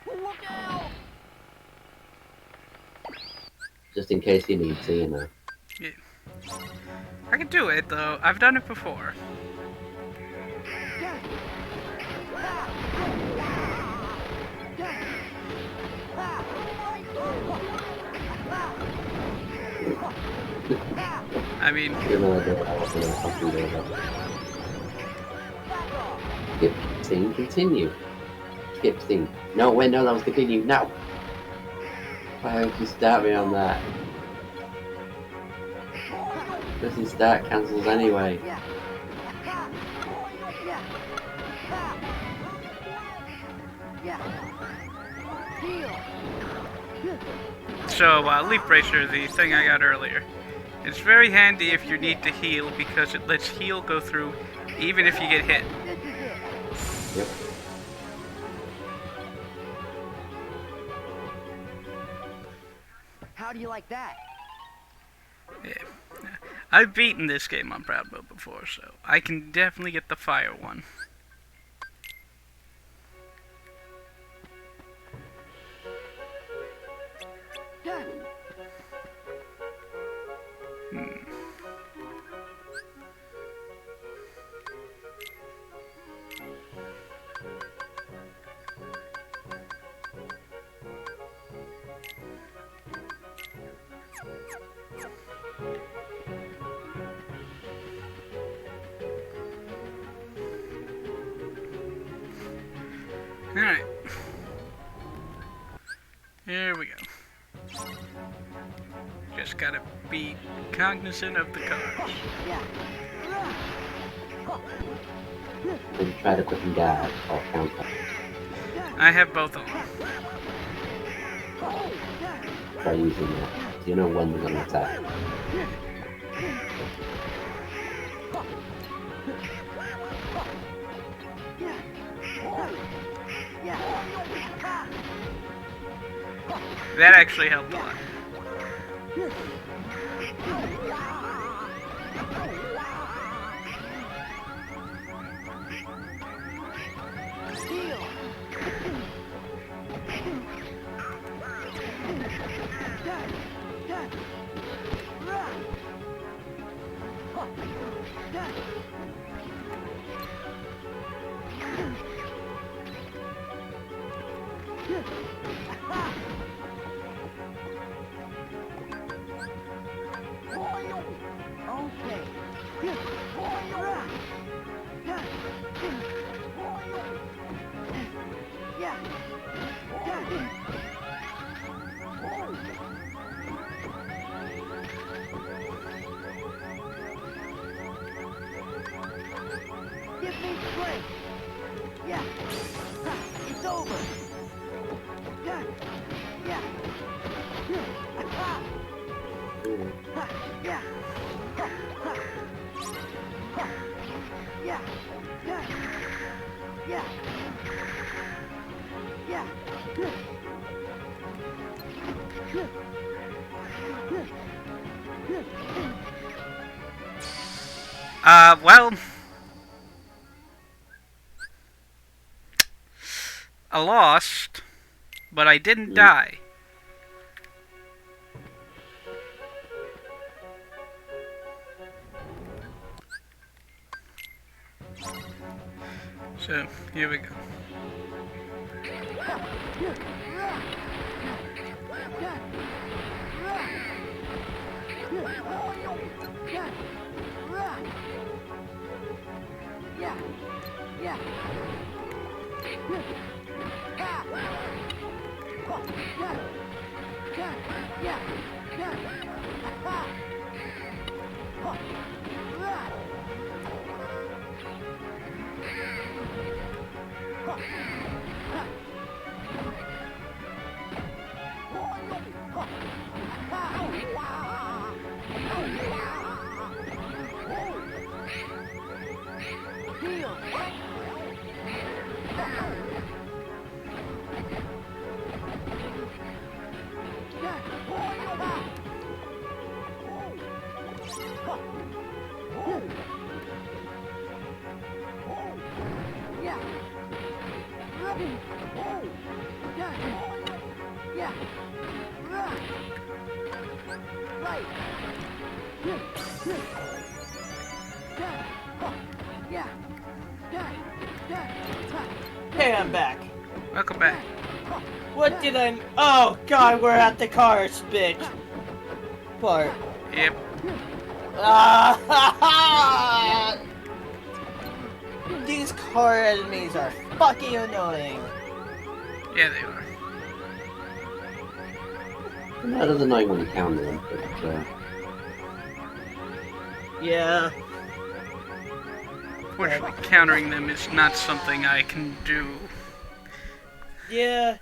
Look out! Just in case you need to, you know. Yeah. I can do it, though. I've done it before. I mean... Skip scene, continue. Skip scene. No, wait, no, that was continue. No! Why would you start me on that? Pressing start cancels anyway. So, Leaf Bracer, the thing I got earlier. It's very handy if you need to heal, because it lets heal go through even if you get hit. Yep. How do you like that? Yeah. I've beaten this game on Proud Mode before, so I can definitely get the fire one. Alright. Here we go. Just gotta be cognizant of the cars. Then try to quicken guard or counter. I have both of them. Try using that. Do you know when they're gonna attack? That actually helped a lot. Give me strength. Yeah. It's over. Yeah. Yeah. Yeah. Yeah. Yeah. Yeah. Well, I lost, but I didn't die. So, here we go. Hey, I'm back. Welcome back. What did I... Oh, God, we're at the cars, bitch. Part. Yep. These car enemies are fucking annoying. Yeah, they are. That is annoying when you counter them, but Yeah. Fortunately, countering them is not something I can do. Yeah.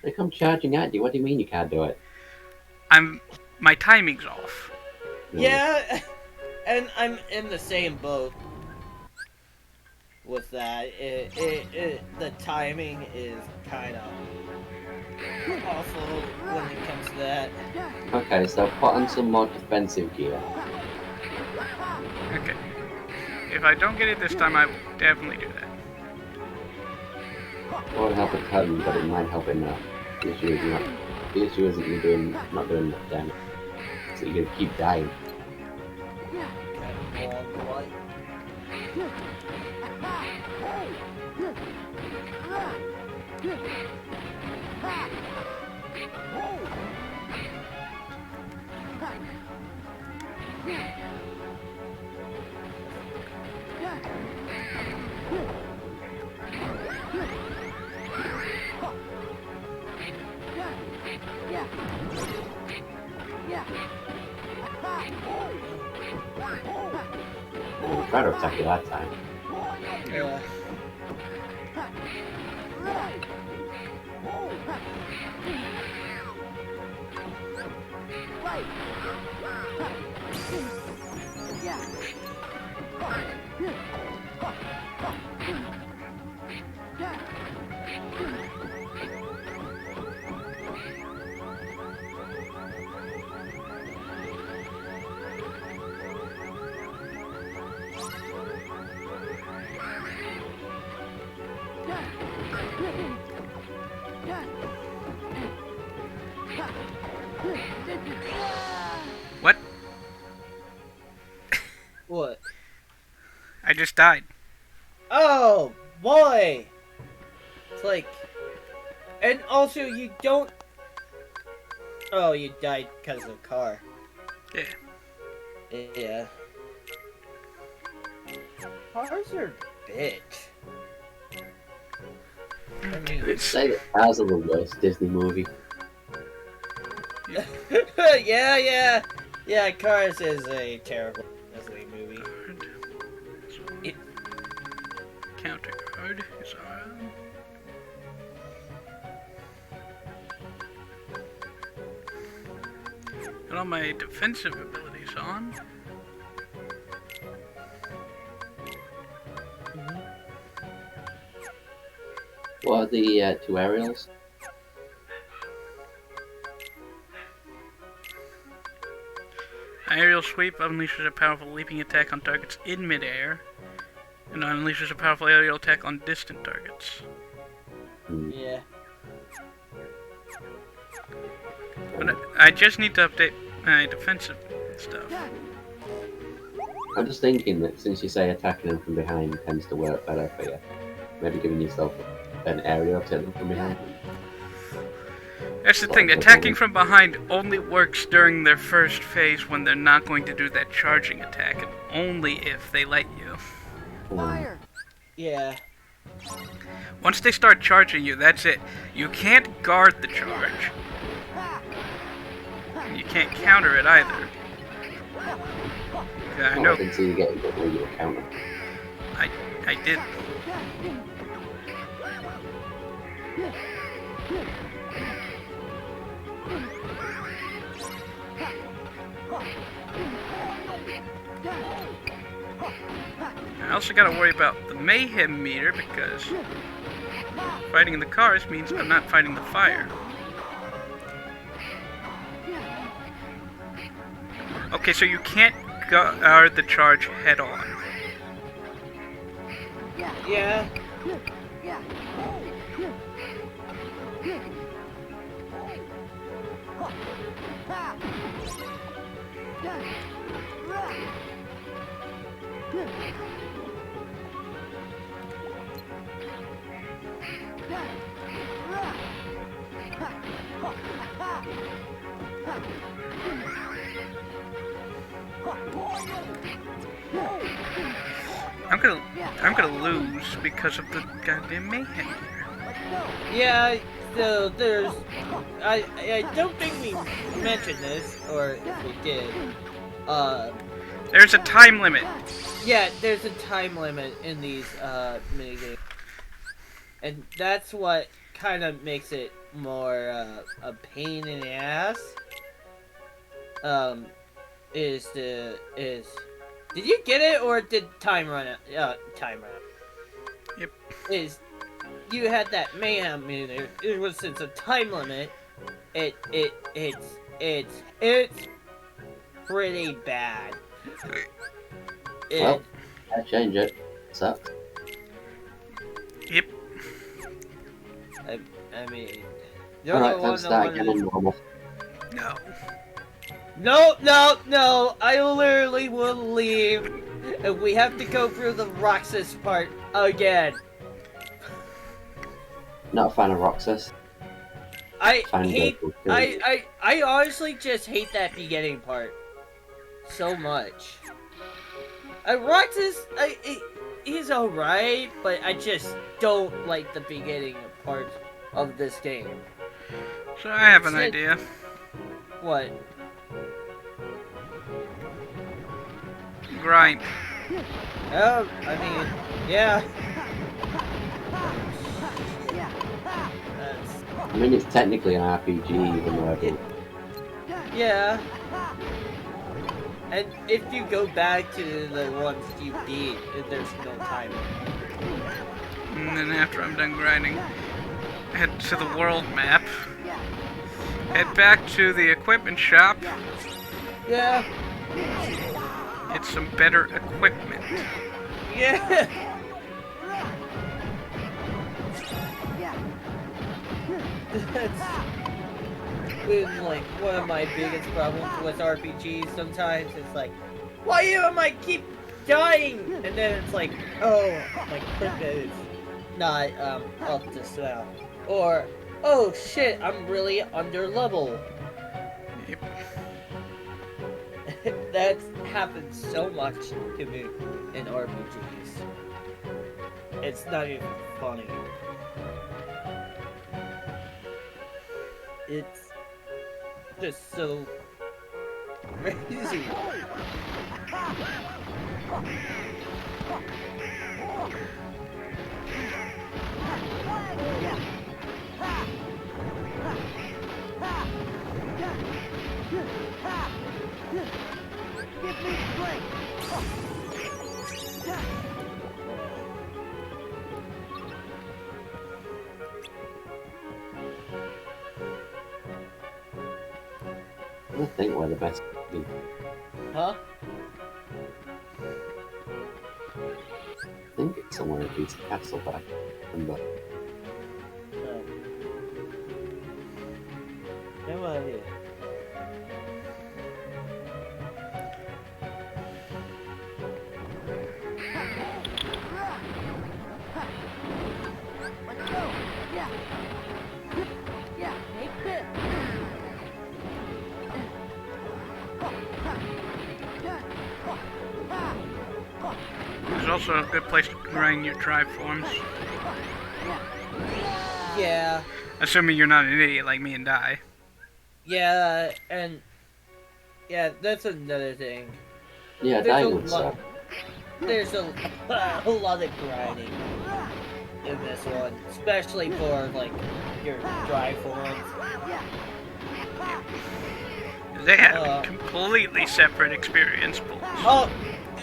they come charging at you. What do you mean you can't do it? My timing's off. Yeah, and I'm in the same boat with that. The timing is kind of awful when it comes to that. Okay, so put on some more defensive gear. Okay. If I don't get it this time, I will definitely do that. It won't help a ton, but it might help enough. The issue isn't you're not doing enough damage. So you're gonna keep dying. We'll try to attack you that time. Yeah. What? What? I just died. Oh, boy! It's like... And also, you don't... Oh, you died because of the car. Yeah. Yeah. Cars are a bitch. I mean... I'd say that Cars are the worst Disney movie. yeah. Yeah, Cars is a terrible Disney movie. Counter card is on. Got all my defensive abilities on. What are the two aerials? Aerial sweep unleashes a powerful leaping attack on targets in midair, and unleashes a powerful aerial attack on distant targets. Yeah. But I just need to update my defensive stuff. I'm just thinking that since you say attacking them from behind tends to work better for you, maybe giving yourself an aerial to them from behind. That's the thing, attacking from behind only works during their first phase when they're not going to do that charging attack, and only if they let you. Fire! Yeah. Once they start charging you, that's it. You can't guard the charge. And you can't counter it either. Yeah, I know. I didn't see you getting it when you were counting. I did. I also gotta worry about the mayhem meter because fighting the cars means I'm not fighting the fire. Okay, so you can't guard the charge head on. Yeah. I'm gonna lose because of the goddamn mayhem. Yeah, so there's... I don't think we mentioned this, or if we did. There's a time limit. Yeah, there's a time limit in these minigames. And that's what kind of makes it more a pain in the ass. Did you get it, or did time run out? Time run out. Yep. You had that mayhem meter. Since a time limit, it's pretty bad. Well, I change it. Sucks. Yep. I mean, alright, let's start getting normal. No. No, I literally will leave if we have to go through the Roxas part again. Not a fan of Roxas. I honestly just hate that beginning part so much. Roxas, he's alright, but I just don't like the beginning part of this game. So I have an idea. What? Grind. Oh, I mean, yeah. I mean, it's technically an RPG, even though I do. Yeah. And if you go back to the ones you beat, there's no time. And then after I'm done grinding, head to the world map. Head back to the equipment shop. Yeah. Get some better equipment. Yeah. That's been like one of my biggest problems with RPGs. Sometimes it's like, why am I keep dying? And then it's like, oh, my equipment is not up to snuff. Or, oh shit, I'm really under level. Yep. That's happened so much to me in RPGs. It's not even funny. It's just so crazy. Give me strength. I think we're the best. Huh? I think it's somewhere in Pizza Castle, but I can't remember. No idea. Let's go. Yeah. Yeah, take this. There's also a good place to grind your tribe forms. Yeah. Assuming you're not an idiot like me and die. Yeah, and yeah, that's another thing. Yeah, There's dying a would lot. suck. There's a lot of grinding in this one, especially for like your dry forms. They have completely separate experience pools. Oh,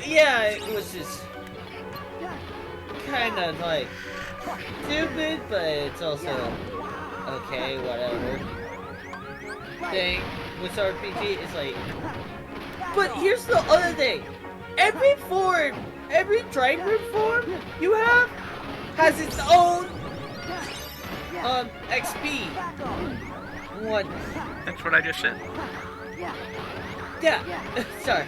yeah, it was just kind of like stupid, but it's also okay, whatever. Thing with RPG is like, but here's the other thing: every form, every driver form you have has its own XP. One. That's what I just said. Yeah. Sorry.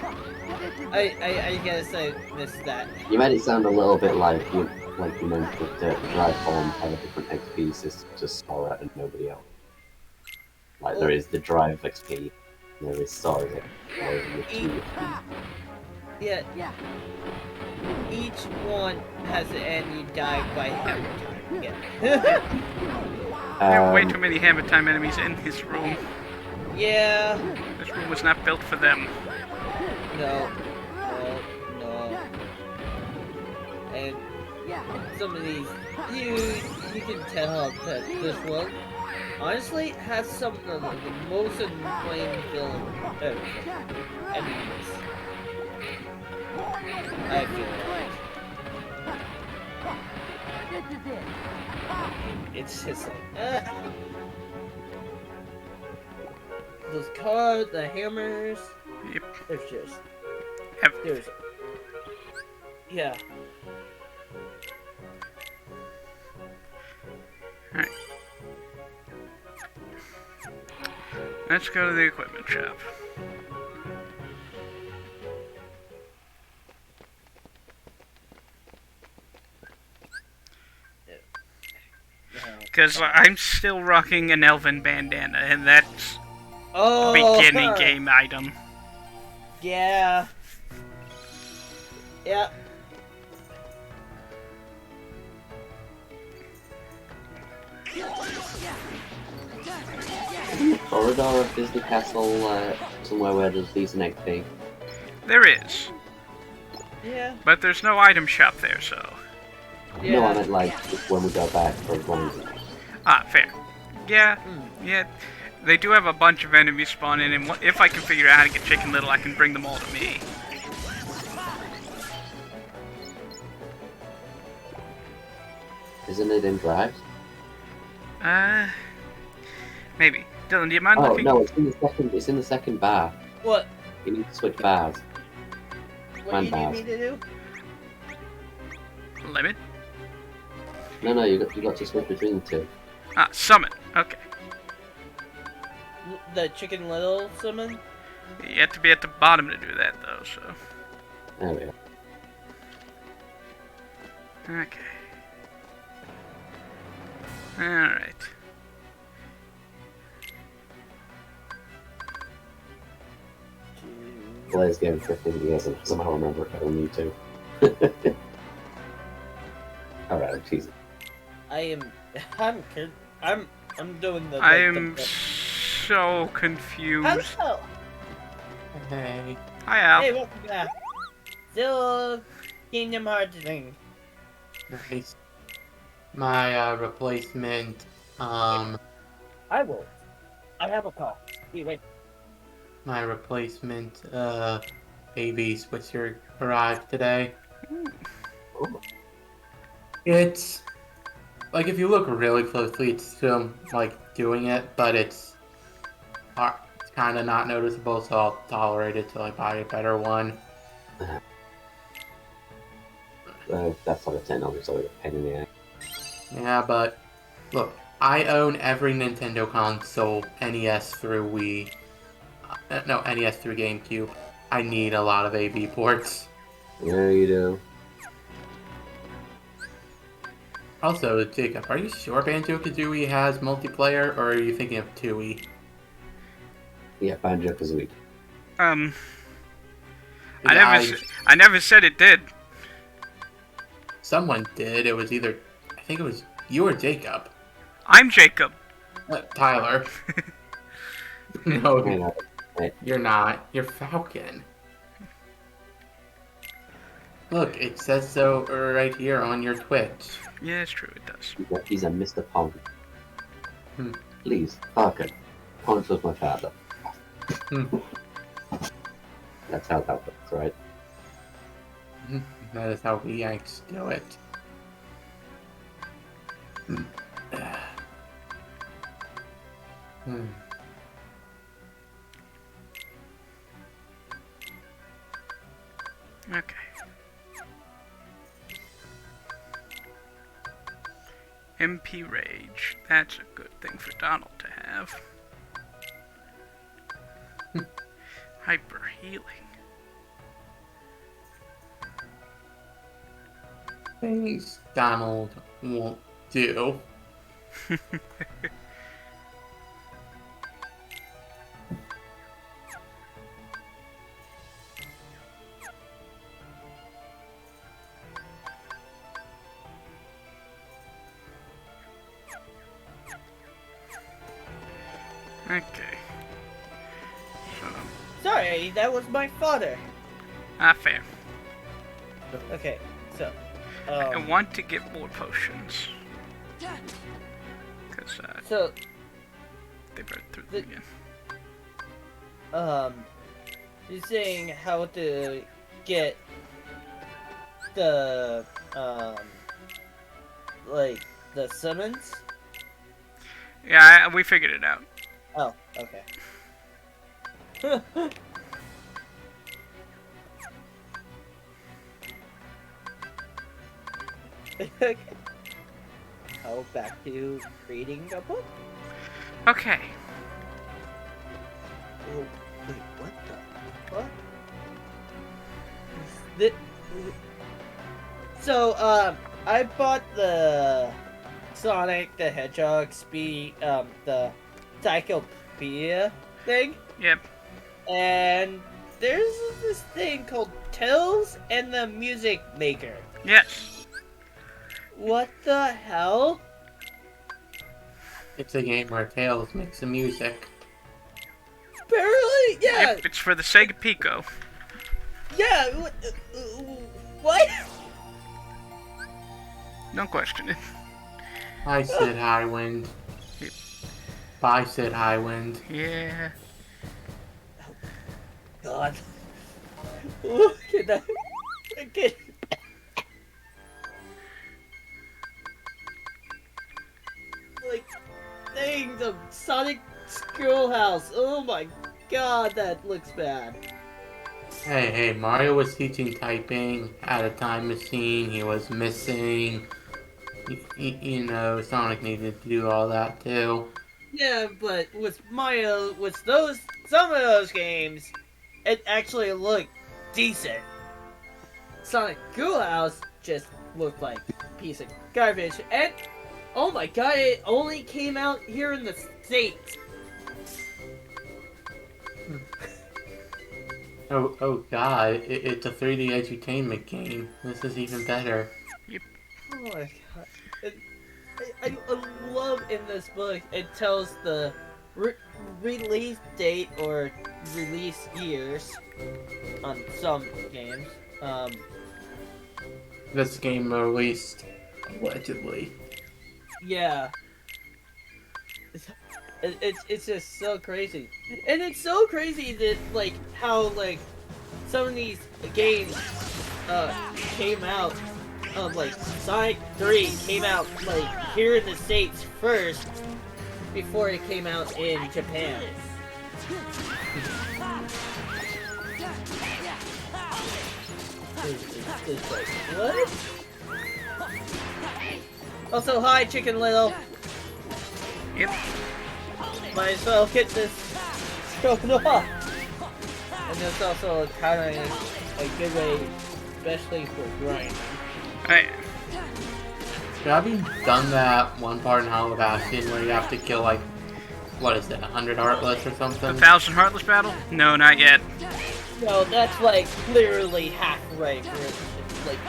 I guess I missed that. You made it sound a little bit like you meant that the drive forms have a different XP system to Sora and nobody else. Like there is the drive XP, and there is Sora's XP. Yeah. Each one has an end. You die by hammer time. Yeah. There are way too many hammer time enemies in this room. Yeah. This room was not built for them. No. And some of these, you can tell that this one honestly has some of the most annoying villain enemies. I feel like. It's just like, those cars, the hammers. Yep. There's just, yeah. Alright. Let's go to the equipment shop. Because I'm still rocking an elven bandana, and that's a beginning game item. Yeah. Yeah. Corridor of Disney Castle, somewhere where there's decent XP. There is. Yeah. But there's no item shop there, so. Yeah. No, I meant like when we go back for grinding. Ah, fair. Yeah, yeah. They do have a bunch of enemies spawning, and if I can figure out how to get Chicken Little, I can bring them all to me. Isn't it in drives? Maybe. Dylan, do you mind looking? Oh no, it's in the second bar. What? You need to switch bars. What do you need me to do? Limit? No, you got to switch between the two. Ah, summon. Okay. The Chicken Little summon? You have to be at the bottom to do that, though, so. There we go. Okay. Alright. Blaze game 15 years and somehow remember it better than you two. Alright, Jesus. I'm doing the. I am so confused. Hello. Hey. Hi, Al. Hey, welcome back. Still Kingdom Hearts thing. Nice. My replacement, I will. I have a call. Wait. My replacement, AV switcher arrived today. It's like if you look really closely, it's still like doing it, but it's kind of not noticeable. So I'll tolerate it till I buy a better one. That's sort of technology, sort of a pain in the ass. Yeah, but look, I own every Nintendo console, NES through Wii. No, NES through GameCube. I need a lot of AV ports. Yeah, you do. Also, Jacob, are you sure Banjo-Kazooie has multiplayer, or are you thinking of Tooie? Yeah, Banjo-Kazooie. I never said it did. Someone did. It was either, I think it was you or Jacob. I'm Jacob. Tyler. No, you're not. You're Falcon. Look, it says so right here on your Twitch. Yeah, it's true, it does. He's a Mr. Punk. Please, Falcon. Punk was my father. That's how that works, right? That is how we Yanks do it. Okay. MP Rage. That's a good thing for Donald to have. Hyper healing. Things Donald won't do. Okay. Sorry, that was my father. Fair. Okay, so. I want to get more potions. Because, so. They burned through them again. You're saying how to get the, like, the summons? Yeah, we figured it out. Oh, okay. Okay. Oh, back to reading a book? Okay. Oh, wait, what the? So, I bought the Sonic the Hedgehog the Encyclopedia thing. Yep. And there's this thing called Tales and the Music Maker. Yes. What the hell? It's a game where Tails makes the music. Apparently, yeah. Yep, it's for the Sega Pico. Yeah. What? Don't question it. I said Highwind. Yep. I said Highwind. Yeah. God. Look at that. Again. Like, dang, the Sonic Schoolhouse. Oh my god, that looks bad. Hey, Mario was teaching typing at a time machine. He was missing. You know, Sonic needed to do all that too. Yeah, but with Mario, with some of those games, it actually looked decent. Sonic Schoolhouse just looked like a piece of garbage. And, oh my god, it only came out here in the States. Oh god, it's a 3D edutainment game. This is even better. Yep. Oh my god. I love in this book, it tells the release date or release years on some games. This game released allegedly. Yeah. It's just so crazy. And it's so crazy that, like, how, like, some of these games, came out, like, Sonic 3 came out, like, here in the States first, before it came out in Japan. It's like, what? Also, hi, Chicken Little. Yep. Might as well get this going off. And it's also kind of a good way, especially for grinding. Alright. Have you done that one part in Hollow Bastion where you have to kill, like, what is it, 100 Heartless or something? 1,000 Heartless battle? No, not yet. No, that's like literally halfway. Like,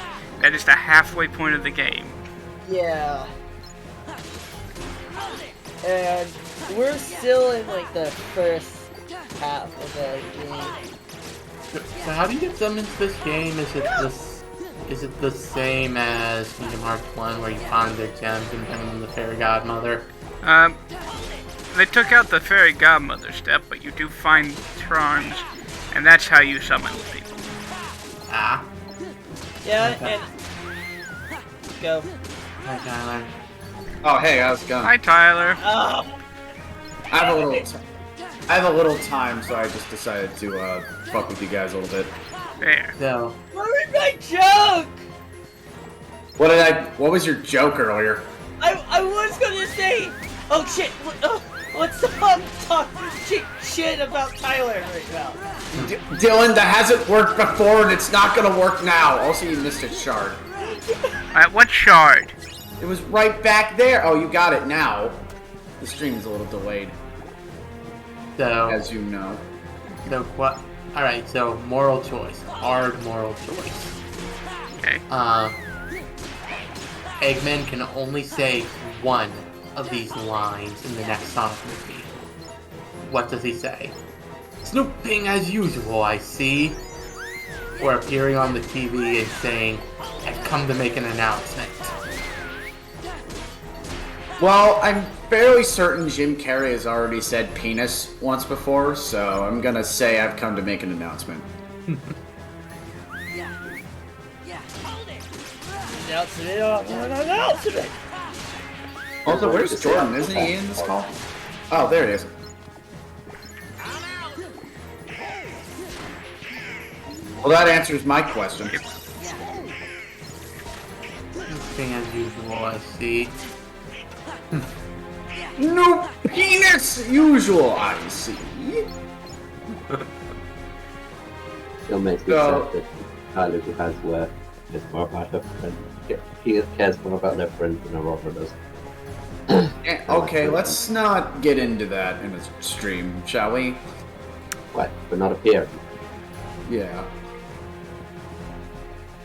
that is the halfway point of the game. Yeah. And we're still in like the first half of the game. So how do you get them into this game? Is it the same as Kingdom Hearts 1 where you find their gems and bring them the fairy godmother? They took out the fairy godmother step, but you do find charms, and that's how you summon people. Ah. Yeah, Okay. and go. Hi, Tyler. Oh, hey, how's it going? Hi, Tyler. Oh. I have a little time, so I just decided to fuck with you guys a little bit. There. So. Where is my joke? What was your joke earlier? I was gonna say. Oh shit! Let's talk shit about Tyler right now. Dylan, that hasn't worked before, and it's not gonna work now. Also, you missed a shard. What shard? It was right back there. Oh, you got it now. The stream is a little delayed. So. As you know. So what? All right. So moral choice. Hard moral choice. Okay. Eggman can only say one of these lines in the next Sonic movie. What does he say? Snooping as usual, I see. Or appearing on the TV and saying, I've come to make an announcement. Well, I'm fairly certain Jim Carrey has already said penis once before, so I'm gonna say I've come to make an announcement. Announcement. Also, where's Jordan? Isn't he in this call? Oh, there he is. Well, that answers my question. Snooping as usual, I see. No penis usual, I see. Still makes me sad that Tyler has work cares more about her friend. He cares more about their friends than Aurora does. Okay, let's not get into that in a stream, shall we? What? But not appear. Yeah.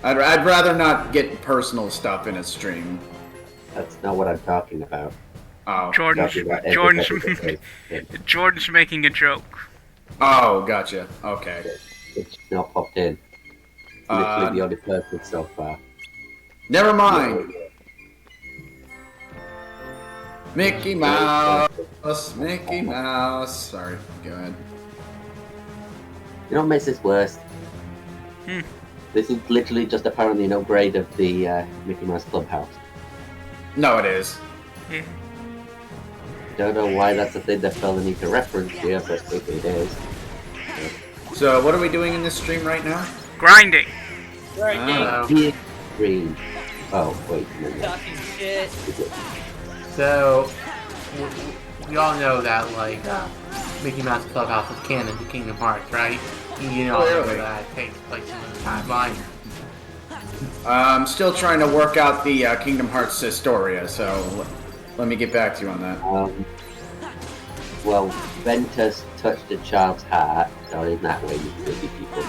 I'd rather not get personal stuff in a stream. That's not what I'm talking about. Oh, Jordan's making a joke. Oh, gotcha. Okay. It's not popped in. It's literally the only person so far. Never mind. Mickey Mouse, Mickey Mouse. Sorry, go ahead. You know what makes this worse? This is literally just apparently an upgrade of the Mickey Mouse Clubhouse. No, it is. Yeah. Don't know why that's a thing that fella need to reference here, but it is. So, what are we doing in this stream right now? Grinding. Green. Oh, wait a minute. Talking shit. So, we all know that, like, Mickey Mouse Clubhouse is canon to Kingdom Hearts, right? You know that takes place in the timeline. I'm still trying to work out the Kingdom Hearts Historia, so let me get back to you on that. Well, Ventus touched a child's heart, so in that way you could be people.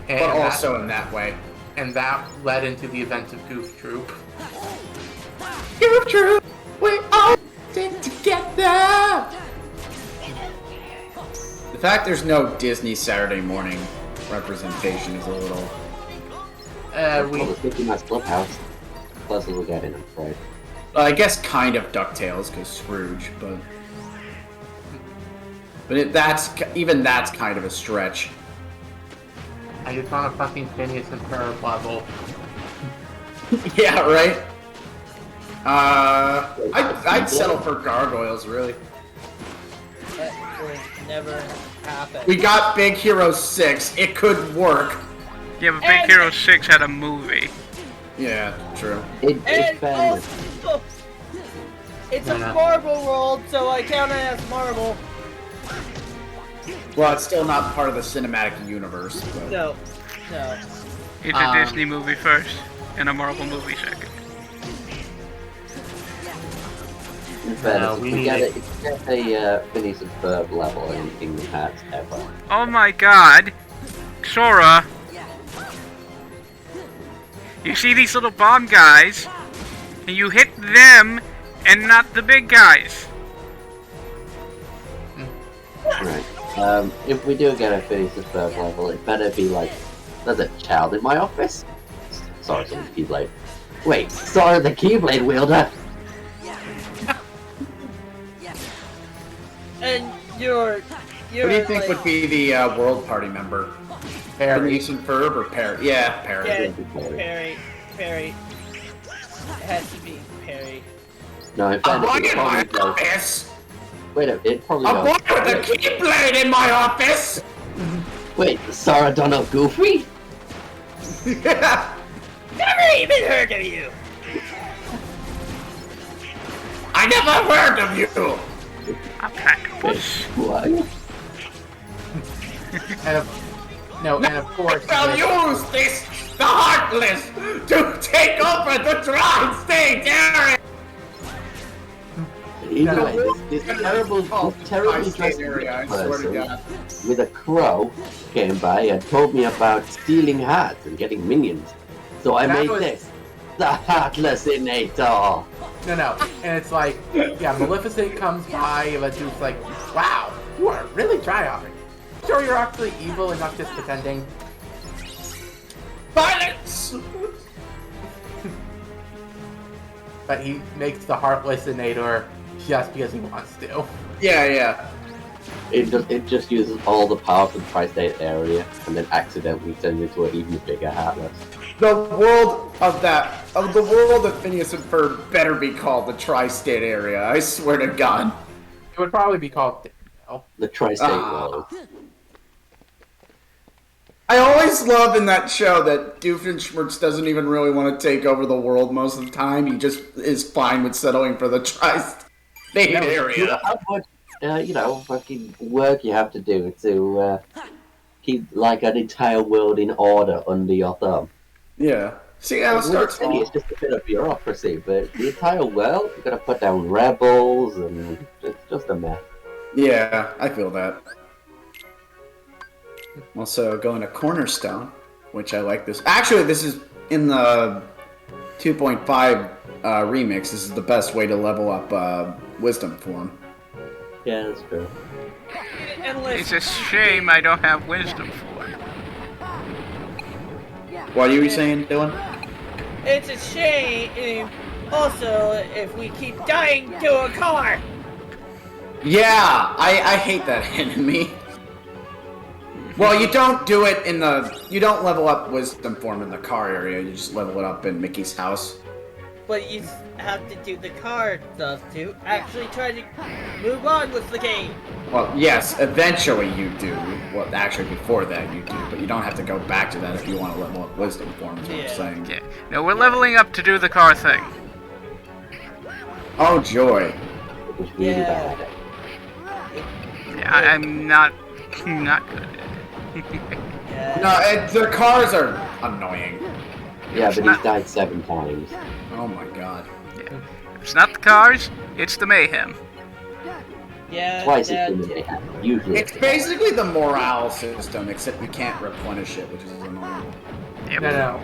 And but also in that way. And that led into the events of Goof Troop. Goof Troop, we all stick together! The fact there's no Disney Saturday morning representation is a little... It's Mickey Mouse Clubhouse. Plus we'll get in, I'm afraid. I guess kind of DuckTales, because Scrooge, but... But that's kind of a stretch. I just want a fucking Phineas and Ferb level. Yeah, right? I'd settle for Gargoyles, really. That will never happen. We got Big Hero 6. It could work. Yeah, but Big Hero 6 had a movie. Yeah, true. It's a Marvel world, so I count it as Marvel. Well, it's still not part of the cinematic universe. But... No. It's a Disney movie first, and a Marvel movie second. We get a Phineas and Ferb level in Kingdom Hearts ever. Oh my god! Sora! You see these little bomb guys? and you hit them and not the big guys. Right. If we do get a finish the third level, it better be like, there's a child in my office? Sorry, the Keyblade. Wait, sorry, the Keyblade wielder! And you're Who do you think like, would be the World Party member? Phineas and Ferb or Perry? Yeah, Perry. Yeah, Perry. It has to be Perry. No, in fact, I'm it in my probably goes... office! Wait, it probably I'm goes... with the Keyblade in my office! Wait, Sarah Donald Goofy? Never even heard of you! I never heard of you! What? And of course... I'll use this, the Heartless, to take over the Tri-State area! This terribly dressed person with a crow came by and told me about stealing hearts and getting minions. So I made this, the Heartlessinator. No, and it's like, yeah, Maleficent comes by, and the dude's like, wow, you are really tryhard. Sure you're actually evil and not just pretending? Violence! But he makes the Heartlessinator just because he wants to. Yeah. It just uses all the power from the Tri-State area and then accidentally turns into an even bigger Heartless. The world of Phineas and Ferb better be called the Tri-State area, I swear to God. It would probably be called the Tri-State world. I always love in that show that Doofenshmirtz doesn't even really want to take over the world most of the time. He just is fine with settling for the Tri-State area. How much, fucking work you have to do to keep like an entire world in order under your thumb. Yeah. See how it starts. It's just a bit of bureaucracy, but the entire world, you gotta put down rebels, and it's just a mess. Yeah, I feel that. Also, going to Cornerstone, which I like this. Actually, this is in the 2.5 remix. This is the best way to level up Wisdom form. Yeah, that's true. It's a shame I don't have wisdom for it. What are you saying, Dylan? It's a shame. Also, if we keep dying to a car. Yeah, I hate that enemy. Well, you don't do it in the... You don't level up Wisdom form in the car area. You just level it up in Mickey's house. But you have to do the car stuff to actually try to move on with the game. Well, yes, eventually you do. Well, actually, before that you do. But you don't have to go back to that if you want to level up Wisdom form, is what I'm saying. Yeah. No, we're leveling up to do the car thing. Oh, joy. Yeah. I'm not good at it. No, the cars are annoying. Yeah, but he's died 7 times. Oh my god. Yeah. If it's not the cars, it's the mayhem. Yeah. Twice it's been the mayhem. Usually. It's basically the morale system, except you can't replenish it, which is annoying. Yep. No.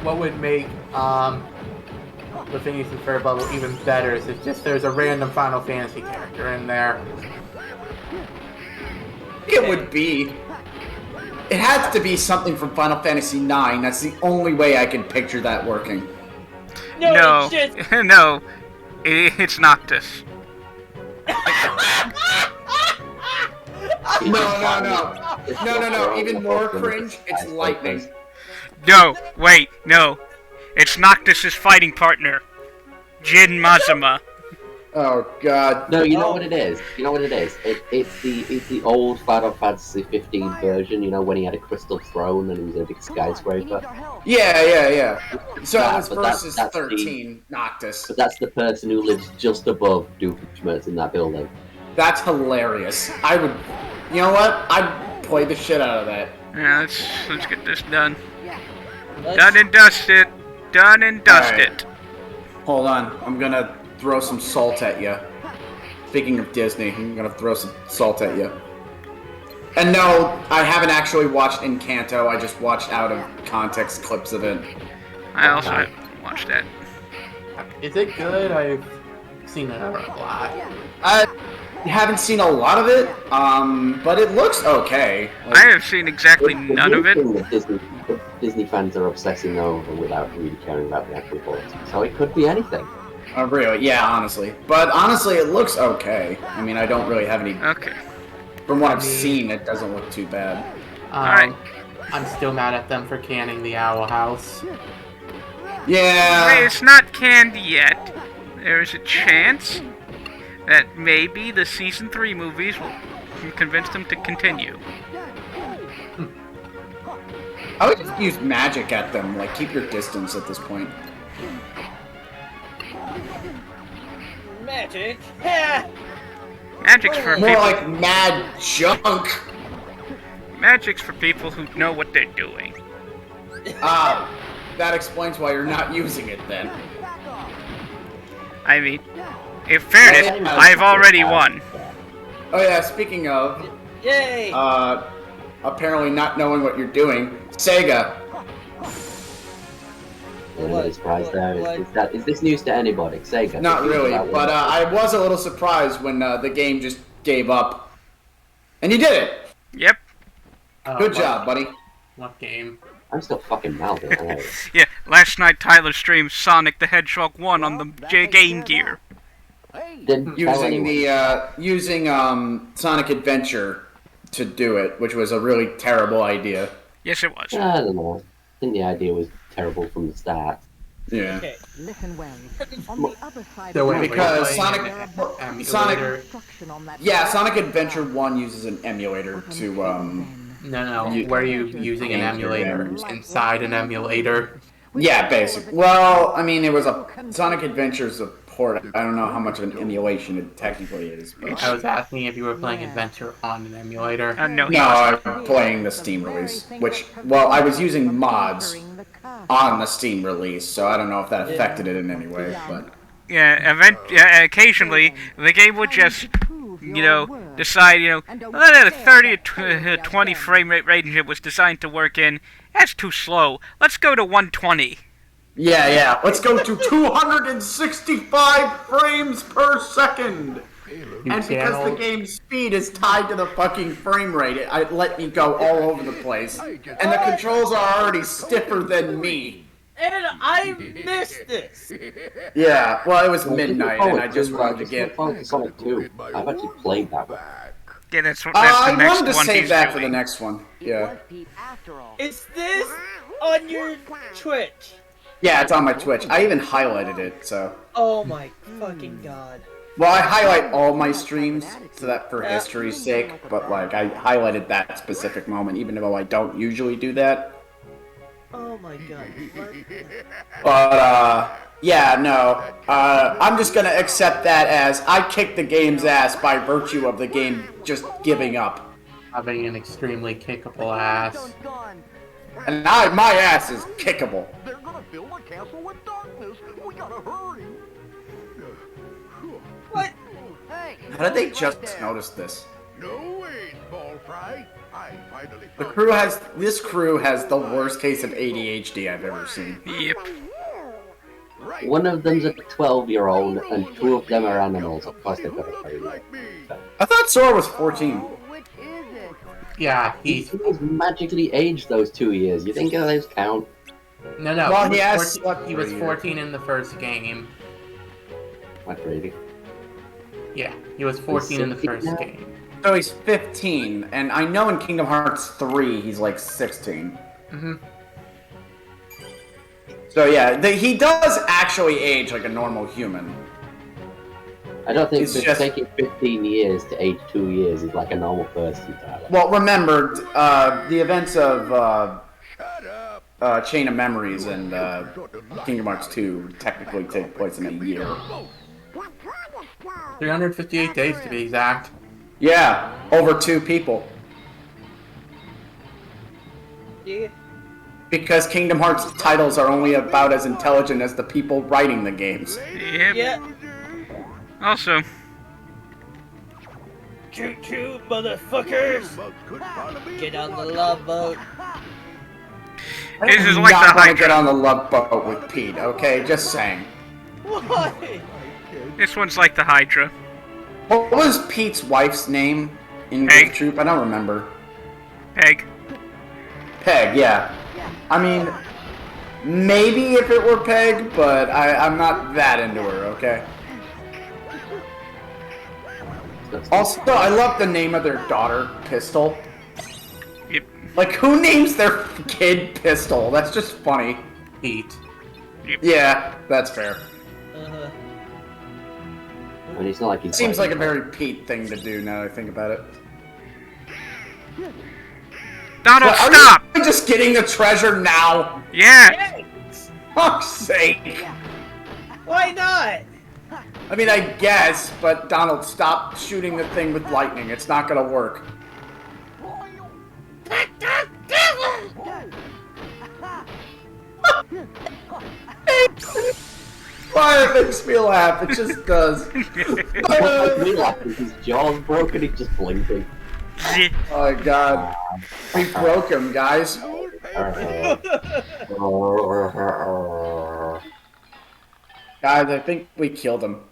What would make the Phineas and Ferb level even better is if just there's a random Final Fantasy character in there. It would be. It has to be something from Final Fantasy IX. That's the only way I can picture that working. No, no, it's Noctis. No. Even more cringe. It's Lightning. No, wait, no. It's Noctis' fighting partner, Jin Mazama. Oh god. No, you know what it is? It's the old Final Fantasy 15 version, when he had a crystal throne and he was in a big skyscraper. Yeah. So it was versus 13, Noctis. But that's the person who lives just above Doofenshmirtz in that building. That's hilarious. You know what? I'd play the shit out of that. Yeah, let's get this done. Done and dusted. Done and dusted. Hold on, I'm gonna throw some salt at you. Speaking of Disney, I'm gonna throw some salt at you. And no, I haven't actually watched Encanto, I just watched out of context clips of it. I also haven't watched that. Is it good? I've seen it a lot. I haven't seen a lot of it, but it looks okay. I have seen exactly none of it. Disney fans are obsessing over without really caring about the actual plot. So it could be anything. Oh, really? Yeah, honestly. But honestly, it looks okay. I mean, I don't really have any... Okay. From what I've seen, it doesn't look too bad. Alright. I'm still mad at them for canning the Owl House. Yeah. Hey, it's not canned yet. There's a chance that maybe the Season 3 movies will convince them to continue. I would just use magic at them, like, keep your distance at this point. Magic? Yeah. Magic's for More people... like mad junk! Magic's for people who know what they're doing. Ah, that explains why you're not using it, then. I mean, in fairness, I've already won. Oh yeah, speaking of... Yay! Apparently not knowing what you're doing, Sega. Anybody surprised there? Is this news to anybody? Sega? Not really, but I was a little surprised when the game just gave up. And you did it! Yep. Good job, buddy. What game? I'm still fucking mouthing. Yeah, last night Tyler streamed Sonic the Hedgehog 1 on the Game Gear. Using Sonic Adventure to do it, which was a really terrible idea. Yes, it was. I don't know. I think the idea was terrible from the start. Yeah. Okay. Listen well. On the other side Because Sonic yeah, Sonic Adventure 1 uses an emulator to No, were you using an emulator inside an emulator? Yeah, basically. Well, I mean, it was a Sonic Adventure's a port. I don't know how much of an emulation it technically is. But... I was asking if you were playing Adventure on an emulator. No, I'm playing the Steam release, which, well, I was using mods on the Steam release, so I don't know if that affected it in any way, but... Yeah, occasionally, the game would just, decide, a 30 to 20 frame rate range it was designed to work in. That's too slow. Let's go to 120. Yeah. Let's go to 265 frames per second. And because the game's speed is tied to the fucking frame rate, it let me go all over the place. And the controls are already stiffer than me. And I missed this! Yeah, well, it was midnight, and I just wanted to get... Sonic 2. I've actually played that one. Yeah, that's the I next wanted to one save he's that for doing. the next one. Yeah. Is this on your Twitch? Yeah, it's on my Twitch. I even highlighted it, so... Oh my fucking god. Well, I highlight all my streams, so that for history's sake, but, like, I highlighted that specific moment, even though I don't usually do that. Oh my god. But, yeah, no. I'm just gonna accept that as I kicked the game's ass by virtue of the game just giving up. Having an extremely kickable ass. And my ass is kickable. They're gonna build a castle with darkness. We gotta hurry. What? How did they just notice this? No way, ball fry. I finally This crew has the worst case of ADHD I've ever seen. Yep. One of them's a 12-year-old, and two of them are animals. Of course they've got a fairy. I thought Sora was 14. Yeah, He's magically aged those 2 years. You think those count? No. Well, He was 14 in the first game. What, really? Yeah, he was 14 in the first game. So he's 15, and I know in Kingdom Hearts 3 he's like 16. Mm-hmm. So yeah, he does actually age like a normal human. I don't think It's just... taking 15 years to age 2 years is like a normal person, Tyler. Well, remember, the events of Chain of Memories and Kingdom Hearts 2 technically take place in a year. 358 days to be exact. Yeah, over 2 people. Yeah. Because Kingdom Hearts titles are only about as intelligent as the people writing the games. Yep. Yeah. Also, Choo-choo, motherfuckers! Get on the love boat. this is I'm like not the gonna Hydra. get on the love boat with Pete, okay? Just saying. What? Why? This one's like the Hydra. What was Pete's wife's name in Goof Troop? I don't remember. Peg. Peg, yeah. I mean, maybe if it were Peg, but I'm not that into her, okay? Also, I love the name of their daughter, Pistol. Yep. Like, who names their kid Pistol? That's just funny. Pete. Yep. Yeah, that's fair. I mean, it's not like he's Seems like a very Pete thing to do now that I think about it. Donald, But stop! Are you just getting the treasure now? Yeah! Fuck's sake! Why not? I mean, I guess, but Donald, stop shooting the thing with lightning. It's not gonna work. Why it makes me laugh? It just does. What makes me laugh is his jaw's broken, he's just blinking. Oh my god. We broke him, guys. Guys, I think we killed him.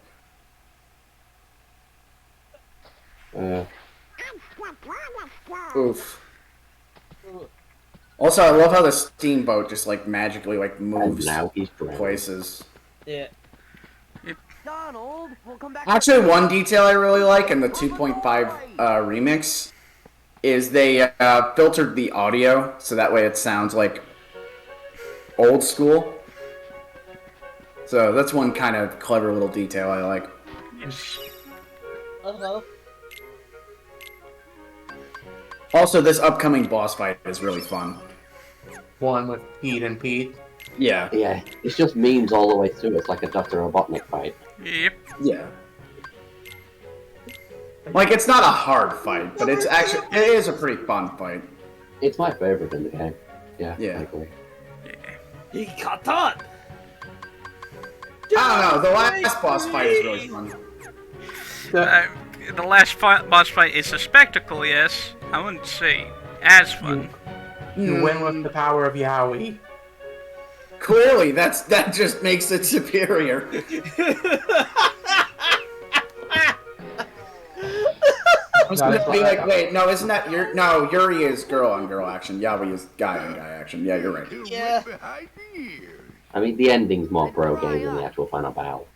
Oof. Also, I love how the steamboat just like magically like moves places. Yeah. Donald, we'll come back. Actually, one detail I really like in the 2.5 remix is they filtered the audio so that way it sounds like old school. So that's one kind of clever little detail I like. Also, this upcoming boss fight is really fun. One with Pete and Pete. Yeah. Yeah, it's just memes all the way through. It's like a Dr. Robotnik fight. Yep. Yeah. Like, it's not a hard fight, but it is a pretty fun fight. It's my favorite in the game. Yeah, Yeah. I agree. He caught on! I don't know, the last boss fight is really fun. The last boss fight is a spectacle, yes. I wouldn't say as fun. You win with the power of Yowie. Clearly, that just makes it superior. I was gonna be like, wait, no, isn't that no, Yuri is girl on girl action, Yaoi is guy on guy action. Yeah, you're right. Yeah. I mean, the ending's more bro game than the actual final battle.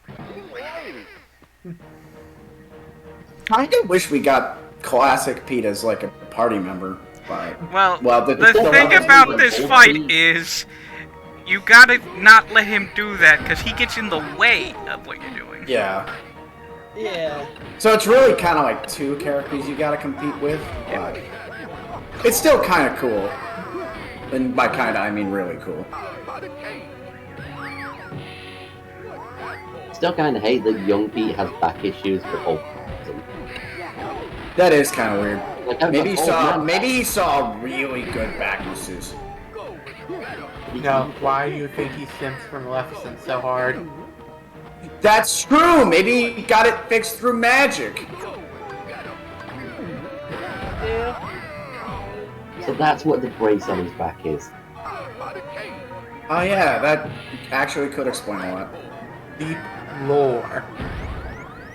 Kinda wish we got classic Pete as like a party member, but Well, the thing about this fight is you gotta not let him do that because he gets in the way of what you're doing. Yeah. Yeah. So it's really kind of like two characters you gotta compete with, but it's still kind of cool. And by kind of, I mean really cool. Still kind of hate that young Pete has back issues for old Pete. That is kind of weird. Like, Maybe he saw really good back issues. You know, why do you think he simps for Maleficent so hard? That's true! Maybe he got it fixed through magic. So that's what the brace on his back is. Oh yeah, that actually could explain a lot. Deep lore.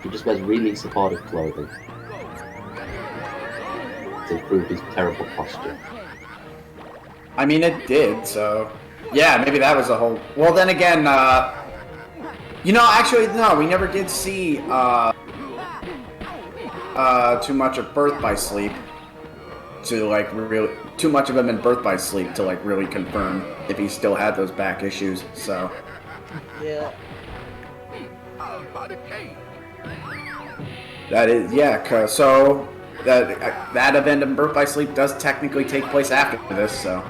He just wears really supportive clothing to improve his terrible posture. I mean, it did, so... Yeah, maybe that was a whole... Well, then again, you know, actually, no, we never did see, too much of Birth by Sleep to, like, really... Too much of him in Birth by Sleep to, like, really confirm if he still had those back issues, so... Yeah. That is, yeah, so... That event in Birth by Sleep does technically take place after this, so...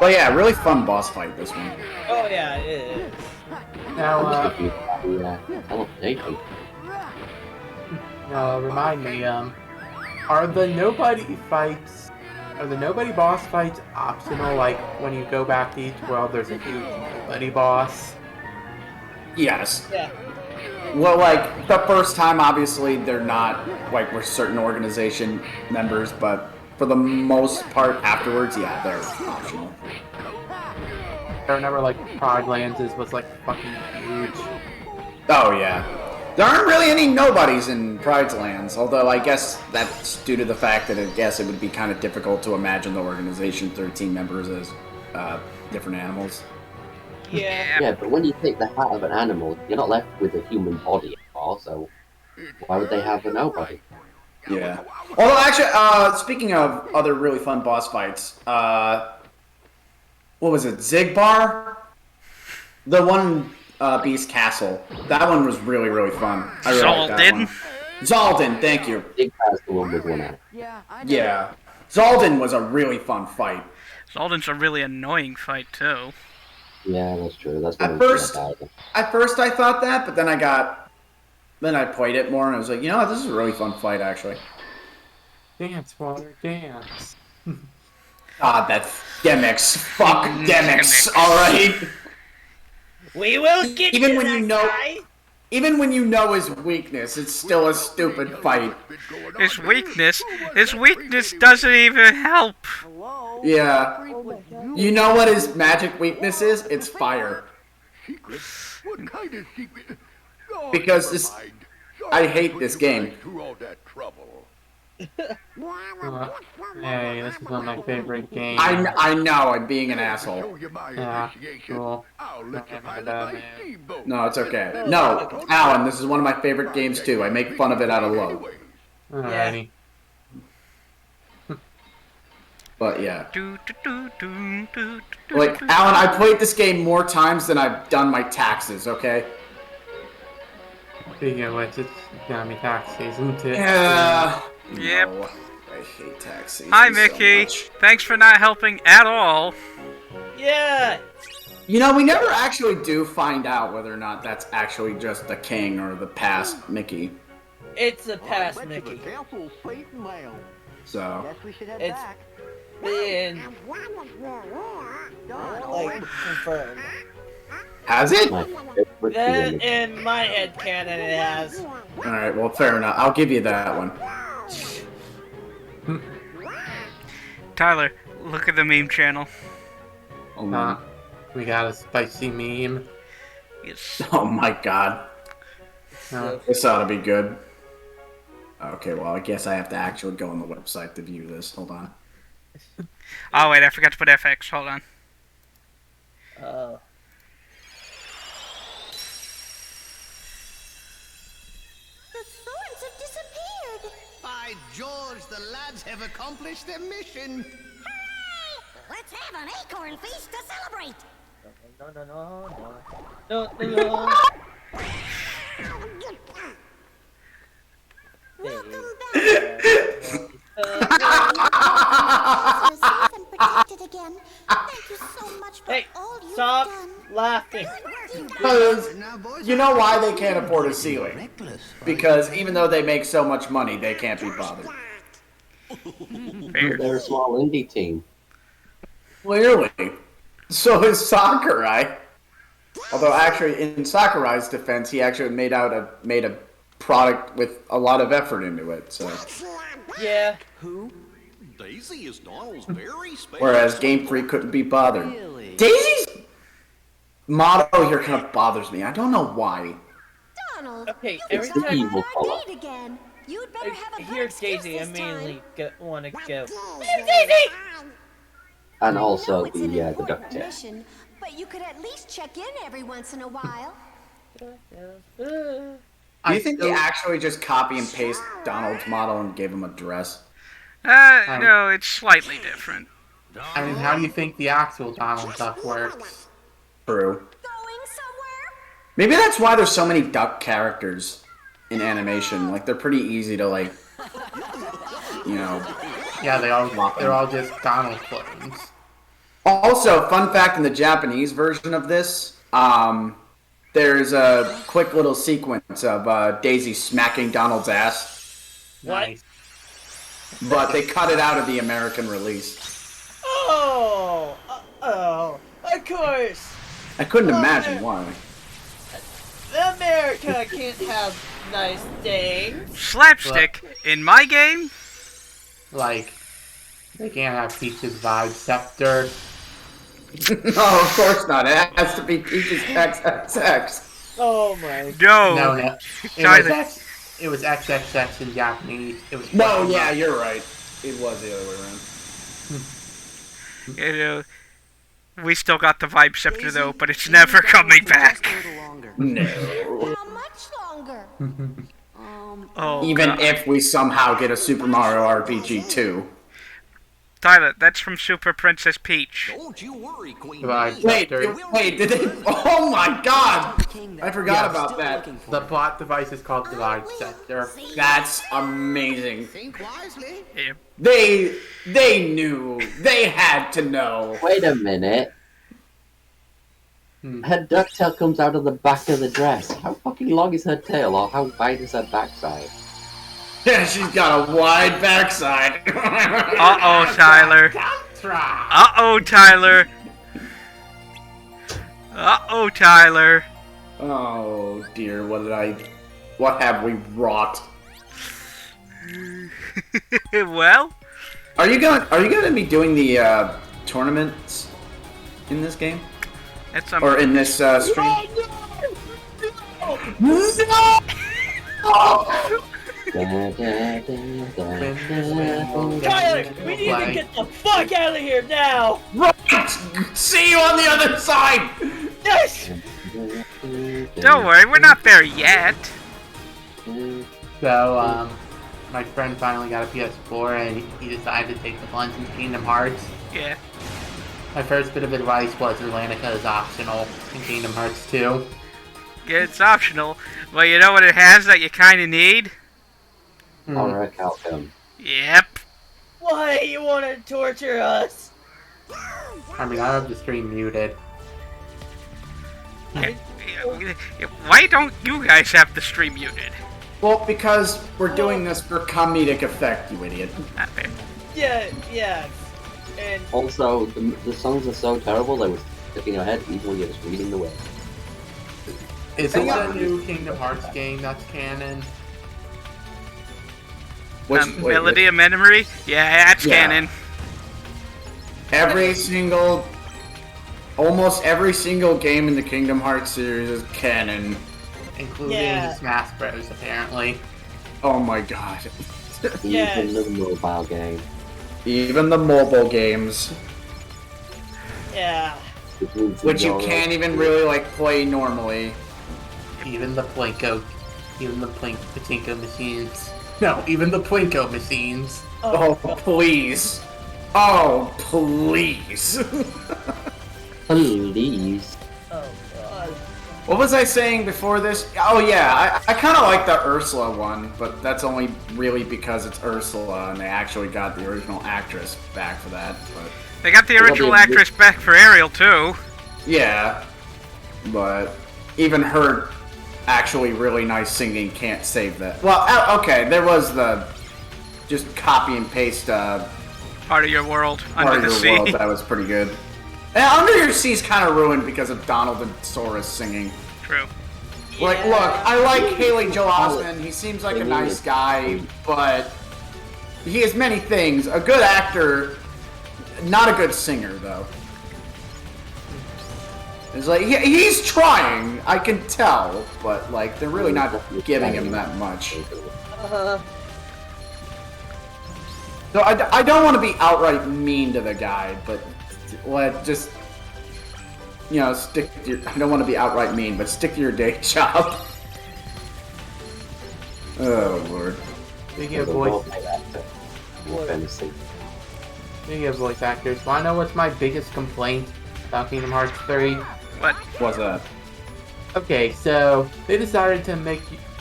Well, yeah, really fun boss fight, this one. Oh, yeah, it is. Now, remind me, are the nobody boss fights optional, like, when you go back to each world, there's a huge nobody boss? Yes. Yeah. Well, like, the first time, obviously, they're not, like, we're certain organization members, but for the most part afterwards, yeah, they're optional. I remember like Pride Lands was like fucking huge. Oh yeah. There aren't really any nobodies in Pride's Lands, although I guess that's due to the fact that I guess it would be kind of difficult to imagine the organization 13 members as different animals. Yeah. Yeah, but when you take the hat of an animal, you're not left with a human body anymore, so why would they have a nobody? Yeah. Although actually, speaking of other really fun boss fights, what was it, Zigbar? The one Beast Castle. That one was really, really fun. I really liked that one. Zaldin, thank you. Zigbar's the one with one eye. Yeah. Zaldin was a really fun fight. Zaldin's a really annoying fight, too. Yeah, that's true. That's At first I thought that, but then I played it more and I was like, you know what, this is a really fun fight, actually. Dance, water, dance. God, that Demix. Fuck Demix, alright? We will get even to when that you know guy. Even when you know his weakness, it's still a stupid fight. His weakness doesn't even help. Yeah. You know what his magic weakness is? It's fire. What kind of secret? Because this... I hate this game. Hey, this is one of my favorite games. I know, I'm being an asshole. Yeah, cool. No, it's okay. No, Alan, this is one of my favorite games too. I make fun of it out of love. Alrighty. But yeah. Like, Alan, I played this game more times than I've done my taxes, okay? Speaking of which, it's gonna be tax season too. Yeah. Yep. No, I hate tax season. Hi, Mickey. So Thanks for not helping at all. Yeah. you know, we never actually do find out whether or not that's actually just the king or the past Mickey. It's a past Mickey. So. It's been like confirmed. Has it? That in my head canon it has. Alright, well, fair enough. I'll give you that one. Tyler, look at the meme channel. Oh my. We got a spicy meme. Yes. Oh my god. This ought to be good. Okay, well, I guess I have to actually go on the website to view this. Hold on. Oh, wait, I forgot to put FX. Hold on. Oh. The thorns have disappeared. By George, the lads have accomplished their mission. Hooray! Let's have an acorn feast to celebrate. No. Welcome back. Safe and protected again. Thank you so much for all you've Stop done. laughing. Because you know why they can't afford a ceiling? Because even though they make so much money, they can't be bothered. They're a small indie team. Clearly. So is Sakurai. Although actually, in Sakurai's defense, he actually made a product with a lot of effort into it. So. Yeah. Who? Daisy is Donald's very special. Whereas Game Freak couldn't be bothered. Daisy's motto here kind of bothers me. I don't know why. Donald, Okay, you every forgot time about color. our date again. You'd better have a good Here's excuse Daisy, I this mainly time. want to go. Daisy! And also It's an the important duct tape. mission, but you could at least check in every once in a while. Do you think they actually just copy and paste Donald's model and gave him a dress? No, it's slightly different. I mean, how do you think the actual Donald Duck works? True. Maybe that's why there's so many duck characters in animation. Like, they're pretty easy to, like, you know. Yeah, they're all just Donald clones. Also, fun fact in the Japanese version of this, there's a quick little sequence of Daisy smacking Donald's ass. What? But they cut it out of the American release. Oh! Of course! I couldn't imagine why. America can't have nice things. Slapstick in my game? Like, They can't have Peach's Vibe Scepter. No, of course not. It has to be Peach's XXX. Oh my. No. Tyler. It was XXX in Japanese. It was. No, yeah, you're right. It was the other way around. You know, we still got the Vibe Scepter though, but it's never coming back. No. How much longer? Oh, Even God. if we somehow get a Super Mario RPG 2. Tyler, that's from Super Princess Peach. Don't you worry, Queen. Wait, did they? Oh my God! I forgot about that. The plot device is called the Vibe Scepter. That's amazing. Think wisely. Yeah. They knew. They had to know. Wait a minute. Her ducktail comes out of the back of the dress. How fucking long is her tail, or how wide is her backside? Yeah, she's got a wide backside. Uh-oh, Tyler. Uh-oh, Tyler. Uh-oh, Tyler. Oh dear, what have we wrought? Well, are you gonna be doing the tournaments in this game? Or in this stream? No! Tyler, we need to get the fuck out of here now! Right! See you on the other side! Yes! don't worry, we're not there yet. So, my friend finally got a PS4 and he decided to take the plunge into Kingdom Hearts. Yeah. My first bit of advice was Atlantica is optional in Kingdom Hearts 2. Yeah, it's optional. Well, you know what it has that you kind of need? Horror Calcum. Yep. Why you want to torture us? I mean, I have the stream muted. Why don't you guys have the stream muted? Well, because we're doing this for comedic effect, you idiot. Yeah. And also, the songs are so terrible they were sticking your head even when you're just reading the words. Is it a new Kingdom Hearts game that's canon? Melody of Memory? Yeah, that's canon. Almost every single game in the Kingdom Hearts series is canon. Including Smash Bros, apparently. Oh my god. Even the mobile game. Even the mobile games. Yeah. Which you can't even really, play normally. Even the Plinko machines. No, even the Plinko machines. Oh, please. Oh, please. Please. Oh, God. What was I saying before this? Oh, yeah, I kind of like the Ursula one, but that's only really because it's Ursula, and they actually got the original actress back for that. But they got the original actress back for Ariel, too. Yeah, but even her actually really nice singing can't save that. Well, okay, there was the just copy and paste Part of Your World, Under the Sea. World, that was pretty good. And Under Your Sea is kind of ruined because of Donald and Sora's singing. True. Look, I like Haley Joel Osment. He seems like a nice guy, but he has many things. A good actor, not a good singer, though. It's like, he's trying, I can tell, but, they're really not giving him that much. So I don't want to be outright mean to the guy, but just, stick to your... I don't want to be outright mean, but stick to your day job. Oh, Lord. Speaking of voice actors, wanna know what's my biggest complaint about Kingdom Hearts 3? What? What's that? Okay, so they decided to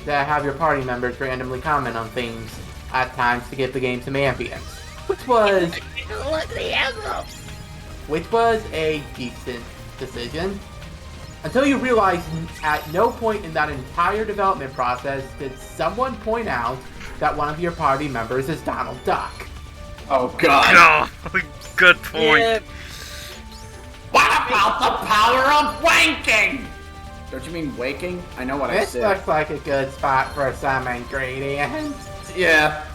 have your party members randomly comment on things at times to give the game some ambience, which was a decent decision. Until you realize at no point in that entire development process did someone point out that one of your party members is Donald Duck. Oh god. Oh, good point. Yeah. What about the power of wanking? Don't you mean waking? I know what I said. This looks like a good spot for some ingredients. Yeah.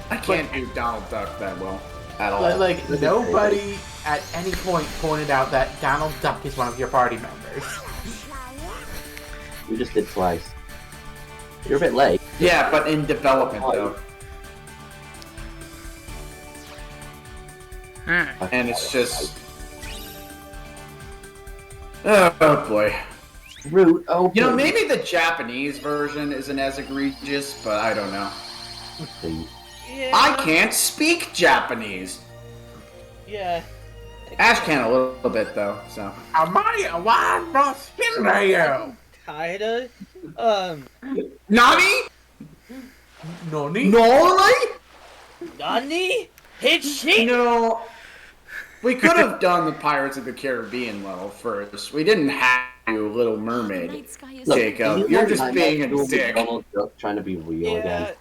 I can't do Donald Duck that well. at all. Like nobody at any point pointed out that Donald Duck is one of your party members. We just did twice. You're a bit late. Yeah, but in development though. And it's just... Oh boy. Root, oh, you know, maybe the Japanese version isn't as egregious, but I don't know. Yeah. I can't speak Japanese. Yeah. Ash can a little bit though, so. Amaya, why not skin Kinda. Nani? Nani? Nani? Nani? Hitchi? No. We could have done the Pirates of the Caribbean level first. We didn't have to Little Mermaid. Look, Jacob, you're just being a dick. Donald Duck trying to be real again.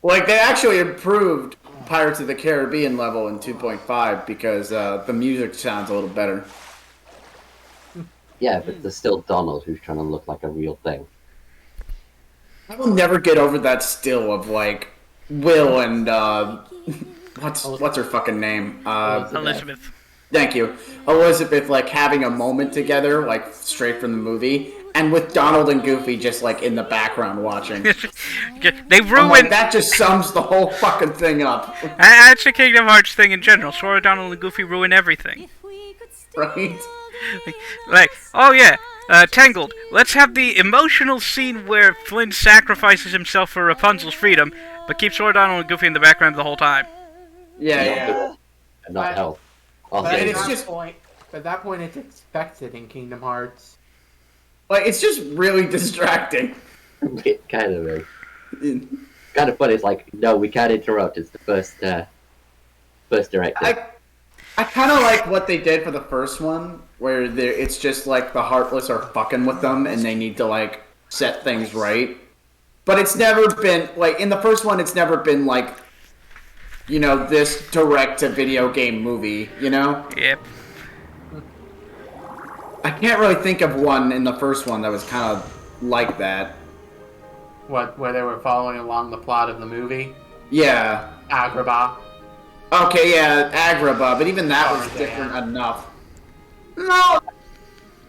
Like, they actually improved Pirates of the Caribbean level in 2.5 because the music sounds a little better. Yeah, but there's still Donald who's trying to look like a real thing. I will never get over that still of, like, Will and, what's her fucking name? Elizabeth. Thank you. Elizabeth, like, having a moment together, like, straight from the movie, and with Donald and Goofy just, like, in the background watching. They ruined... Like, that just sums the whole fucking thing up. That's a Kingdom Hearts thing in general. Sora, Donald, and Goofy ruin everything. Right? Like, oh yeah, Tangled. Let's have the emotional scene where Flynn sacrifices himself for Rapunzel's freedom, but keeps Sora, Donald, and Goofy in the background the whole time. Yeah. And not help. But it's at just... that point, it's expected in Kingdom Hearts. Like, it's just really distracting. It kind of is. Kind of funny. It's like, no, we can't interrupt. It's the first directive. I kind of like what they did for the first one, where it's just like the Heartless are fucking with them, and they need to like set things right. But it's never been like in the first one. It's never been like, you know, this direct-to-video game movie. You know? Yep. I can't really think of one in the first one that was kind of like that. What, where they were following along the plot of the movie? Yeah. Agrabah. Okay, yeah, Agrabah, but even that was different enough. No!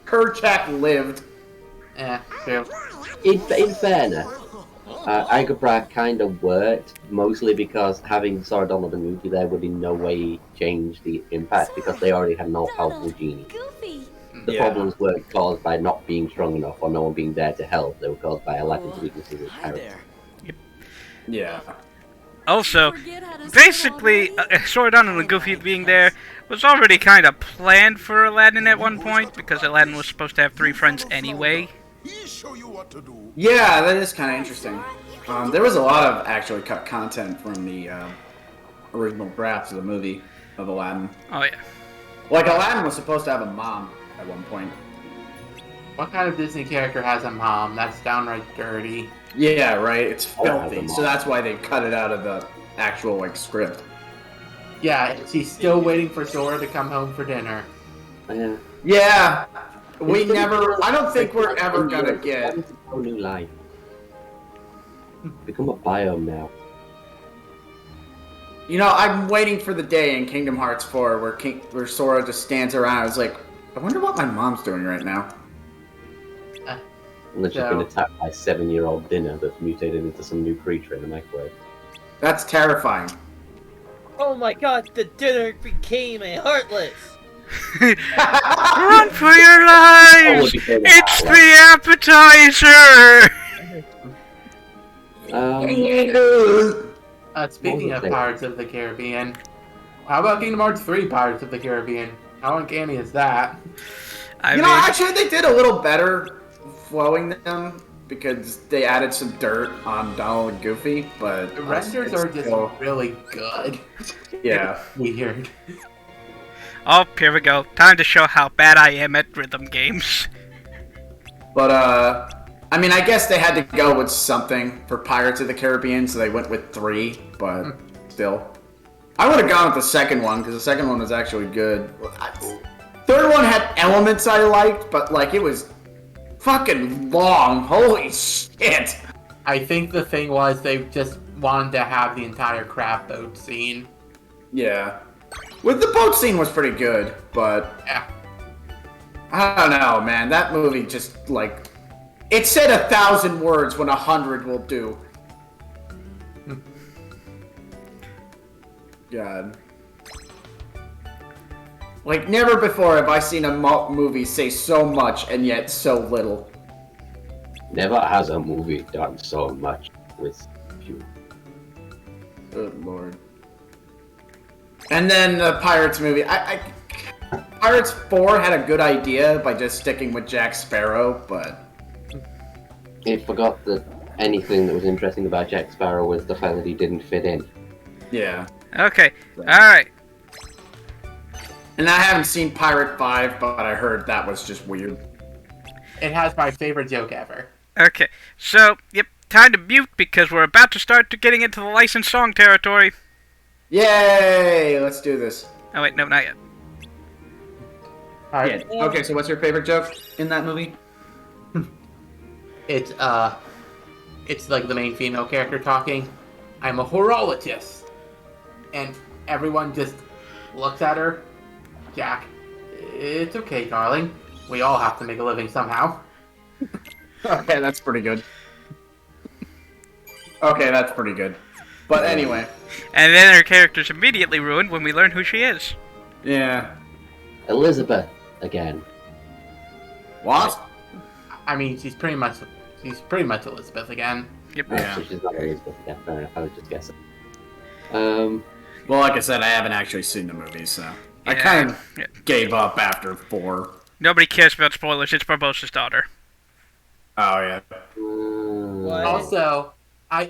Kerchak lived. True. In fairness, Agrabah kind of worked, mostly because having Sora, Donald, and Goofy there would in no way change the impact, because they already had an all-powerful genie. The problems weren't caused by not being strong enough or no one being there to help. They were caused by a lack of weaknesses as characters. Yeah. Also, basically, Sora, Donald, and Goofy being there was already kind of planned for Aladdin at one point, because Aladdin was supposed to have 3 friends anyway. Yeah, that is kind of interesting. There was a lot of actually cut content from the original drafts of the movie of Aladdin. Oh, yeah. Like, Aladdin was supposed to have a mom at one point. What kind of Disney character has a mom? That's downright dirty. Yeah, right? It's filthy, so that's why they cut it out of the actual, like, script. Yeah, she's still waiting for Sora to come home for dinner. Yeah! We never... I don't think we're ever gonna get... A new life. Become a biome now. You know, I'm waiting for the day in Kingdom Hearts 4 where Sora just stands around and is like, I wonder what my mom's doing right now. And they've just been attacked by a 7-year-old dinner that's mutated into some new creature in the microwave. That's terrifying. Oh my god, the dinner became a Heartless! Run for your lives! It's the appetizer! Speaking of Pirates of the Caribbean, how about Kingdom Hearts 3 Pirates of the Caribbean? How uncanny is that? You know, actually, they did a little better flowing them because they added some dirt on Donald and Goofy, but the renders are just really good. Yeah. It's weird. Oh, here we go. Time to show how bad I am at rhythm games. But, I mean, I guess they had to go with something for Pirates of the Caribbean, so they went with 3, but still. I would have gone with the second one, because the second one was actually good. Third one had elements I liked, but, like, it was fucking long. Holy shit. I think the thing was they just wanted to have the entire crab boat scene. Yeah. With the boat scene was pretty good, but yeah. I don't know, man. That movie just like it said 1,000 words when 100 will do. God. Like never before have I seen a movie say so much and yet so little. Never has a movie done so much with few. Good lord. And then the Pirates movie. Pirates 4 had a good idea by just sticking with Jack Sparrow, but... It forgot that anything that was interesting about Jack Sparrow was the fact that he didn't fit in. Yeah. Okay, alright. And I haven't seen Pirate 5, but I heard that was just weird. It has my favorite joke ever. Okay, so, yep, time to mute because we're about to start getting into the licensed song territory. Yay! Let's do this. Oh wait, no, not yet. Alright. Yeah. Okay, so what's your favorite joke in that movie? It's like the main female character talking. I'm a horologist. And everyone just looks at her. Jack, it's okay, darling. We all have to make a living somehow. Okay, that's pretty good. Okay, that's pretty good. But anyway. And then her character's immediately ruined when we learn who she is. Yeah. Elizabeth again. What? I mean, she's pretty much Elizabeth again. Yep. Actually, she's not Elizabeth. Yeah, fair enough. I was just guessing. Well, like I said, I haven't actually seen the movie, so I kind of gave up after 4. Nobody cares about spoilers. It's Barbosa's daughter. Oh yeah. Also, I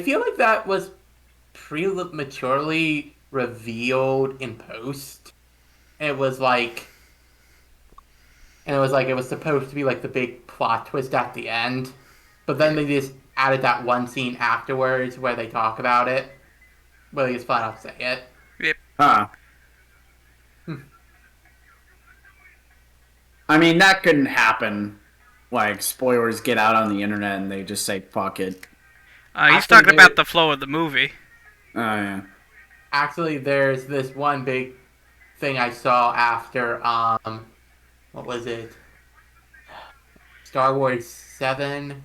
feel like that was prematurely revealed in post. It was supposed to be like the big plot twist at the end, but then they just added that one scene afterwards where they talk about it, where they just flat out say it. Yep. Huh. I mean, that couldn't happen. Like, spoilers get out on the internet and they just say, fuck it. He's talking about the flow of the movie. Oh, yeah. Actually, there's this one big thing I saw after, what was it? Star Wars 7?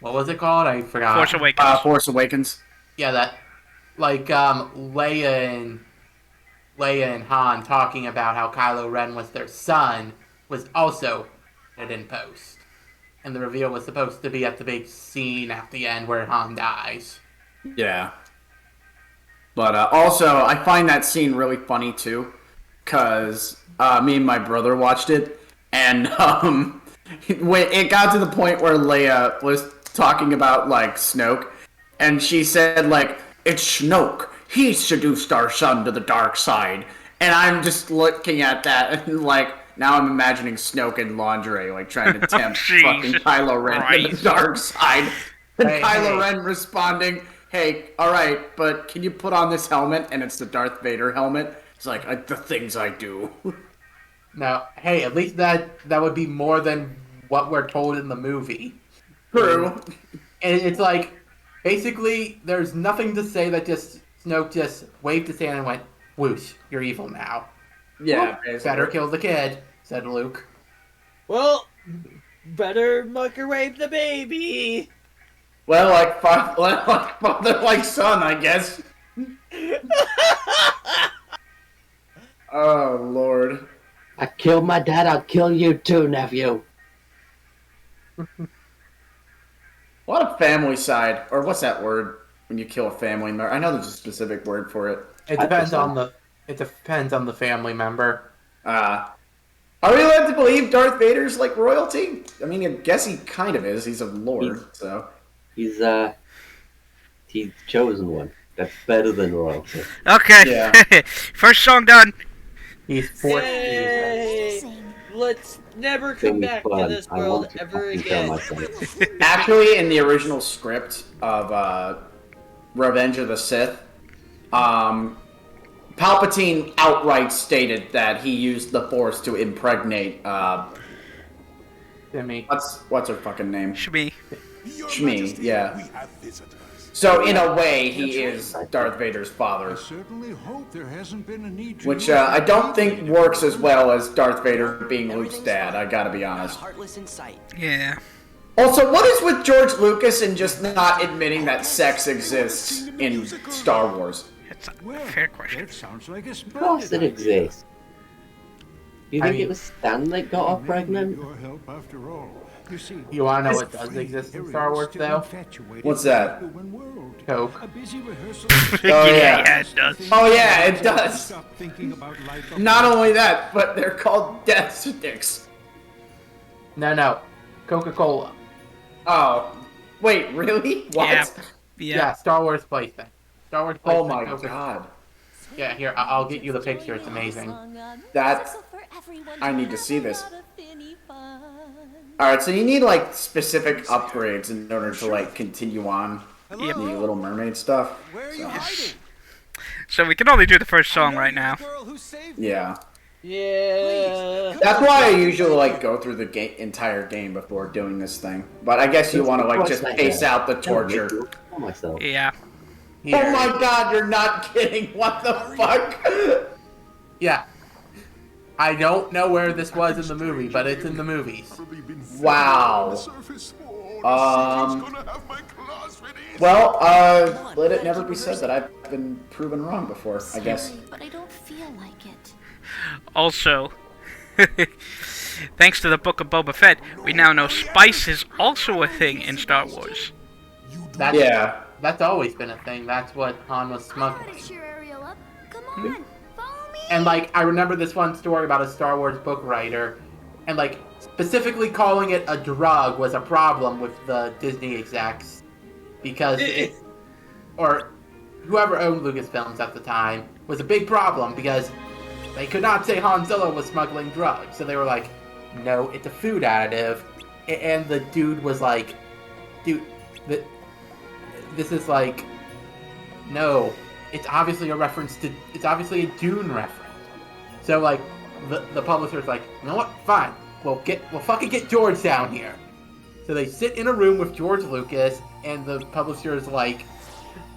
What was it called? I forgot. Force Awakens. Force Awakens. Yeah, that, like, Leia and Han talking about how Kylo Ren was their son was also in post. And the reveal was supposed to be at the big scene at the end where Han dies. Yeah. But also, I find that scene really funny too, because me and my brother watched it, and when it got to the point where Leia was talking about, like, Snoke, and she said, like, it's Snoke. He seduced our son to the dark side. And I'm just looking at that, and, like, now I'm imagining Snoke in lingerie, like, trying to tempt fucking Kylo Ren to the dark side. And Kylo Ren responding, hey, alright, but can you put on this helmet? And it's the Darth Vader helmet. It's like, the things I do. Now, hey, at least that would be more than what we're told in the movie. True. And it's like, basically, there's nothing to say that Snoke just waved his hand and went, whoosh, you're evil now. Yeah, well, better kill the kid, said Luke. Well, better microwave the baby. Well, like father, like son, I guess. Oh, Lord. I killed my dad, I'll kill you too, nephew. What a family side, or what's that word when you kill a family member? I know there's a specific word for it. It depends on the family member. Are we allowed to believe Darth Vader's like royalty? I mean, I guess he kind of is. He's a lord, so he's chosen one. That's better than royalty. Okay. Yeah. First song done. He's fourth. Let's never come back to this world ever again. Actually, in the original script of Revenge of the Sith, Palpatine outright stated that he used the Force to impregnate Shmi. What's her fucking name? Shmi. Shmi, yeah. So in a way, he is Darth Vader's father. I certainly hope there hasn't been a need to Which I don't think works as well as Darth Vader being Luke's dad, I gotta be honest. Heartless in sight. Yeah. Also, what is with George Lucas and just not admitting that sex exists in Star Wars? That's a fair question. That sounds like a Of course it exists. You think it was Stan that got her pregnant? Your help after all. You see, You wanna know what does exist in Star Wars, though? What's that? Coke. Oh yeah, it does. Oh yeah, it does. Not only that, but they're called death sticks. No. Coca-Cola. Oh. Wait, really? What? Yeah, Star Wars plaything. Star Wars plaything. Oh my god. Yeah, here, I'll get you the picture. It's amazing. That... I need to see this. Alright, so you need, like, specific upgrades in order to, like, continue on the Little Mermaid stuff. So we can only do the first song right now. Yeah. Yeah. That's why I usually, like, go through the entire game before doing this thing. But I guess you want to, like, just pace out the torture. Yeah. Oh my god, you're not kidding. What the fuck? Yeah. I don't know where this was in the movie, but it's in the movies. Wow. Well, let it never be said that I've been proven wrong before, I guess. But I don't feel like it. Also, thanks to the Book of Boba Fett, we now know spice is also a thing in Star Wars. That's always been a thing. That's what Han was smuggling. Come on, follow me. And, like, I remember this one story about a Star Wars book writer, and, like, specifically calling it a drug was a problem with the Disney execs, because it, or whoever owned Lucasfilms at the time, was a big problem, because they could not say Han Solo was smuggling drugs, so they were like, no, it's a food additive, and the dude was like, dude, this is like, no, it's obviously a reference to, it's obviously a Dune reference. So, like, the publisher's like, you know what, fine, we'll fucking get George down here. So they sit in a room with George Lucas, and the publisher's like,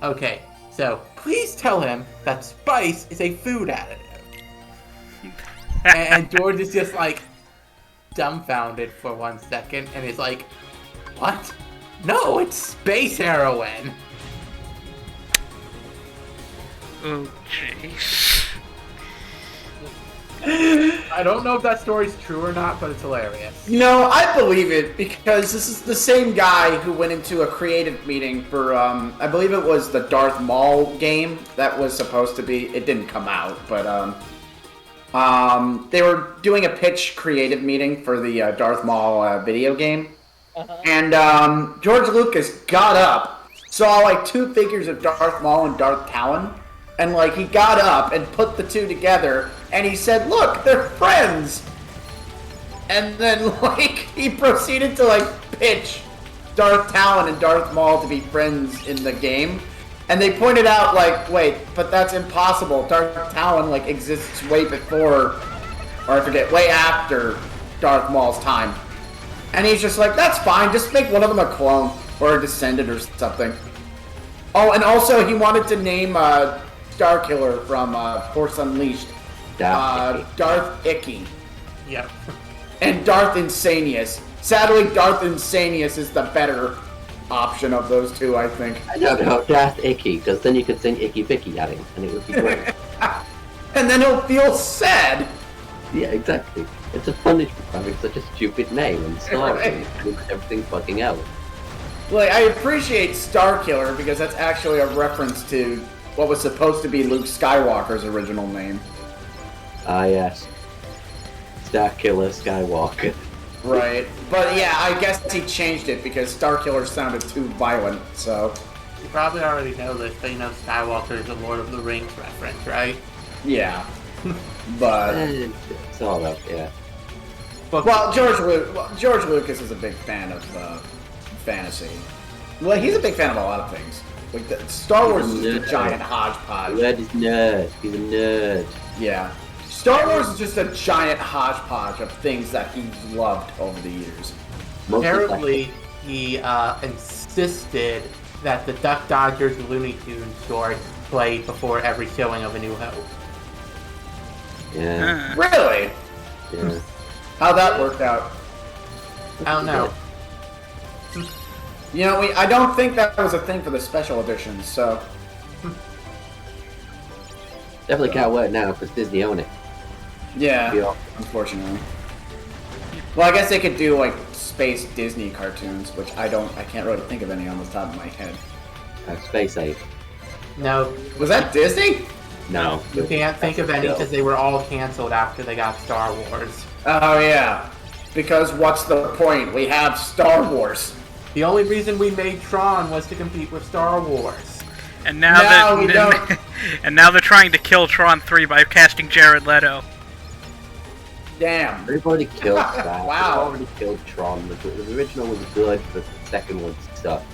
okay, so please tell him that spice is a food additive. And George is just like, dumbfounded for 1 second, and he's like, what? No, it's space heroin! Oh, jeez. I don't know if that story's true or not, but it's hilarious. You know, I believe it, because this is the same guy who went into a creative meeting for, I believe it was the Darth Maul game that was supposed to be, it didn't come out, but, they were doing a pitch creative meeting for the Darth Maul video game. And George Lucas got up, saw like 2 figures of Darth Maul and Darth Talon, and like he got up and put the 2 together, and he said, "Look, they're friends." And then like he proceeded to like pitch Darth Talon and Darth Maul to be friends in the game, and they pointed out like, wait, but that's impossible. Darth Talon like exists way before, or I forget, way after Darth Maul's time. And he's just like, that's fine, just make one of them a clone, or a descendant or something. Oh, and also he wanted to name Starkiller from Force Unleashed, Darth Icky. Yep. And Darth Insanius. Sadly, Darth Insanius is the better option of those 2, I think. No, Darth Icky, because then you could sing Icky Vicky at him, and it would be great. And then he'll feel sad. Yeah, exactly. It's a punishment for having such a stupid name and story with everything fucking else. Like, I appreciate Starkiller because that's actually a reference to what was supposed to be Luke Skywalker's original name. Ah, yes. Starkiller Skywalker. Right. But yeah, I guess he changed it because Starkiller sounded too violent, so... You probably already know this, but you know Skywalker is a Lord of the Rings reference, right? Yeah. But... It's all up, yeah. Well, George Lucas is a big fan of fantasy. Well, he's a big fan of a lot of things. Like Star Wars is just a giant hodgepodge. Nerd is nerd. He's a nerd. Yeah. Star Wars is just a giant hodgepodge of things that he's loved over the years. Apparently, he insisted that the Duck Dodgers Looney Tunes story played before every showing of A New Hope. Yeah. Really? Yeah. How'd that work out? I don't know. You know, I don't think that was a thing for the special editions, so... Definitely can't work now because Disney own it. Yeah, unfortunately. Well, I guess they could do, like, space Disney cartoons, which I can't really think of any on the top of my head. Space Ape. No. Was that Disney? No. You can't think of any because they were all canceled after they got Star Wars. Oh, yeah. Because what's the point? We have Star Wars. The only reason we made Tron was to compete with Star Wars. And now and now they're trying to kill Tron 3 by casting Jared Leto. Damn. They've already killed that. Wow. They've already killed Tron. The original was good, but the second one sucked.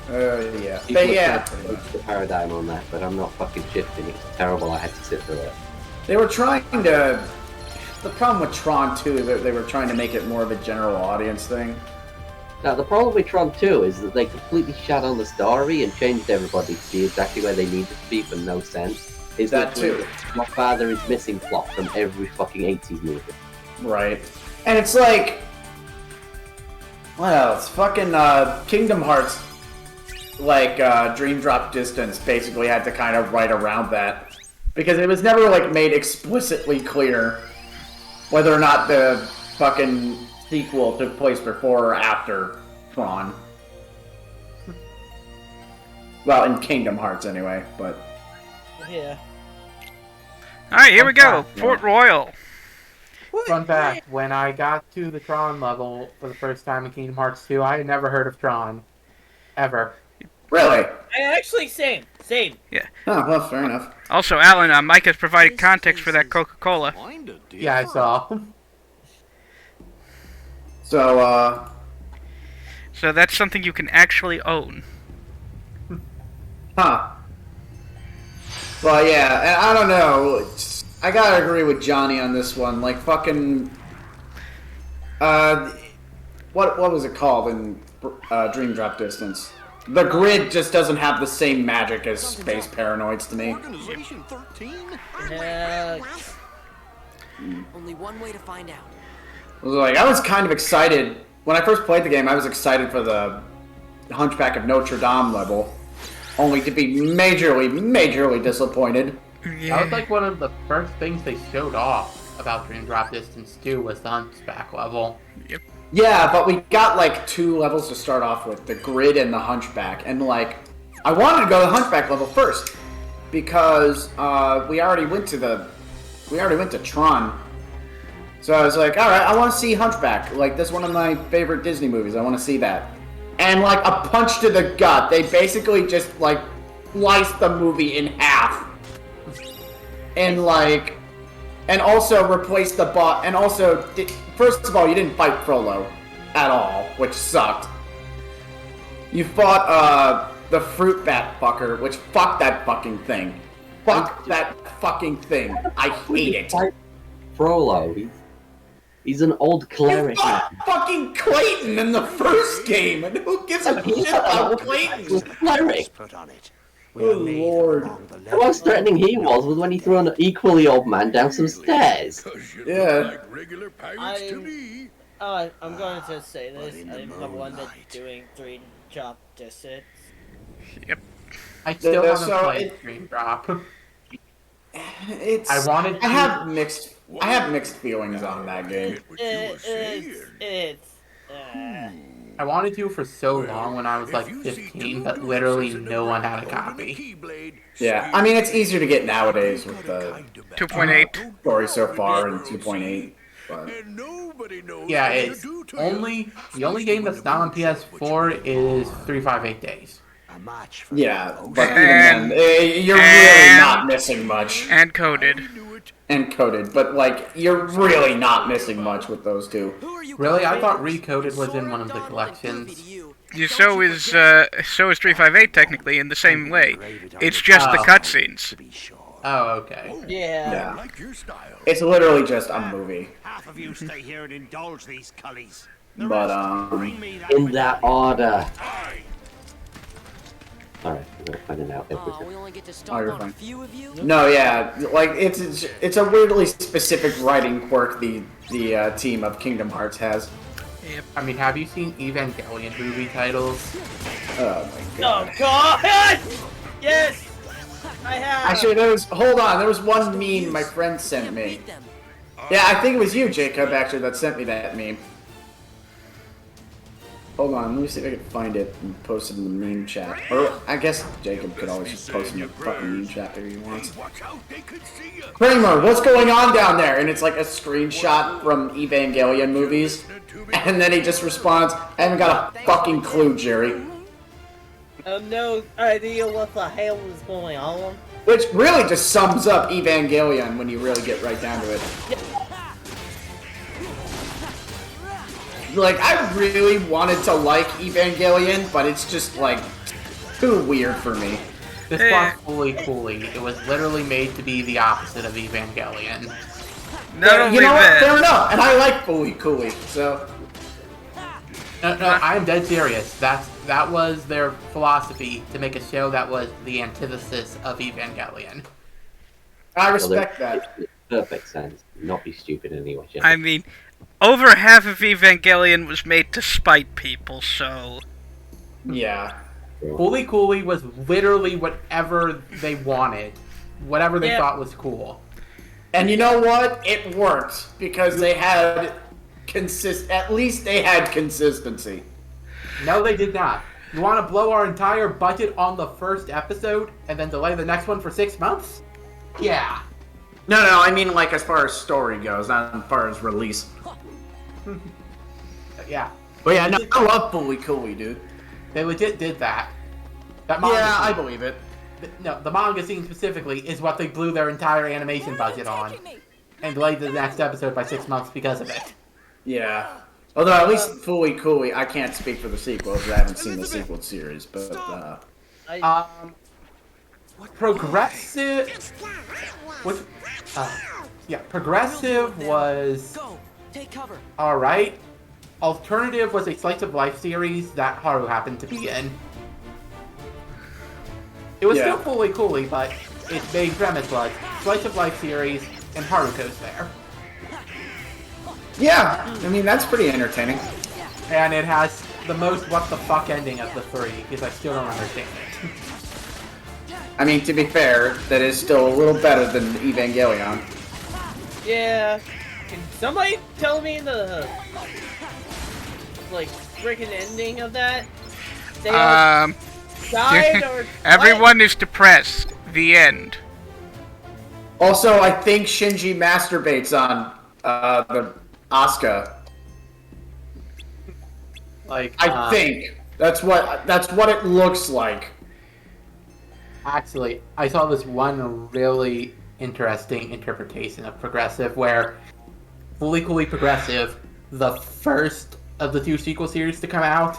Yeah. People But yeah. changed the paradigm on that, but I'm not fucking shifting. It's terrible. I had to sit through it. They were trying to... The problem with Tron 2 is that they were trying to make it more of a general audience thing. Now, the problem with Tron 2 is that they completely shut on the story and changed everybody to be exactly where they needed to be for no sense. Is that too? My father is missing plot from every fucking 80s movie. Right. And it's like... What else? Fucking Kingdom Hearts, like Dream Drop Distance, basically had to kind of write around that. Because it was never, like, made explicitly clear whether or not the fucking sequel took place before or after Tron. Well, in Kingdom Hearts anyway, but... Yeah. Alright, here we go. Port Royal. Fun fact, when I got to the Tron level for the first time in Kingdom Hearts 2, I had never heard of Tron. Ever. Really? I actually, same. Yeah. Oh, well, fair enough. Also, Alan, Mike has provided context for that Coca-Cola. Yeah, I saw. So, So that's something you can actually own. Huh. Well, yeah, I don't know. I gotta agree with Johnny on this one. Like, fucking... what was it called in Dream Drop Distance? The grid just doesn't have the same magic as Space Paranoids to me. Organization 13? Only one way to find out. I was kind of excited. When I first played the game, I was excited for the Hunchback of Notre Dame level. Only to be majorly disappointed. That was like one of the first things they showed off about Dream Drop Distance 2 was the Hunchback level. Yep. Yeah, but we got like 2 levels to start off with, the grid and the Hunchback, and like, I wanted to go to the Hunchback level first, because we already went to Tron. So I was like, alright, I want to see Hunchback, like, this is one of my favorite Disney movies, I want to see that. And like, a punch to the gut, they basically just like, sliced the movie in half. And like, and also replaced the bot, and also, first of all, you didn't fight Frollo at all, which sucked. You fought, the fruit bat fucker, which fuck that fucking thing. Fuck that fucking thing. I hate it. Frollo, he's an old cleric. You fought fucking Clayton in the first game, and who gives a shit about Clayton? Cleric. Put on it. Oh, Lord. The most threatening he was when he threw an equally old man down some stairs. Yeah. I'm going to say this. I'm the one that's doing Dream Drop Distance. Yep. I still haven't so played Dream Drop. It's. I have mixed feelings on that game. I wanted to for so long when I was like 15, but literally no one had a copy. Yeah, I mean it's easier to get nowadays with the 2.8 story so far and 2.8. But... Yeah, it's the only game that's not on PS4 is 358 Days. Yeah, but even then, you're really not missing much. And coded. And coded, but like you're really not missing much with those two. Really, I thought Recoded was in one of the collections. So is 358 technically in the same way. It's just the cutscenes. Oh, okay. Yeah. It's literally just a movie. Half of you stay here and indulge these cullies. But in that order. Alright, I'm gonna find it out. We only get to Oh, start you're on fine. a few of you? No, yeah, like it's a weirdly specific writing quirk the team of Kingdom Hearts has. Yep. I mean, have you seen Evangelion movie titles? Oh my god. Oh god! Yes! I have! Actually, hold on, there was one meme my friend sent me. Yeah, I think it was you, Jacob, actually, that sent me that meme. Hold on, let me see if I can find it and post it in the meme chat. Or, I guess Jacob could always just post it in the fucking meme chat if he wants. Kramer, what's going on down there? And it's like a screenshot from Evangelion movies. And then he just responds, I haven't got a fucking clue, Jerry. I have no idea what the hell is going on. Which really just sums up Evangelion when you really get right down to it. Like, I really wanted to like Evangelion, but it's just, like, too weird for me. This was Fully. It was literally made to be the opposite of Evangelion. You know what? Fair enough, and I like Fully, so... No, I'm dead serious. That was their philosophy, to make a show that was the antithesis of Evangelion. I respect that. It makes perfect sense. Not be stupid anyway. I mean, over half of Evangelion was made to spite people, so... Yeah. Fully was literally whatever they wanted. Whatever they thought was cool. And you know what? It worked, because they had... at least they had consistency. No, they did not. You want to blow our entire budget on the first episode and then delay the next one for 6 months? Yeah. No, I mean like as far as story goes, not as far as release. Yeah. But yeah, no, I love Fully, dude. They legit did that. I believe it. No, the manga scene specifically is what they blew their entire animation budget on. And delayed the next episode by 6 months because of it. Yeah. Although at least Fully, I can't speak for the sequels. I haven't seen the sequel series, but Progressive. Progressive was all right. Alternative was a slice of life series that Haru happened to be in. It was still Fully, but its main premise was slice of life series and Haruko's there. Yeah, I mean, that's pretty entertaining. And it has the most what the fuck ending of the three, because I still don't understand it. I mean, to be fair, that is still a little better than Evangelion. Yeah. Can somebody tell me the, like, freaking ending of that? They all died or everyone is depressed. The end. Also, I think Shinji masturbates on the Asuka. Like I think that's what it looks like. Actually, I saw this one really interesting interpretation of Progressive where Fully Progressive, the first of the 2 sequel series to come out,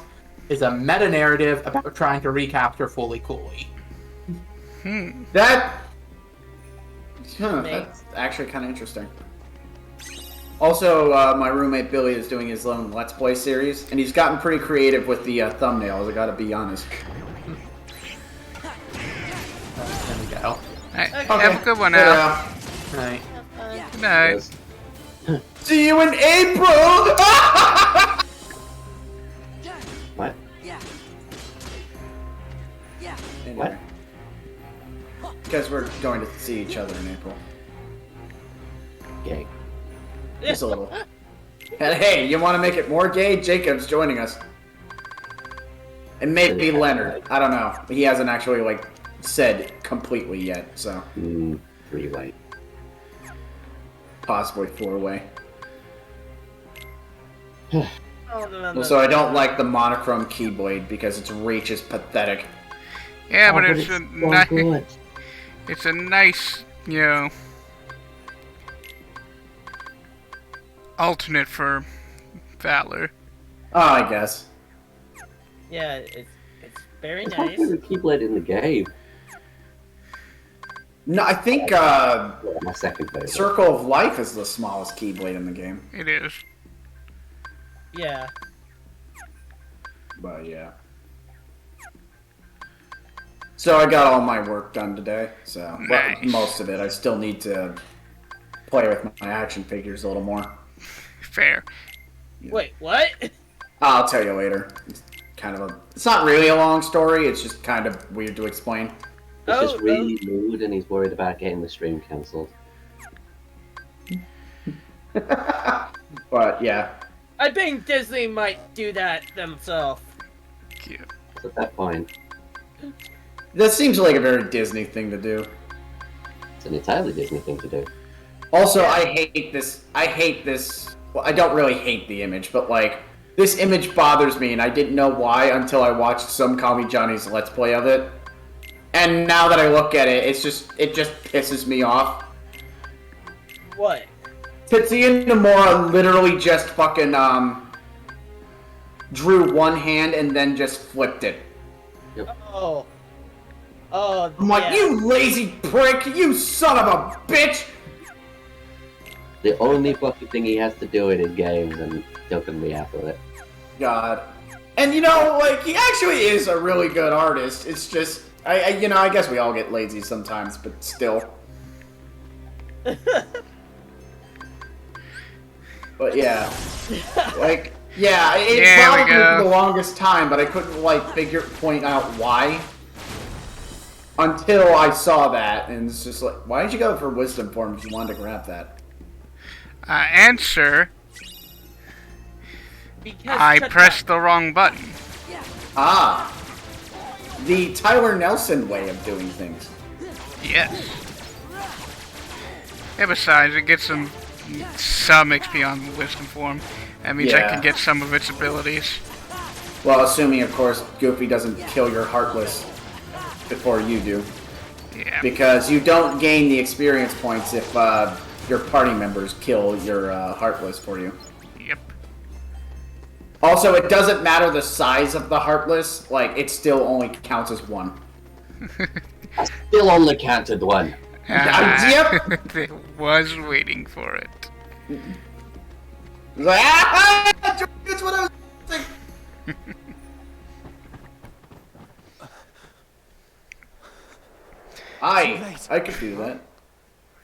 is a meta-narrative about trying to recapture Fully. That's actually kind of interesting. Also, my roommate Billy is doing his own Let's Play series, and he's gotten pretty creative with the thumbnails, I gotta be honest. There we go. Right, have a good one now. Night. Good night. See you in April! What? Anyway. Because we're going to see each other in April. Gay. Just a little. And hey, you want to make it more gay? Jacob's joining us. And maybe Leonard. I don't know. He hasn't actually, like, said completely yet, so. 3-way. Possibly 4-way. Also, I don't like the monochrome keyblade because its reach is pathetic. Yeah, but it's a nice. It's a nice, you know, alternate for Valor. Oh, I guess. Yeah, it's very It's nice. the keyblade in the game. No, I think my second favorite. Circle of Life is the smallest keyblade in the game. It is. Yeah. But yeah. So I got all my work done today. So well, most of it. I still need to play with my action figures a little more. Fair. Wait, what? I'll tell you later. It's kind of a. It's not really a long story. It's just kind of weird to explain. He's just really mood and he's worried about getting the stream cancelled. But yeah. I think Disney might do that themselves. Yeah. At that point. That seems like a very Disney thing to do. It's an entirely Disney thing to do. Also, I hate this. Well, I don't really hate the image, but like, this image bothers me, and I didn't know why until I watched some Call Me Johnny's Let's Play of it. And now that I look at it, it just pisses me off. What? Tetsuya Nomura literally just fucking, drew one hand and then just flipped it. Yep. Oh, I'm like, you lazy prick, you son of a bitch! The only fucking thing he has to do in his games and still can be out with it. God. And you know, like, he actually is a really good artist. It's just, I guess we all get lazy sometimes, but still. But yeah. Like, yeah, it bothered me for the longest time, but I couldn't, like, point out why. Until I saw that, and it's just like, why did you go for wisdom form if you wanted to grab that? Answer. I pressed the wrong button. Ah. The Tyler Nelson way of doing things. Yes. Yeah, besides, it gets some XP on the wisdom form. That means I can get some of its abilities. Well, assuming, of course, Goofy doesn't kill your Heartless before you do. Yeah. Because you don't gain the experience points if your party members kill your Heartless for you. Yep. Also, it doesn't matter the size of the Heartless, like, it still only counts as one. I still only counted one. Yep! I was waiting for it. Like, that's what I was thinking. I could do that.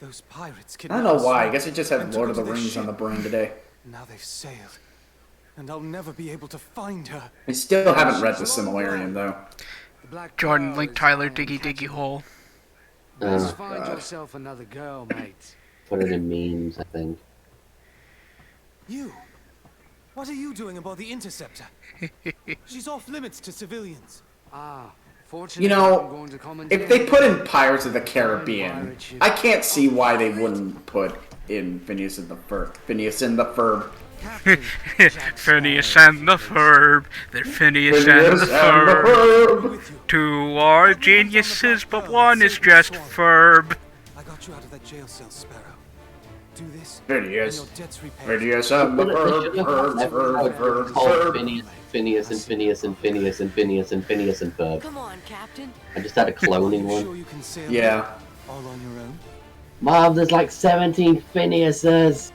Those pirates I don't know why. I guess it just had Lord of the Rings on the brain today. Now they've sailed, and I'll never be able to find her. I still haven't read the Similarium, though. Jordan, link Tyler, diggy hole. Oh, find God. yourself another girl, mate. Put it in memes, I think. You? What are you doing aboard the Interceptor? She's off limits to civilians. Ah, fortunately, You I'm know, going to if they put in Pirates of the Caribbean, I can't see why they wouldn't put in Phineas and the Ferb. Phineas and the Ferb. Phineas and the Ferb. They're Phineas and the Ferb. Two are geniuses, but one is just Ferb. I got you out of that jail cell, Sparrow. Do this. Phineas. and your debt's repaid. Phineas and the Ferb. Phineas and Phineas and Phineas and Phineas and Phineas and Ferb. Come on, Captain. I just had a cloning one. Sure you can sail Yeah. all on your own? Mom, there's like 17 Phineases.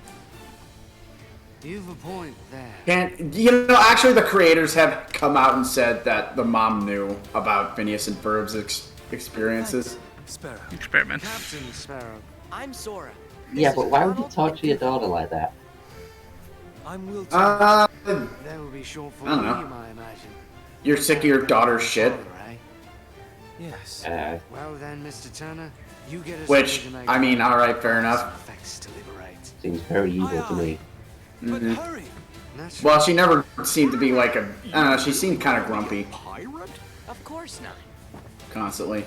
You've a point there. And, you know, actually the creators have come out and said that the mom knew about Phineas and Ferb's experiences. Sparrow. Experiment. Captain Sparrow. I'm Sora. Yeah, but why would you torture your daughter like that? I'm Will. That would be short for I don't me, know. I imagine. You're sick of your daughter's shit. Right? Yes. Well then, Mr. Turner, you get us Which, to make I mean, alright, fair enough. effects to liberate. Seems very evil to me. But Mhm. hurry. Well, she never seemed to be like a. I don't know, she seemed kind of grumpy Of course not. constantly.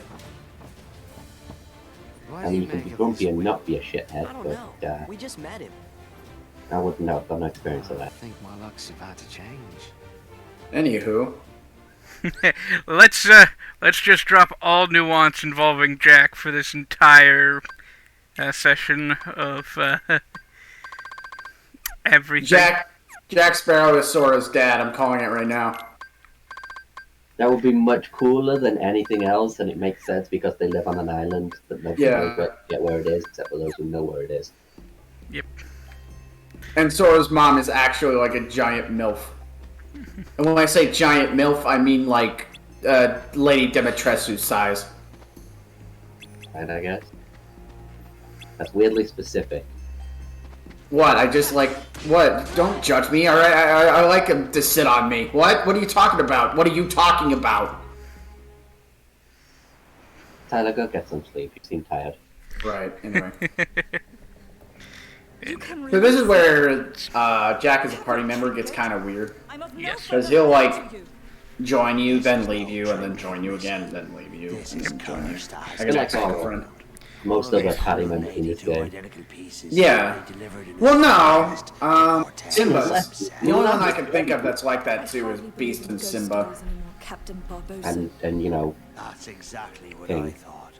I mean, you can be grumpy and not be a shithead, I don't but know. We just met him. I wouldn't know. I've got no experience of I that. think my luck's about to change. Anywho. Let's just drop all nuance involving Jack for this entire session of everything. Jack Sparrow is Sora's dad. I'm calling it right now. That would be much cooler than anything else, and it makes sense because they live on an island that nobody knows yet where it is, except for those who know where it is. Yep. And Sora's mom is actually like a giant MILF. And when I say giant MILF, I mean like Lady Dimitrescu's size. And I guess that's weirdly specific. What? I just like what? Don't judge me. All right, I like him to sit on me. What? What are you talking about? What are you talking about? Tyler, go get some sleep. You seem tired. Right. Anyway. So this is where Jack as a party member gets kind of weird. Yes. Because he'll like join you, then leave you, and then join you again, then leave you, and then join you. I guess that's girlfriend. Most of the party members in this game. Yeah. Well, no. Simba. The only one I can think of that's like that too is Beast and Simba. And you know. That's exactly what I thought.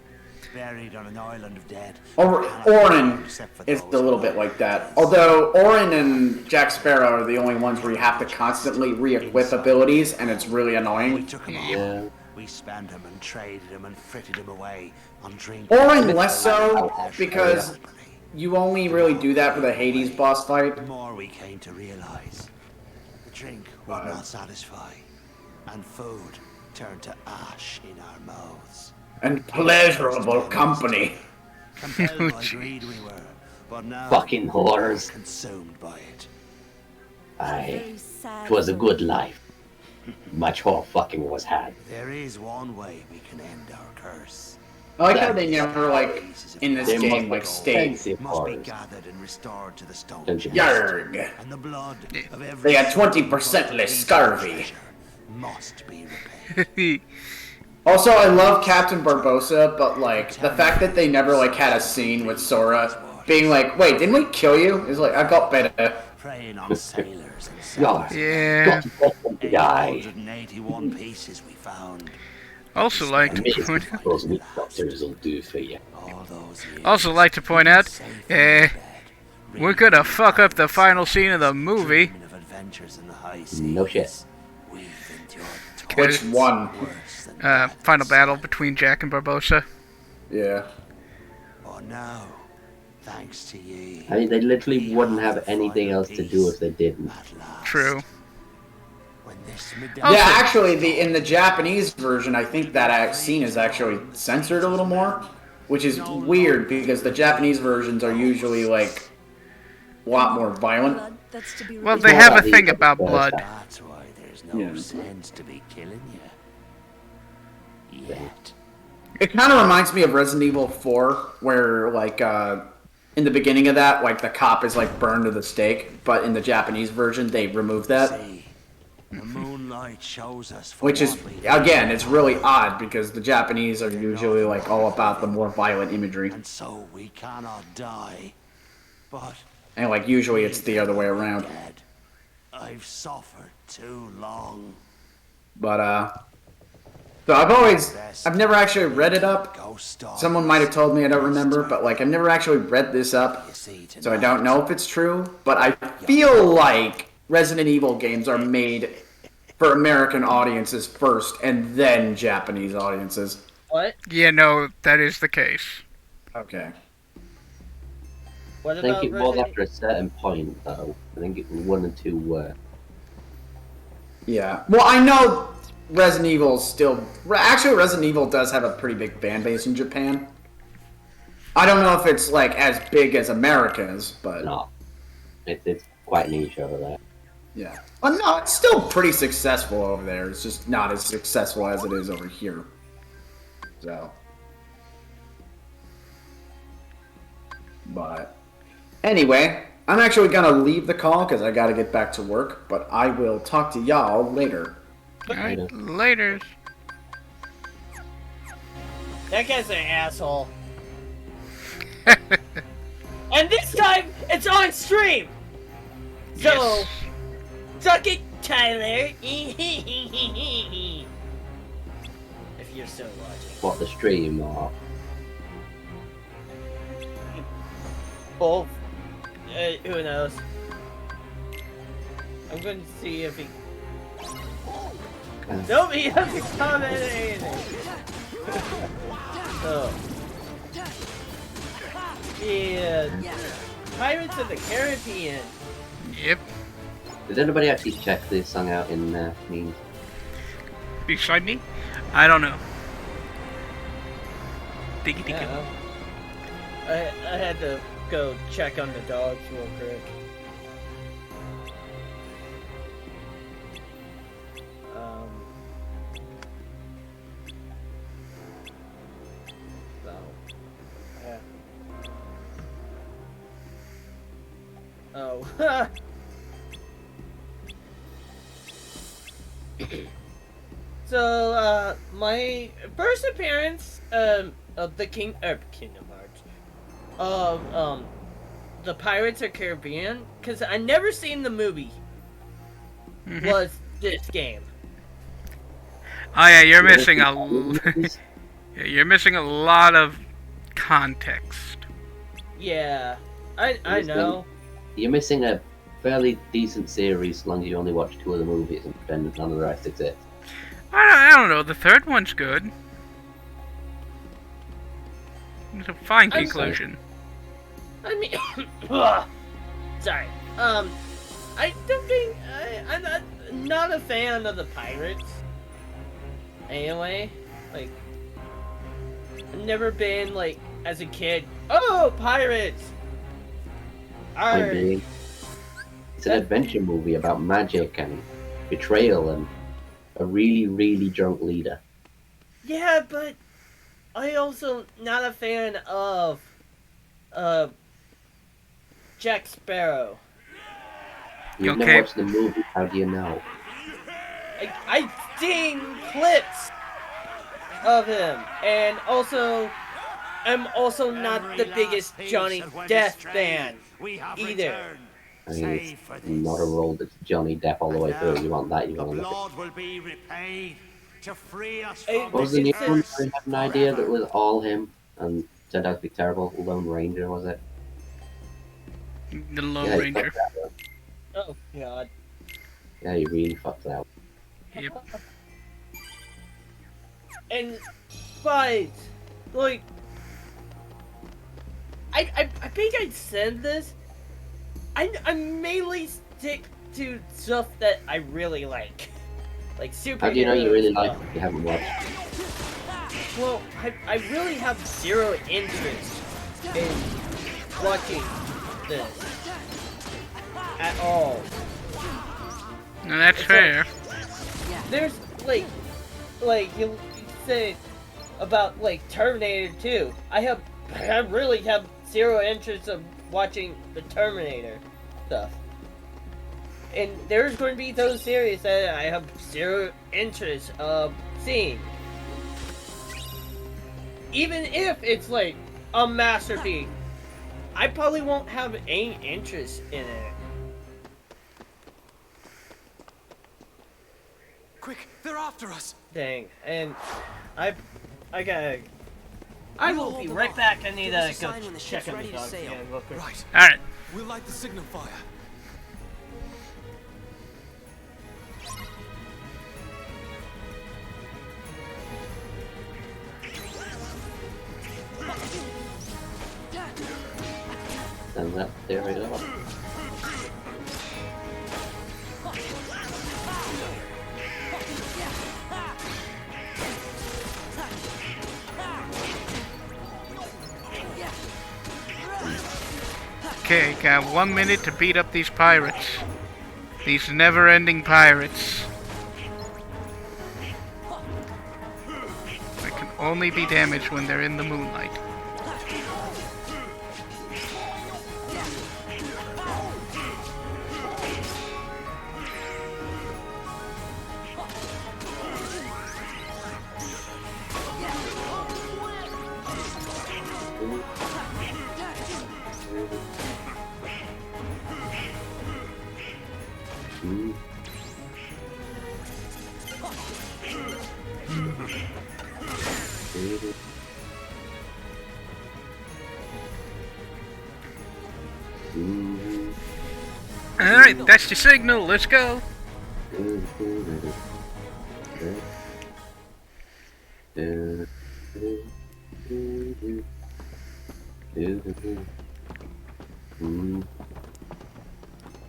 Buried on an island of dead. Orin is a little bit like that. Although Orin and Jack Sparrow are the only ones where you have to constantly re-equip abilities, and it's really annoying. We took him on. We spanned him and traded him and fritted him away on drink. Orin less so, because you only really do that for the Hades boss fight. The more we came to realize, the drink would not satisfy, and food turned to ash in our mouths. And pleasurable company. Compelled by greed we were, but now fucking whores. Consumed by it. It was a good life. Much whore fucking was had. There is one way we can end our curse. I like how they never, like, in this game, like, state. Must be gathered and restored to the stone. Yarg. And the blood of every They had 20% less scurvy. Must be repaired. Also, I love Captain Barbossa, but, like, the fact that they never, like, had a scene with Sora being like, wait, didn't we kill you? Is like, I got better. Preying on sailors and sailors. Yeah. 881 pieces we found. Also like to point out. Those meat doctors will do for you. Also like to point out, we're gonna fuck up the final scene of the movie. No shit. Which one? Final battle between Jack and Barbossa. Yeah. Oh no. Thanks to you. I mean, they literally wouldn't have anything else to do if they didn't. True. Yeah, actually, in the Japanese version, I think that scene is actually censored a little more, which is weird because the Japanese versions are usually like a lot more violent. Well, they have a thing about blood. That's why there's no sense to be killing you. Yet. It kind of reminds me of Resident Evil 4, where like in the beginning of that, like the cop is like burned to the stake, but in the Japanese version, they removed that. The moonlight shows us. Which is, again, it's really odd because the Japanese are usually like all about the more violent imagery. And so we cannot die. But And like usually it's the other way around. I've suffered too long. But so I've never actually read it up. Someone might have told me, I don't remember, but like I've never actually read this up. So I don't know if it's true, but I feel like Resident Evil games are made for American audiences first, and then Japanese audiences. What? Yeah, no, that is the case. Okay. What I think about it was after a certain point, though. I think 1 and 2 were. Yeah. Well, I know Resident Evil still... Actually, Resident Evil does have a pretty big fan base in Japan. I don't know if it's, like, as big as America's, but... No. It's quite niche over there. Yeah. Well, no, it's still pretty successful over there. It's just not as successful as it is over here. So. But. Anyway, I'm actually gonna leave the call because I gotta get back to work, but I will talk to y'all later. Alright, later. That guy's an asshole. And this time, it's on stream! So, Yes. suck it, Tyler. If you're still watching. What, the stream or? Both. Who knows? I'm going to see if he... Nope, he doesn't comment anything. So. Yeah. Pirates of the Caribbean. Yep. Did anybody actually check this song out in memes? Beside me? I don't know. Diggy diggy. Yeah. I had to go check on the dogs real quick. So, yeah. Oh. So, my first appearance, of the Kingdom Hearts, of, the Pirates of Caribbean, because I never seen the movie, was this game. Oh yeah, you're missing you're missing a lot of context. Yeah, I know. You're missing a fairly decent series as long as you only watch 2 of the movies and pretend none of the rest exists. I don't know. The third one's good. It's a fine conclusion. I mean, sorry. I don't think I'm not a fan of the pirates. Anyway, like, I've never been like as a kid. Oh, pirates! Point being, it's an adventure movie about magic and betrayal and a really, really drunk leader. Yeah, but I also not a fan of Jack Sparrow. You've never watched the movie, how do you know? I've seen clips of him, and also, I'm also not the biggest Johnny Depp fan either. I mean, it's not a role that's Johnny Depp all the way through. You want that, you want to look at. will be repaid to free us What was the new one? I had an idea that was all him and turned out to be terrible. Lone Ranger, was it? The Lone Ranger. Oh God. Yeah, he really fucked out. Yep. And, but, like, I think I'd said this. I mainly stick to stuff that I really like superheroes. How do you know you really like it if you haven't watched? Well, I really have zero interest in watching this at all. No, that's fair. There's like you said about like Terminator 2. I really have zero interest of watching the Terminator stuff. And there's going to be those series that I have zero interest of seeing. Even if it's like a masterpiece, I probably won't have any interest in it. Quick, they're after us. Dang, and I will be right back. I need to go check on the dogs again real quick. Right. Alright. We'll light the signal fire. And that, there we go. Okay, got 1 minute to beat up these pirates. These never-ending pirates. That can only be damaged when they're in the moonlight. Alright, that's the signal, let's go!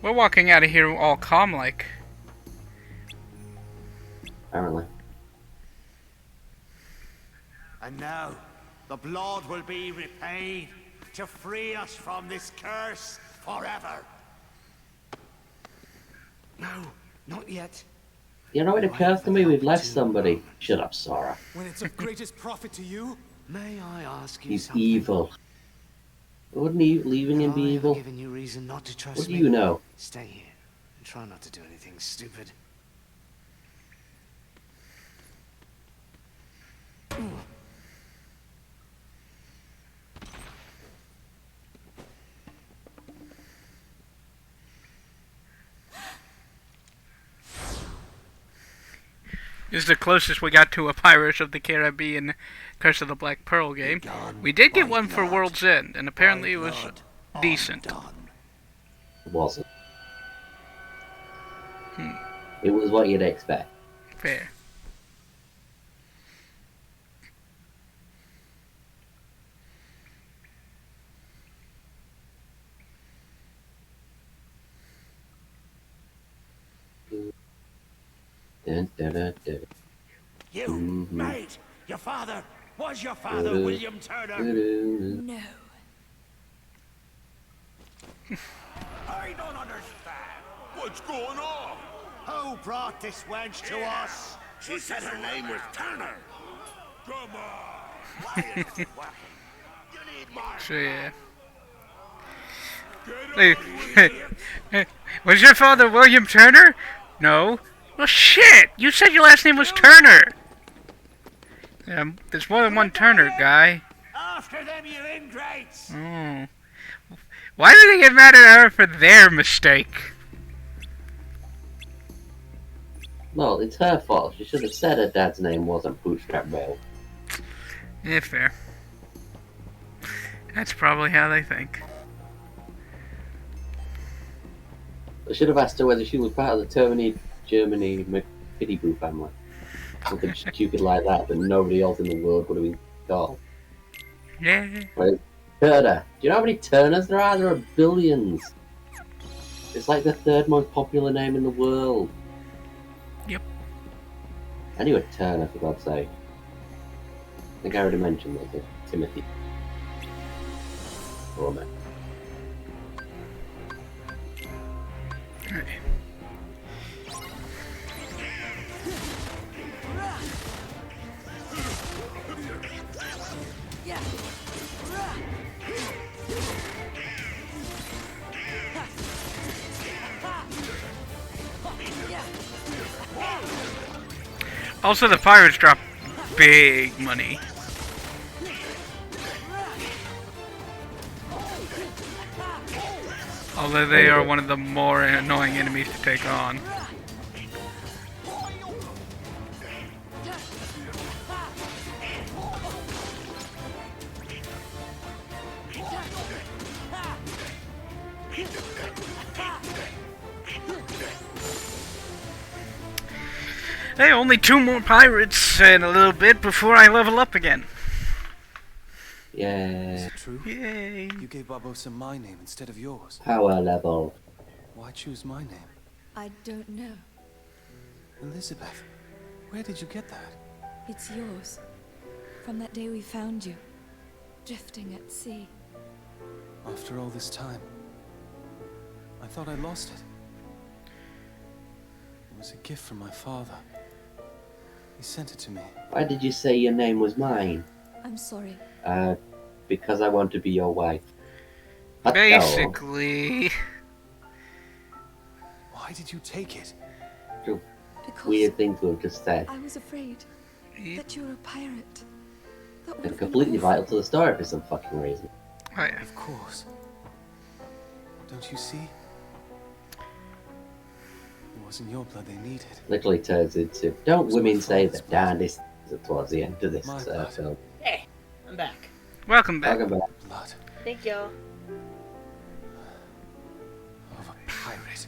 We're walking out of here all calm like. Apparently. And now, the blood will be repaid to free us from this curse forever. No, not yet. You know, it occurs to me we've left somebody. Shut up, Sora. When it's of greatest profit to you? May I ask you He's something? evil. Wouldn't he leaving him be Have I evil? ever given you reason not to trust What do me? you know? Stay here and try not to do anything stupid. This is the closest we got to a Pirates of the Caribbean Curse of the Black Pearl game. We did get one for World's End, and apparently it was decent. It wasn't. It was what you'd expect. Fair. Dun, dun, dun, dun. You, mate! Your father! Was your father Do-do. William Turner? Do-do. No. I don't understand. What's going on? Who brought this wench to us? She said her name was Turner. Come on! Why is it working? You need more. So yeah. Hey, was your father William Turner? No. Well, shit! You said your last name was Turner! There's more than one Turner, guy. After them, you ingrates! Oh. Why do they get mad at her for their mistake? Well, it's her fault. She should have said her dad's name wasn't Bootstrap Rail. Yeah, fair. That's probably how they think. I should have asked her whether she was part of the Germany McPittyboo family. Something stupid like that nobody else in the world would have been called. Yeah. Right? Turner. Do you know how many Turners there are? There are billions. It's like the third most popular name in the world. Yep. Anyway, Turner, for God's sake. I think I already mentioned this. Timothy. Roman. Also, the pirates drop big money. Although they are one of the more annoying enemies to take on. Hey, only 2 more pirates in a little bit before I level up again. Yeah. Is it true? Yay. You gave Barbosa my name instead of yours. Power level. Why choose my name? I don't know. Elizabeth, where did you get that? It's yours. From that day we found you. Drifting at sea. After all this time. I thought I lost it. It was a gift from my father. He sent it to me. Why did you say your name was mine? I'm sorry. Because I want to be your wife. Basically. Why did you take it? Weird thing to have just said. I was afraid that you were a pirate. That would And have been completely awful. vital to the story for some fucking reason. Oh, yeah. Of course. Don't you see? It wasn't your blood they needed. Literally turns into, don't women say the darndest towards the end of this film. Hey, I'm back. Welcome back. Welcome back. Blood Thank you. of a pirate.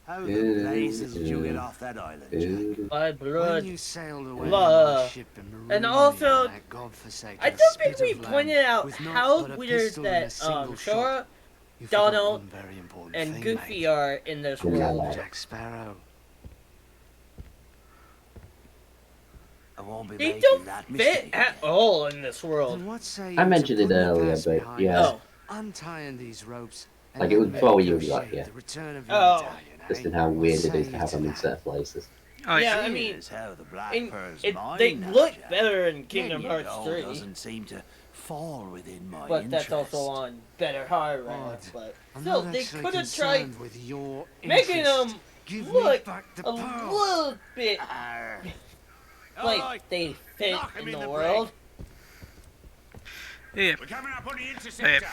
How the blazes did you get off that island, Jack? By blood. When you sailed away Blood. on my ship and marooned And me also, on that godforsaken I don't think spit we of land pointed out with naught how but a weird pistol and a that single Sora, shot. You forgot Donald, one very important and thing, Goofy mate. are in this world. Jack Sparrow. I won't be They making don't that fit mistake. at all in this world. Then what say I you mentioned to it putting the earlier, past but behind yeah. us, untying these ropes, and Like, it then would throw you, negotiate like, yeah. the return of your medallion, Just eh? in how What weird it say is to you have them in that? certain places. Yeah, I mean, Here's how the Black in- Pearl's they mine now, look Jack. better in Kingdom Letting Hearts it 3. all doesn't seem to fall within my But that's interest. also on better hardware. Odd. But I'm still, not they actually could have tried concerned with your making interest. them Give me look back the a pearl. little bit like Alright, they fit knock him in in the the world. Yeah. We're coming up on the interceptor.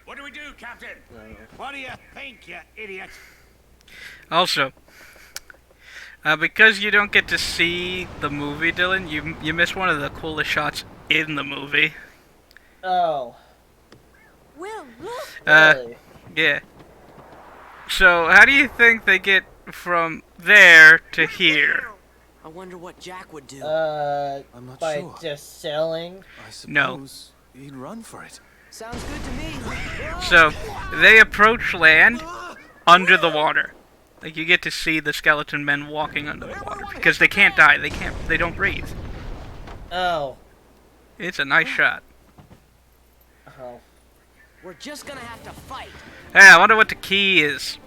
What do we do, Captain? What do you think, you idiot? Also, because you don't get to see the movie, Dylan, you miss one of the coolest shots in the movie. Oh. Will, look! Really? Yeah. So, how do you think they get from there to here? I wonder what Jack would do. I'm not by sure. just selling. I No. suppose he'd run for it. Sounds good to me. So, they approach land under the water. Like, you get to see the skeleton men walking under the water. Because they can't die, they don't breathe. Oh. It's a nice shot. Oh. We're just gonna have to fight. Yeah, I wonder what the key is.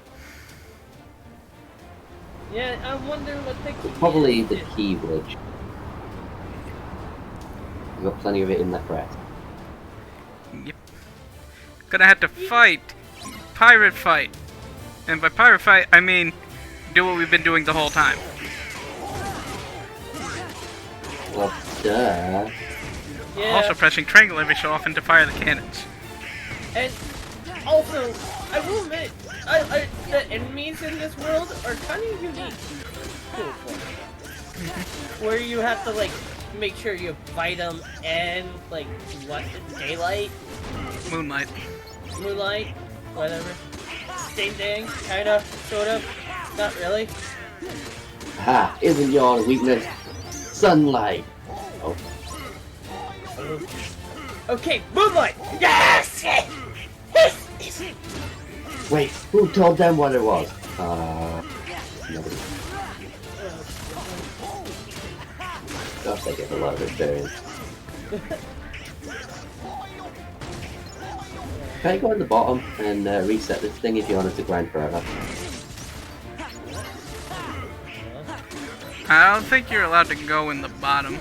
Yeah, I wonder what the key Probably is. the key village. You've got plenty of it in that crest. Yep. Gonna have to fight. Pirate fight. And by pirate fight, I mean do what we've been doing the whole time. Well, duh. Yeah. Also pressing triangle every so often to fire the cannons. And also, I will admit, the enemies in this world are kind of unique. Where you have to, like, make sure you fight them and, like, what, daylight? Moonlight. Moonlight? Whatever. Same thing, kinda, sorta, not really. Ha! Isn't your weakness sunlight? Oh. Okay, moonlight! Yes! Wait, who told them what it was? Nobody. Gosh, they get a lot of experience. Can you go on the bottom and reset this thing if you want it to grind forever? I don't think you're allowed to go in the bottom.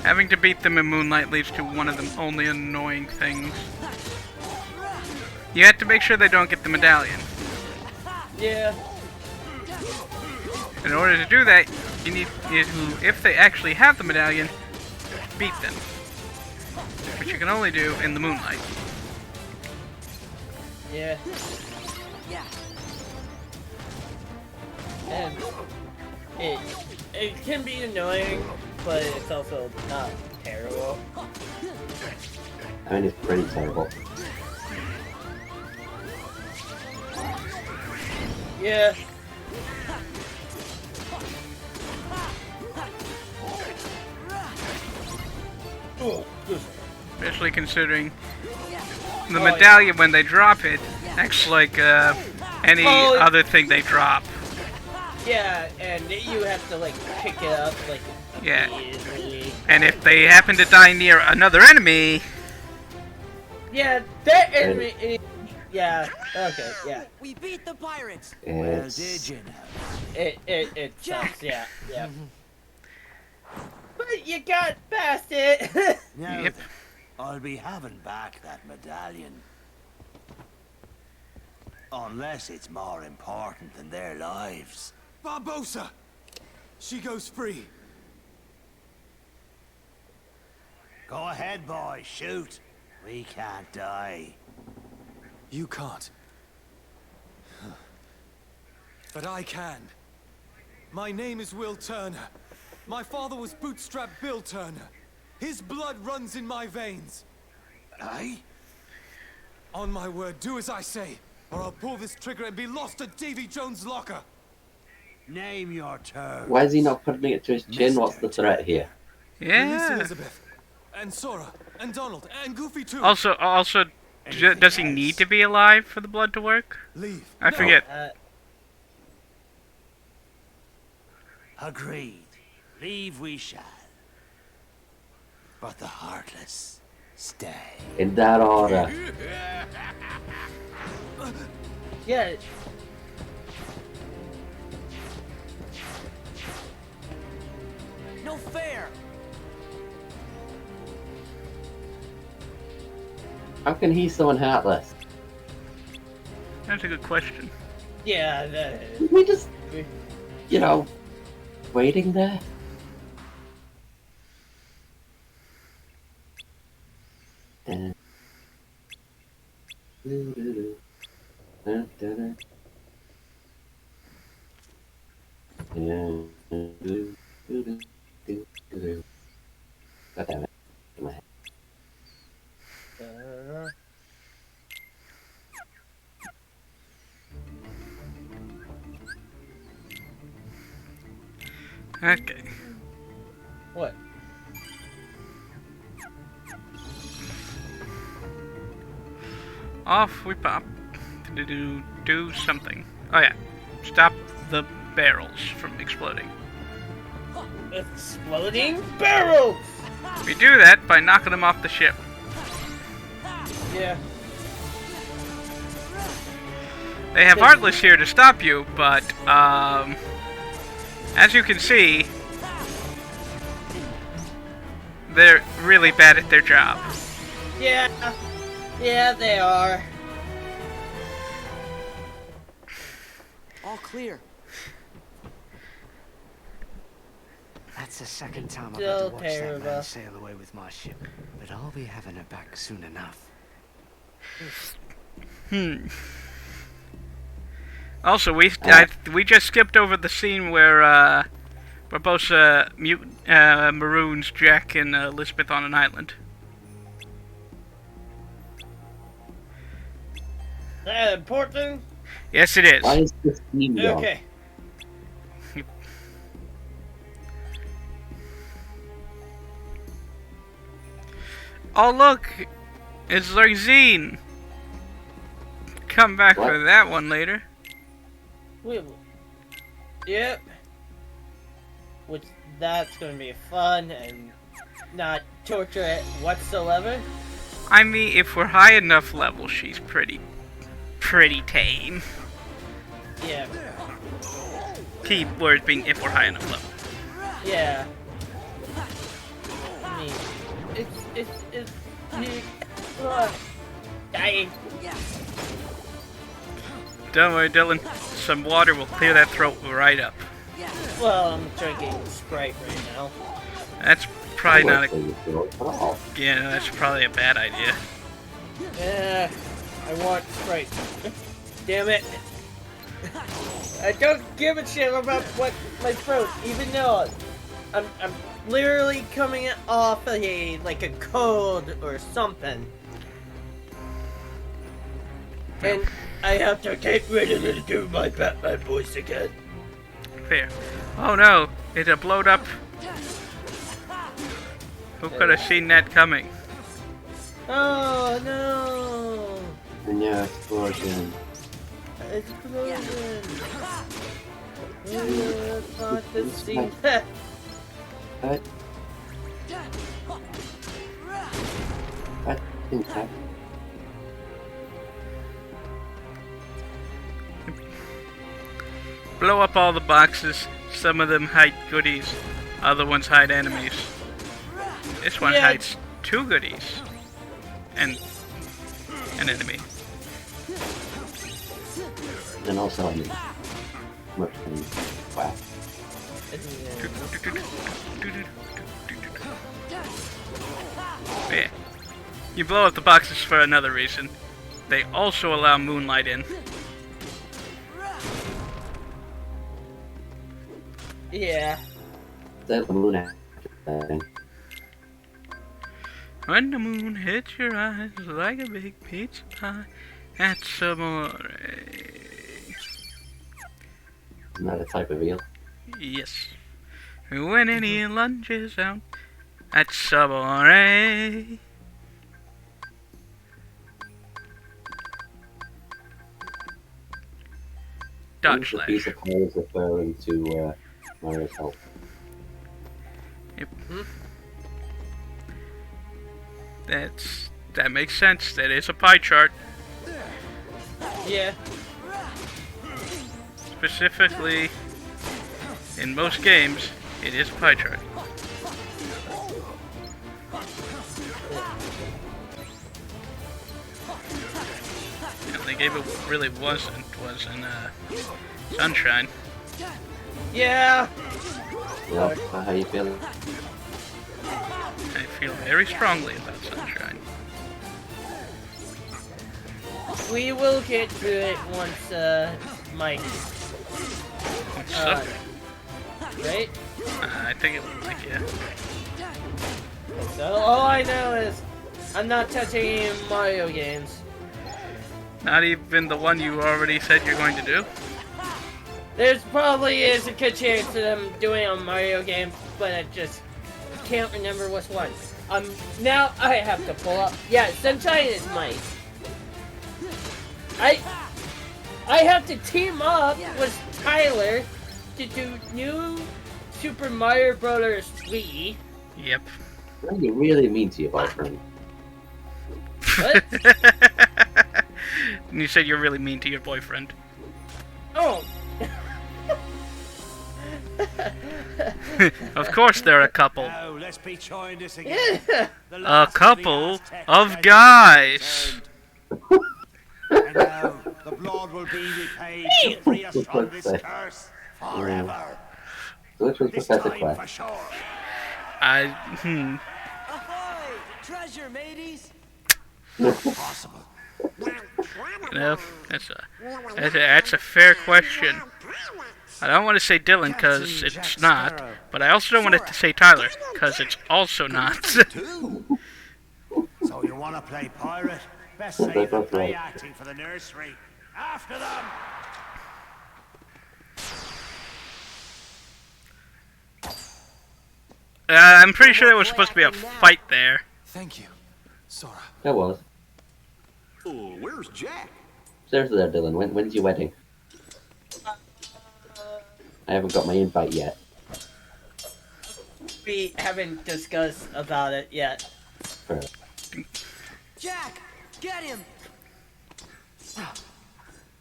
Having to beat them in Moonlight leads to one of the only annoying things. You have to make sure they don't get the medallion. Yeah. In order to do that, you need to, if they actually have the medallion, beat them. Which you can only do in the Moonlight. Yeah. Yeah. And it can be annoying, but it's also not terrible. I mean, it's pretty terrible. Yeah. Especially considering the medallion, when they drop it, acts like any other thing they drop. Yeah, and you have to, like, pick it up, like, Yeah. immediately. And if they happen to die near another enemy, Yeah, that enemy. Yeah. Okay. Yeah. We beat the pirates. Well, did you know? It sucks. Yeah. Yeah. But you got past it. Now Yep. then, I'll be having back that medallion. Unless it's more important than their lives. Barbosa! She goes free. Go ahead, boy, shoot. We can't die. You can't. But I can. My name is Will Turner. My father was Bootstrap Bill Turner. His blood runs in my veins. Aye? On my word, do as I say, or I'll pull this trigger and be lost at Davy Jones' locker. Name your terms. Why is he not putting it to his chin? What's the threat here? Release Elizabeth, and Sora, and Donald, and Goofy too. Also, does he need to be alive for the blood to work? Leave. I forget. Agreed. Leave we shall. But the Heartless stay. In that order. Yeah. No fair. How can he summon Heartless? That's a good question. Yeah, we just, you know, waiting there. God damn it. In my head. Okay. What? Off we pop to do something. Oh yeah, stop the barrels from exploding. Exploding barrels! We do that by knocking them off the ship. Yeah. They have Heartless here to stop you, but as you can see, they're really bad at their job. Yeah. Yeah, they are. All clear. That's the second time I've Still had to watch that terrible. man sail away with my ship. But I'll be having her back soon enough. Also, we just skipped over the scene where Barbosa maroons Jack and Elizabeth on an island. That important? Yes, it is. Why is this theme gone? Okay. Oh look, it's Zarzine. Come back What? for that one later. Wait. Yep. Which that's gonna be fun and not torture whatsoever. I mean, if we're high enough level, she's pretty tame. Yeah. Key word being if we're high enough level. Yeah. I mean, it's dying. Don't worry, Dylan. Some water will clear that throat right up. Well, I'm drinking Sprite right now. That's probably not a... Yeah, that's probably a bad idea. Yeah, I want Sprite. Damn it. I don't give a shit about what my throat, even though I'm literally coming off like a cold or something. And I have to get ready to do my Batman voice again. Fair. Oh no, it blowed up. Who could have seen that coming? Oh no! Yeah, explosion. Explosion! Let's not to see that. What things happen? Blow up all the boxes. Some of them hide goodies. Other ones hide enemies. This one hides 2 goodies. And an enemy. And also, I mean, much wow. Yeah. You blow up the boxes for another reason. They also allow moonlight in. Yeah. That's the moon. When the moon hits your eyes like a big pizza pie, that's amore. Isn't that a type of eel? Yes. When an eel lunges out, that's amore. Dodge The slash. piece of pie is referring to Mario's health. Yep. That makes sense. That is a pie chart. Yeah. Specifically, in most games, it is a pie chart. The only game it really wasn't was in Sunshine. Yeah. Yeah, how you feeling? I feel very strongly about Sunshine. We will get to it once, Mike. Right? I think it was like, yeah. So, all I know is, I'm not touching any Mario games. Not even the one you already said you're going to do? There's probably is a good chance that I'm doing a Mario game, but I just can't remember which one. Now I have to pull up. Yeah, Sunshine is mine. I have to team up with Tyler to do new Super Mario Brothers 3. Yep. What do you really mean to your boyfriend? What? You said you're really mean to your boyfriend. Oh. Of course they're a couple. Now, let's be trying this again. A couple of guys. And now, the blood will be repaid to free us from this curse forever. So which was Professor Quest? Ahoy! Treasure, mateys! Possible. You know, that's a fair question. I don't want to say Dylan because it's not, but I also don't want to say Tyler because it's also not. So you want to play pirate? Best save the play acting for the nursery. After them! I'm pretty sure there was supposed to be a fight there. Thank you, Sora. There was. Oh, where's Jack? Seriously there, Dylan. When's your wedding? I haven't got my invite yet. We haven't discussed about it yet. Fair. Jack, get him!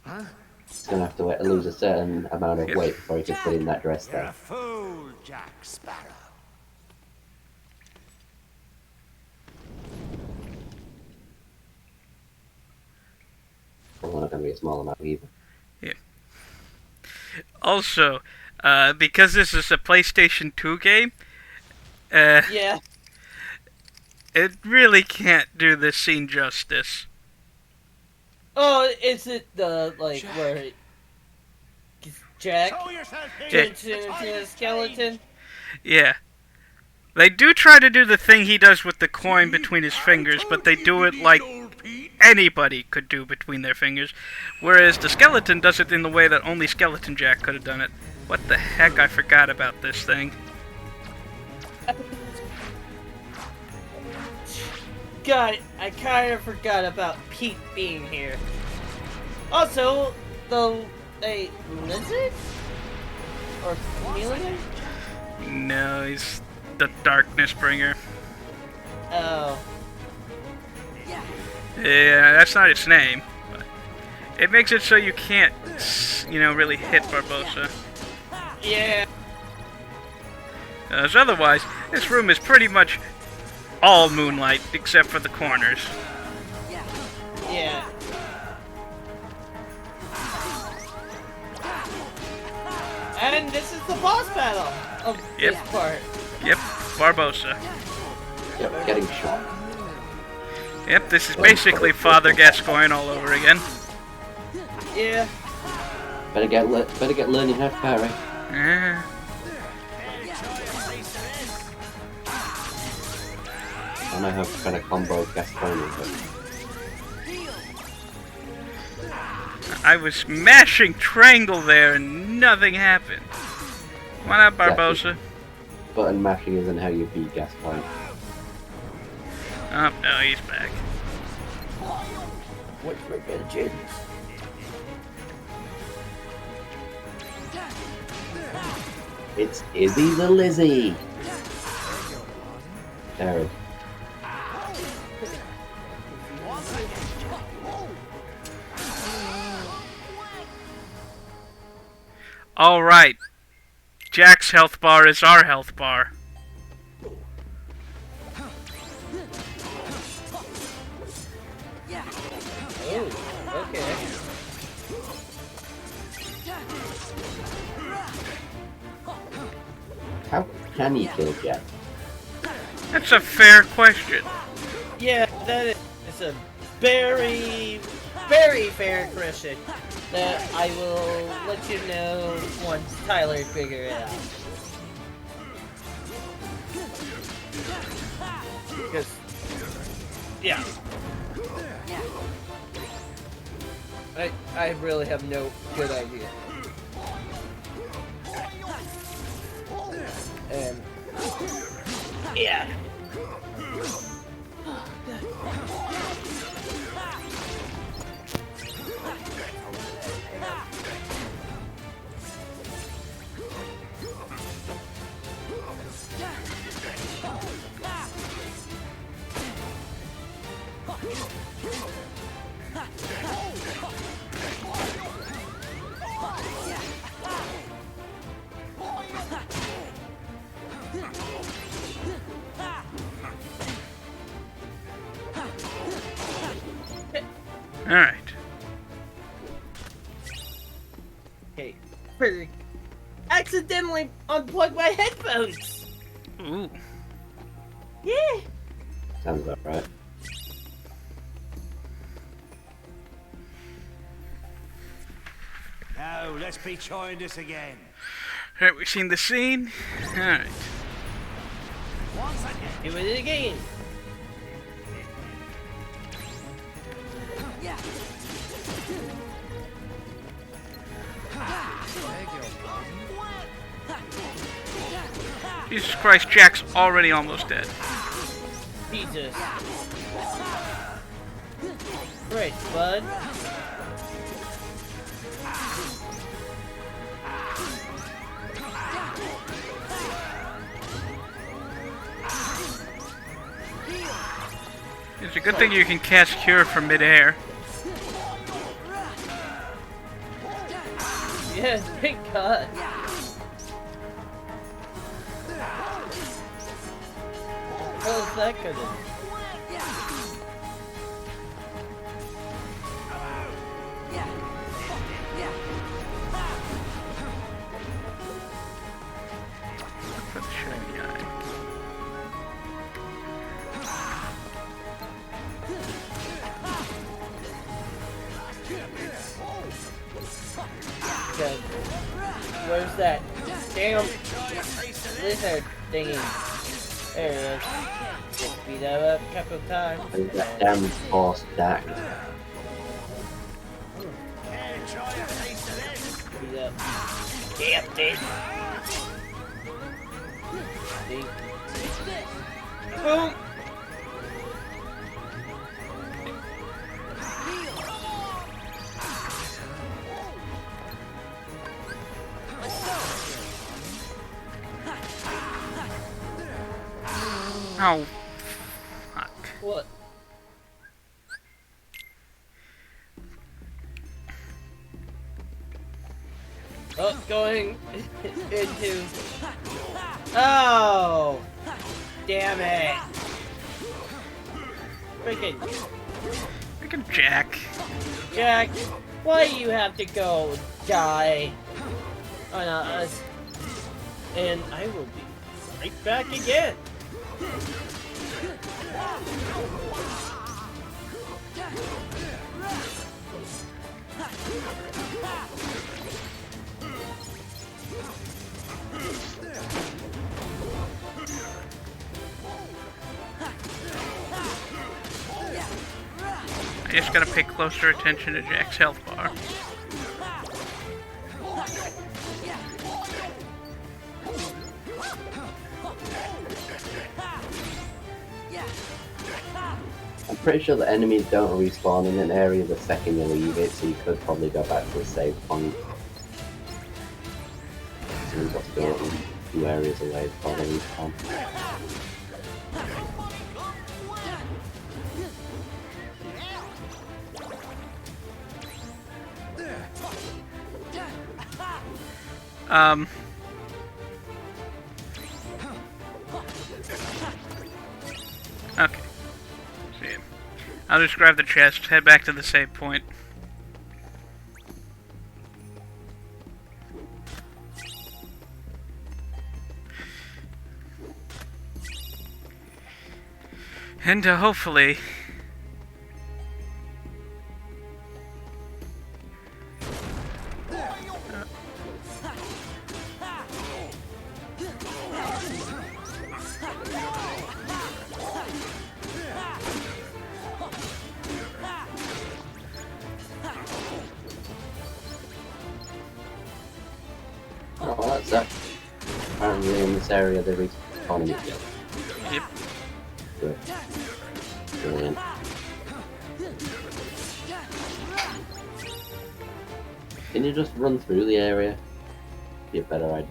Huh? He's gonna have to lose a certain amount of weight before he can fit in that dress You're there. a fool, Jack Sparrow. Well, not gonna be a small amount either. Yeah. Also, because this is a PlayStation 2 game, yeah, it really can't do this scene justice. Oh, is it the, like, Jack. Where Jack turns into a skeleton? Yeah. They do try to do the thing he does with the coin between his fingers, but they do it like anybody could do between their fingers. Whereas the skeleton does it in the way that only Skeleton Jack could have done it. What the heck? I forgot about this thing. God, I kind of forgot about Pete being here. Also, a lizard? Or chameleon? No, he's the Darkness Bringer. Oh. Yeah, that's not its name. But it makes it so you can't, really hit Barbossa. Yeah. As otherwise, this room is pretty much all moonlight except for the corners. Yeah. And this is the boss battle of this part. Yep, Barbosa. Yep, getting shot. Yep, this is basically Father Gascoigne all over again. Yeah. Better get learning how to parry. Yeah. I know how to kind of combo Gascoigne, but I was smashing triangle there and nothing happened. Come on up, Barbosa. Button mashing isn't how you beat Gascoigne. Oh, no, he's back. What's my vengeance? It's Izzy the Lizzie. There. Alright. Jack's health bar is our health bar. Oh, okay. How can he kill Jack? That's a fair question. Yeah, that is a very, very fair question that I will let you know once Tyler figures it out. Because, yeah. I really have no good idea. And yeah. Alright. Hey, Berg, accidentally unplugged my headphones. Ooh. Yeah. Sounds about right. Now, let's be trying this again. Alright, we've seen the scene. Alright. Do it again. Jesus Christ, Jack's already almost dead. Jesus. Great, bud. It's a good thing you can cast Cure from midair. Yeah, thank God. How is that gonna? For the shiny eye. Okay. Where's that damn lizard thingy? There it is. Just beat that up a couple of times. And that damn boss Dak. Beat up. Damn this. See? Boom. Oh, fuck. What? Oh, going into... Oh! Damn it! Freaking Jack. Jack, why do you have to go die? And I will be right back again. I just gotta pay closer attention to Jack's health bar. I'm pretty sure the enemies don't respawn in an area the second you leave it, so you could probably go back to the save point. So you've got to go a few areas away before they respawn. Okay. See. I'll just grab the chest, head back to the save point. And hopefully... Oh, well, that's that. Apparently in this area they respawn immediately. Yep. Good. Brilliant. Can you just run through the area? Be a better idea.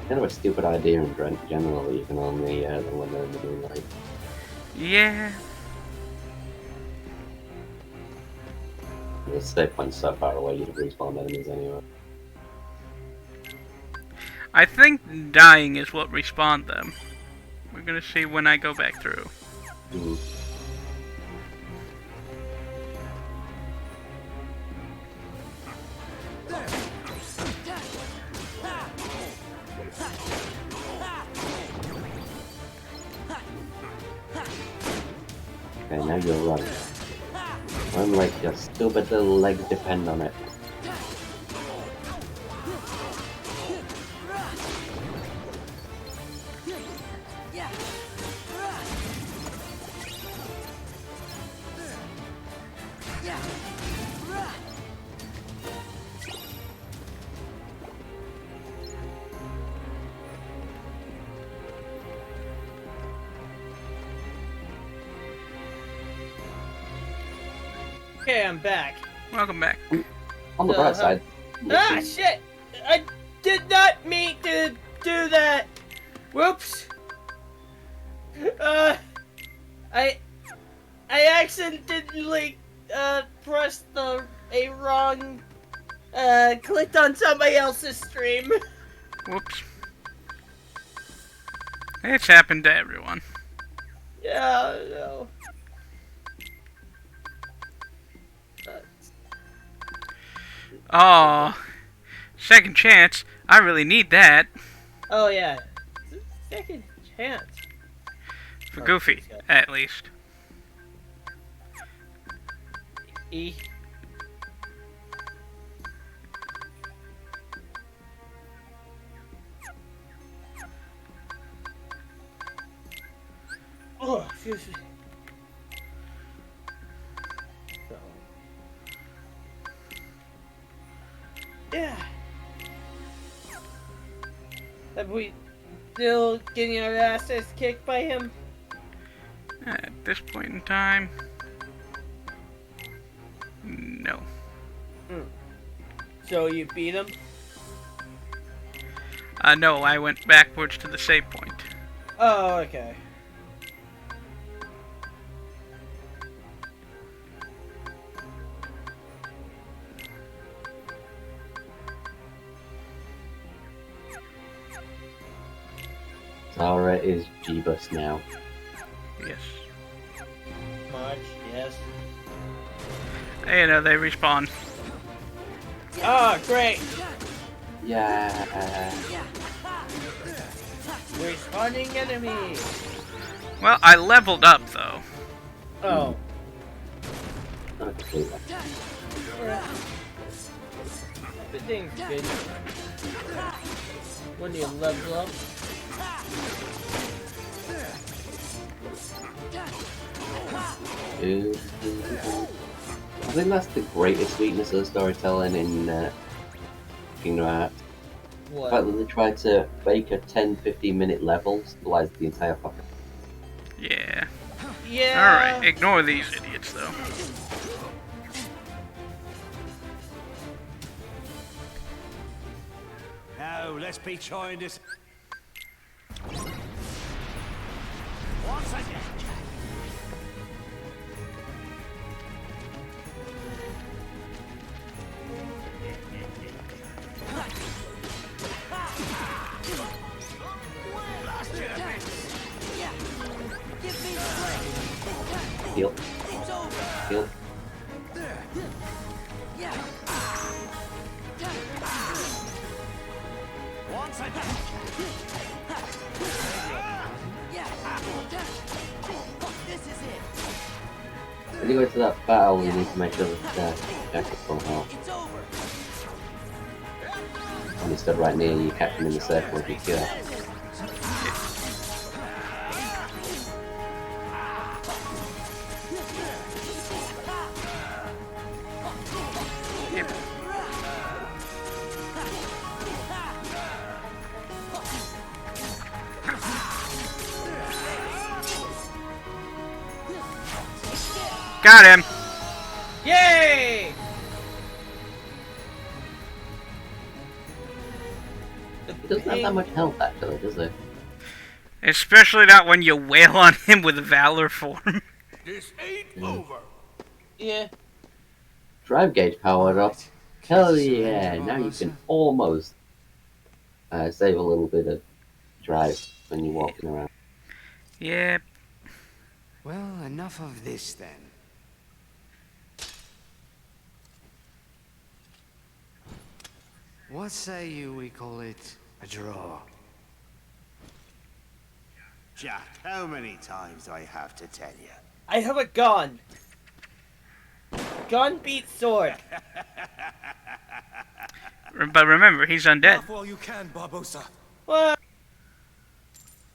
Kind of a stupid idea in general that you can only them when they're in the moonlight. Yeah. The save point's so far away you'd respawn enemies anyway. I think dying is what respawned them. We're gonna see when I go back through. Mm. Okay, now you're running. Run like your stupid little legs depend on it. Okay, I'm back. Welcome back. On the bright side. Ah, shit! I did not mean to do that! Whoops! I accidentally, pressed a wrong, clicked on somebody else's stream. Whoops. It's happened to everyone. Yeah, no. Oh, second chance. I really need that. Oh, yeah. Second chance. For Goofy, at least. E. Oh, excuse me. So. Yeah. Have we still getting our asses kicked by him? At this point in time, no. So you beat him? No, I went backwards to the save point. Oh, okay. Tara is Jeebus now. Yes. March, yes. You know, they respawn. Oh, great! Yeah. Respawning enemy! Well, I leveled up, though. Oh. Okay. Everything's good. When you level up. I think that's the greatest weakness of the storytelling in Kingdom Hearts. What? The fact that they tried to make a 10-15 minute level stabilize the entire fucking. Yeah. Yeah. Alright, ignore these idiots, though. Now, let's be trying this. Once again, Jack. Heal. Heal. Once again. When you go to that battle, you need to make sure that Jack is full health. When he stood right near you, catch him in the circle if you kill. Got him! Yay! He doesn't have that much health actually, does he? Especially not when you wail on him with Valor form. This ain't over. Yeah. Drive gauge powered up. Hell yeah! Now you can almost save a little bit of drive when you're walking around. Yep. Well, enough of this then. What say you we call it a draw? Jack, how many times do I have to tell you? I have a gun. Gun beats sword. But remember, he's undead. Laugh while you can, Barbosa. Well,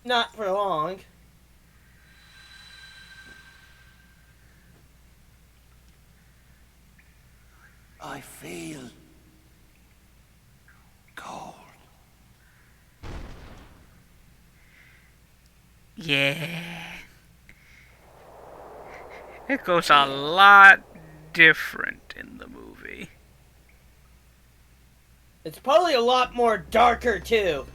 not for long. I feel cold. Yeah. It goes a lot different in the movie. It's probably a lot more darker too.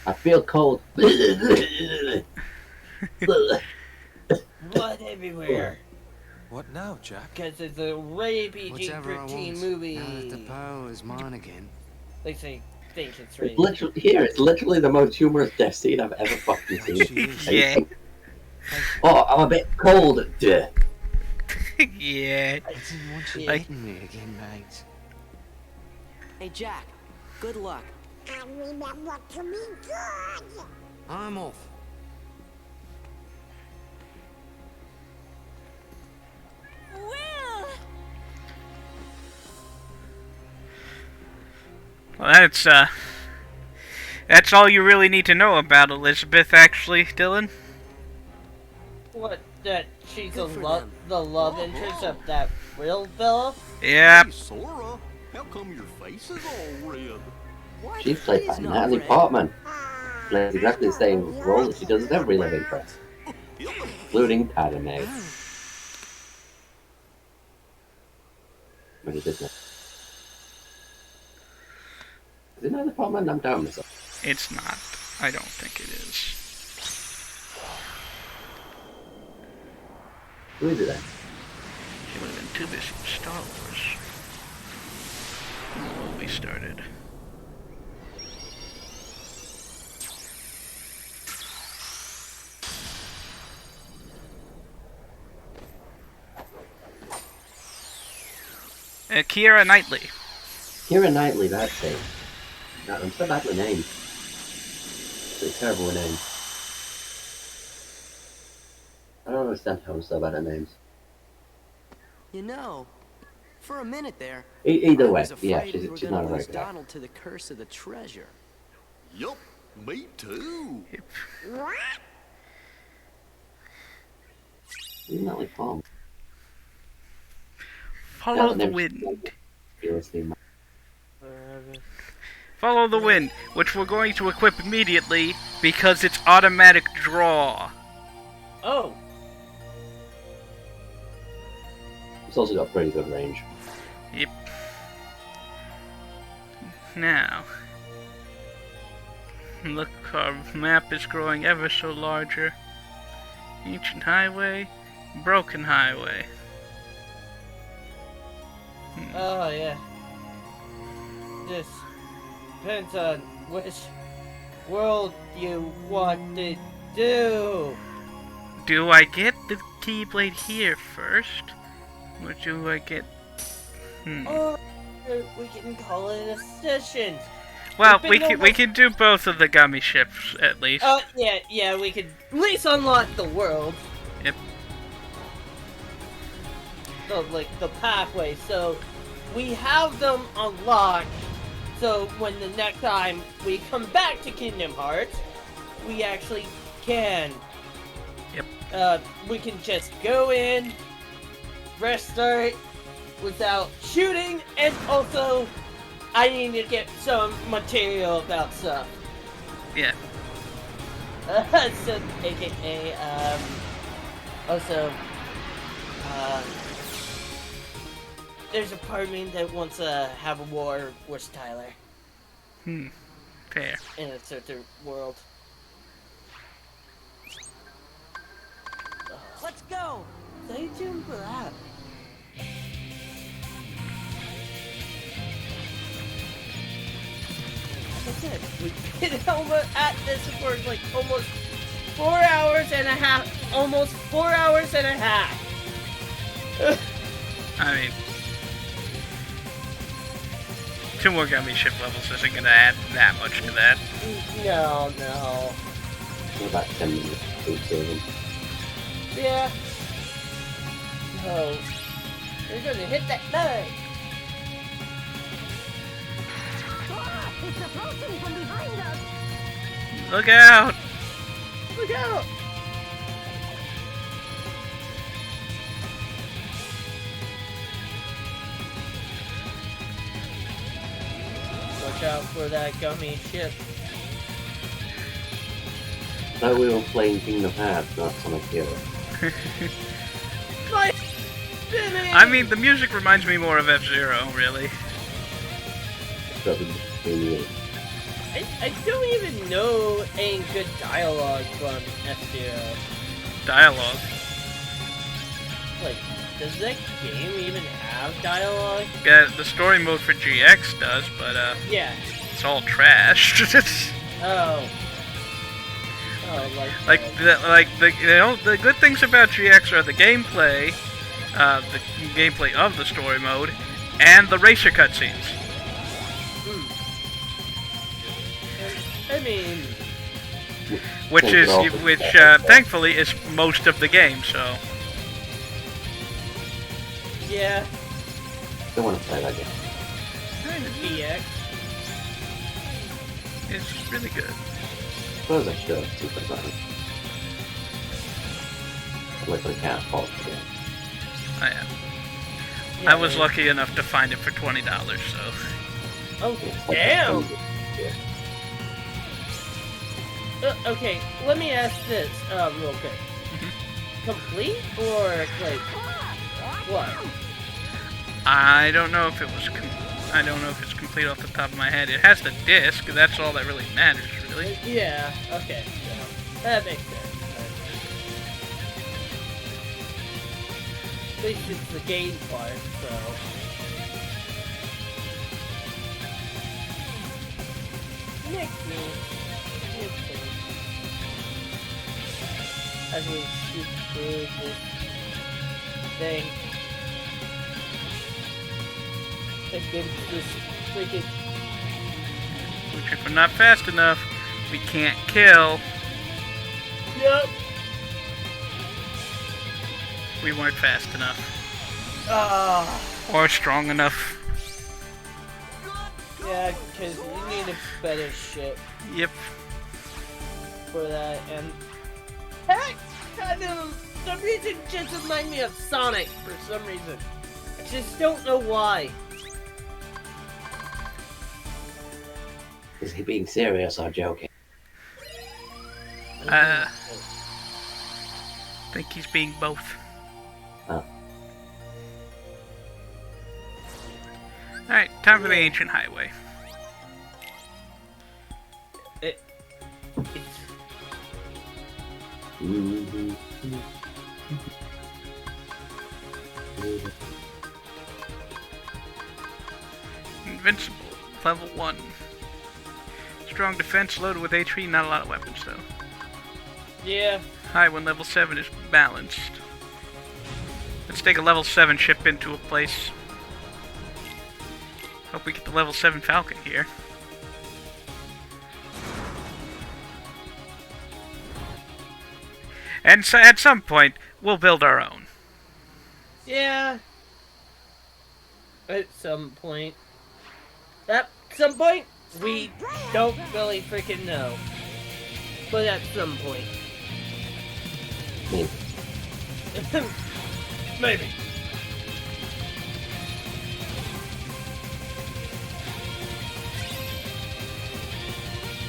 I feel cold. Blood everywhere. What now, Jack? Because it's a rated Whatever I PG-13 want. movie. Now that the power is mine again. They think it's It's rated. literally here. It's literally the most humorous death scene I've ever fucking seen. Yeah. Oh, I'm a bit cold. Duh. Yeah. I didn't want you Like- hitting me again, mate. Hey, Jack. Good luck. I remember to be good. I'm off. Will! Well, that's all you really need to know about Elizabeth, actually, Dylan. What? That she's the love interest of that real Bella? Yeah. Hey, Sora, how come your face is all red? She's played by Natalie Portman. Plays exactly the same role that she does as every love interest, including Padme. But it isn't. Is it Natalie Portman? I'm down myself. It's not. I don't think it is. Who is it then? She would have been too busy with Star Wars when the movie started. Keira Knightley. Keira Knightley, that's it. No, I'm so bad with names. So terrible with names. I don't understand how I'm so bad at names. You know, for a minute there, Either I way, was yeah, afraid we were she's gonna not a very lose good actor. Donald to the curse of the treasure. Yup, me too. Isn't that like Palm? Follow the wind. Follow the wind, which we're going to equip immediately because it's automatic draw. Oh. It's also got pretty good range. Yep. Now, look, our map is growing ever so larger. Ancient highway, broken highway. Oh, yeah. This depends on which world you want to do. Do I get the Keyblade here first? Or do I get... Or we can call it a session. Well, we can do both of the gummy ships, at least. Oh, yeah, we could at least unlock the world. Yep. So, like, the pathway, so we have them unlocked, so when the next time we come back to Kingdom Hearts, we actually can. Yep. We can just go in, restart, without shooting, and also, I need to get some material about stuff. Yeah. So, aka, also, there's a part of me that wants to have a war with Tyler. Fair. In a certain world. Let's go! Stay tuned for that. Like I said, we've been over at this for like almost 4 hours and a half. Almost 4 hours and a half. I mean, 2 more gummy ship levels isn't gonna add that much to that. No. For about 10 minutes, each of them. Yeah. No. You're gonna hit that nine. It's approaching from behind us. Look out! Look out! Watch out for that gummy ship. No, we were playing Kingdom Hearts, not Sonic Hero. I mean, the music reminds me more of F-Zero, really. I don't even know any good dialogue from F-Zero. Dialogue? Like, does that game even have dialogue? Yeah, the story mode for GX does, but yeah, it's all trash. Oh, the good things about GX are the gameplay of the story mode, and the racer cutscenes. I mean, which thankfully is most of the game. So yeah. Don't want to play that game. BX. It's really good. I suppose I should have super fun. I literally can't afford the game. I am. I was lucky enough to find it for $20, so. Oh, damn! Okay, let me ask this, real quick. Complete, or, like, what? I don't know if it was. I don't know if it's complete off the top of my head. It has the disc. That's all that really matters, really. Yeah. Okay. Yeah. That makes sense. At least it's the game part, so. Makes me. As we shoot through this thing. against this freaking... Which, if we're not fast enough, we can't kill. Yep. We weren't fast enough. Ah. Or strong enough. Yeah, because you need a better ship. Yep. For that, and that kind of, some reason, just reminds me of Sonic for some reason. I just don't know why. Is he being serious or joking? I think he's being both. Oh. Alright, time for the ancient highway. Invincible, level 1. Strong defense loaded with HP, not a lot of weapons though. Yeah. High when level 7 is balanced. Let's take a level 7 ship into a place. Hope we get the level 7 Falcon here. And so at some point, we'll build our own. Yeah. At some point. At some point, we don't really freaking know. But at some point. Maybe. Maybe.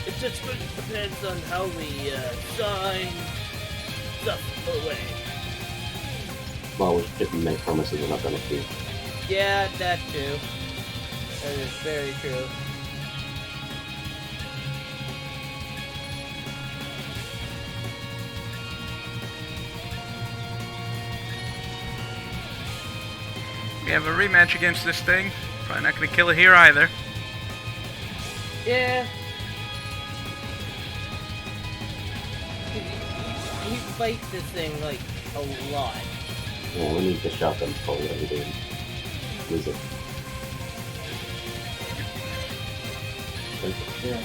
It just depends on how we sign stuff away. Well, we shouldn't make promises we're not going to keep. Yeah, that too. That is very true. We have a rematch against this thing. Probably not going to kill it here either. Yeah. You fight this thing like a lot. Yeah, we need the shotgun for what we're doing. Use it. Yeah.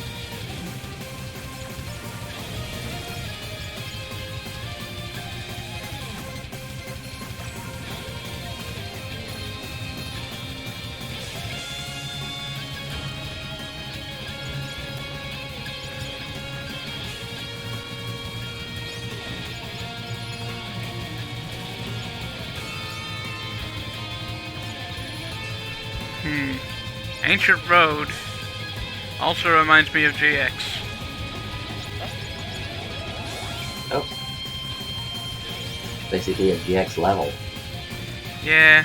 Ancient Road also reminds me of GX. Oh. Basically a GX level. Yeah.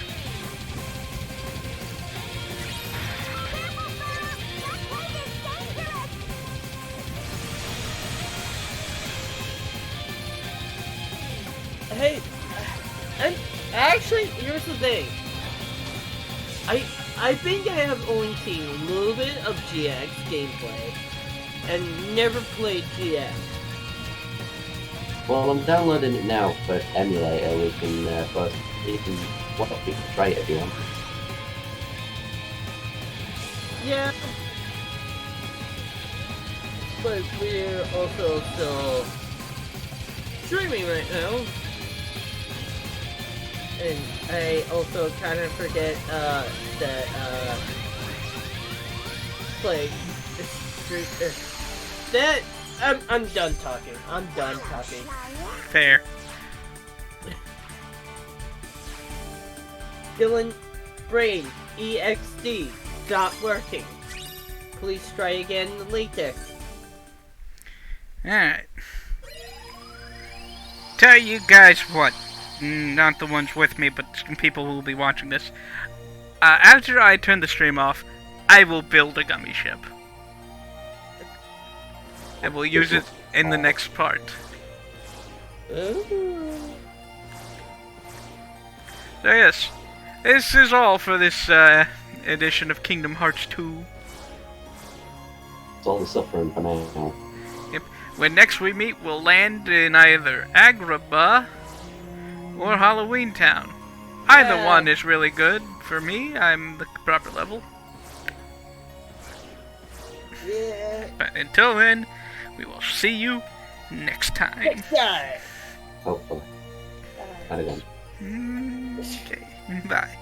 Hey, and actually, here's the thing. I think I have only seen a little bit of GX gameplay, and never played GX. Well, I'm downloading it now for emulator. We can try it if you want. Yeah. But we're also still streaming right now. And I also kind of forget that like that I'm done talking. I'm done talking. Fair. Dylan Brain EXD stop working. Please try again later. Alright. Tell you guys what. Not the ones with me, but people who will be watching this. After I turn the stream off, I will build a gummy ship. And we'll use it in the next part. Ooh. So yes, this is all for this edition of Kingdom Hearts 2. It's all the suffering for now. Yep. When next we meet, we'll land in either Agrabah or Halloween Town. Either one is really good. For me, I'm the proper level. Yeah. But until then, we will see you next time. Next time. Hopefully. And again. Okay. Bye.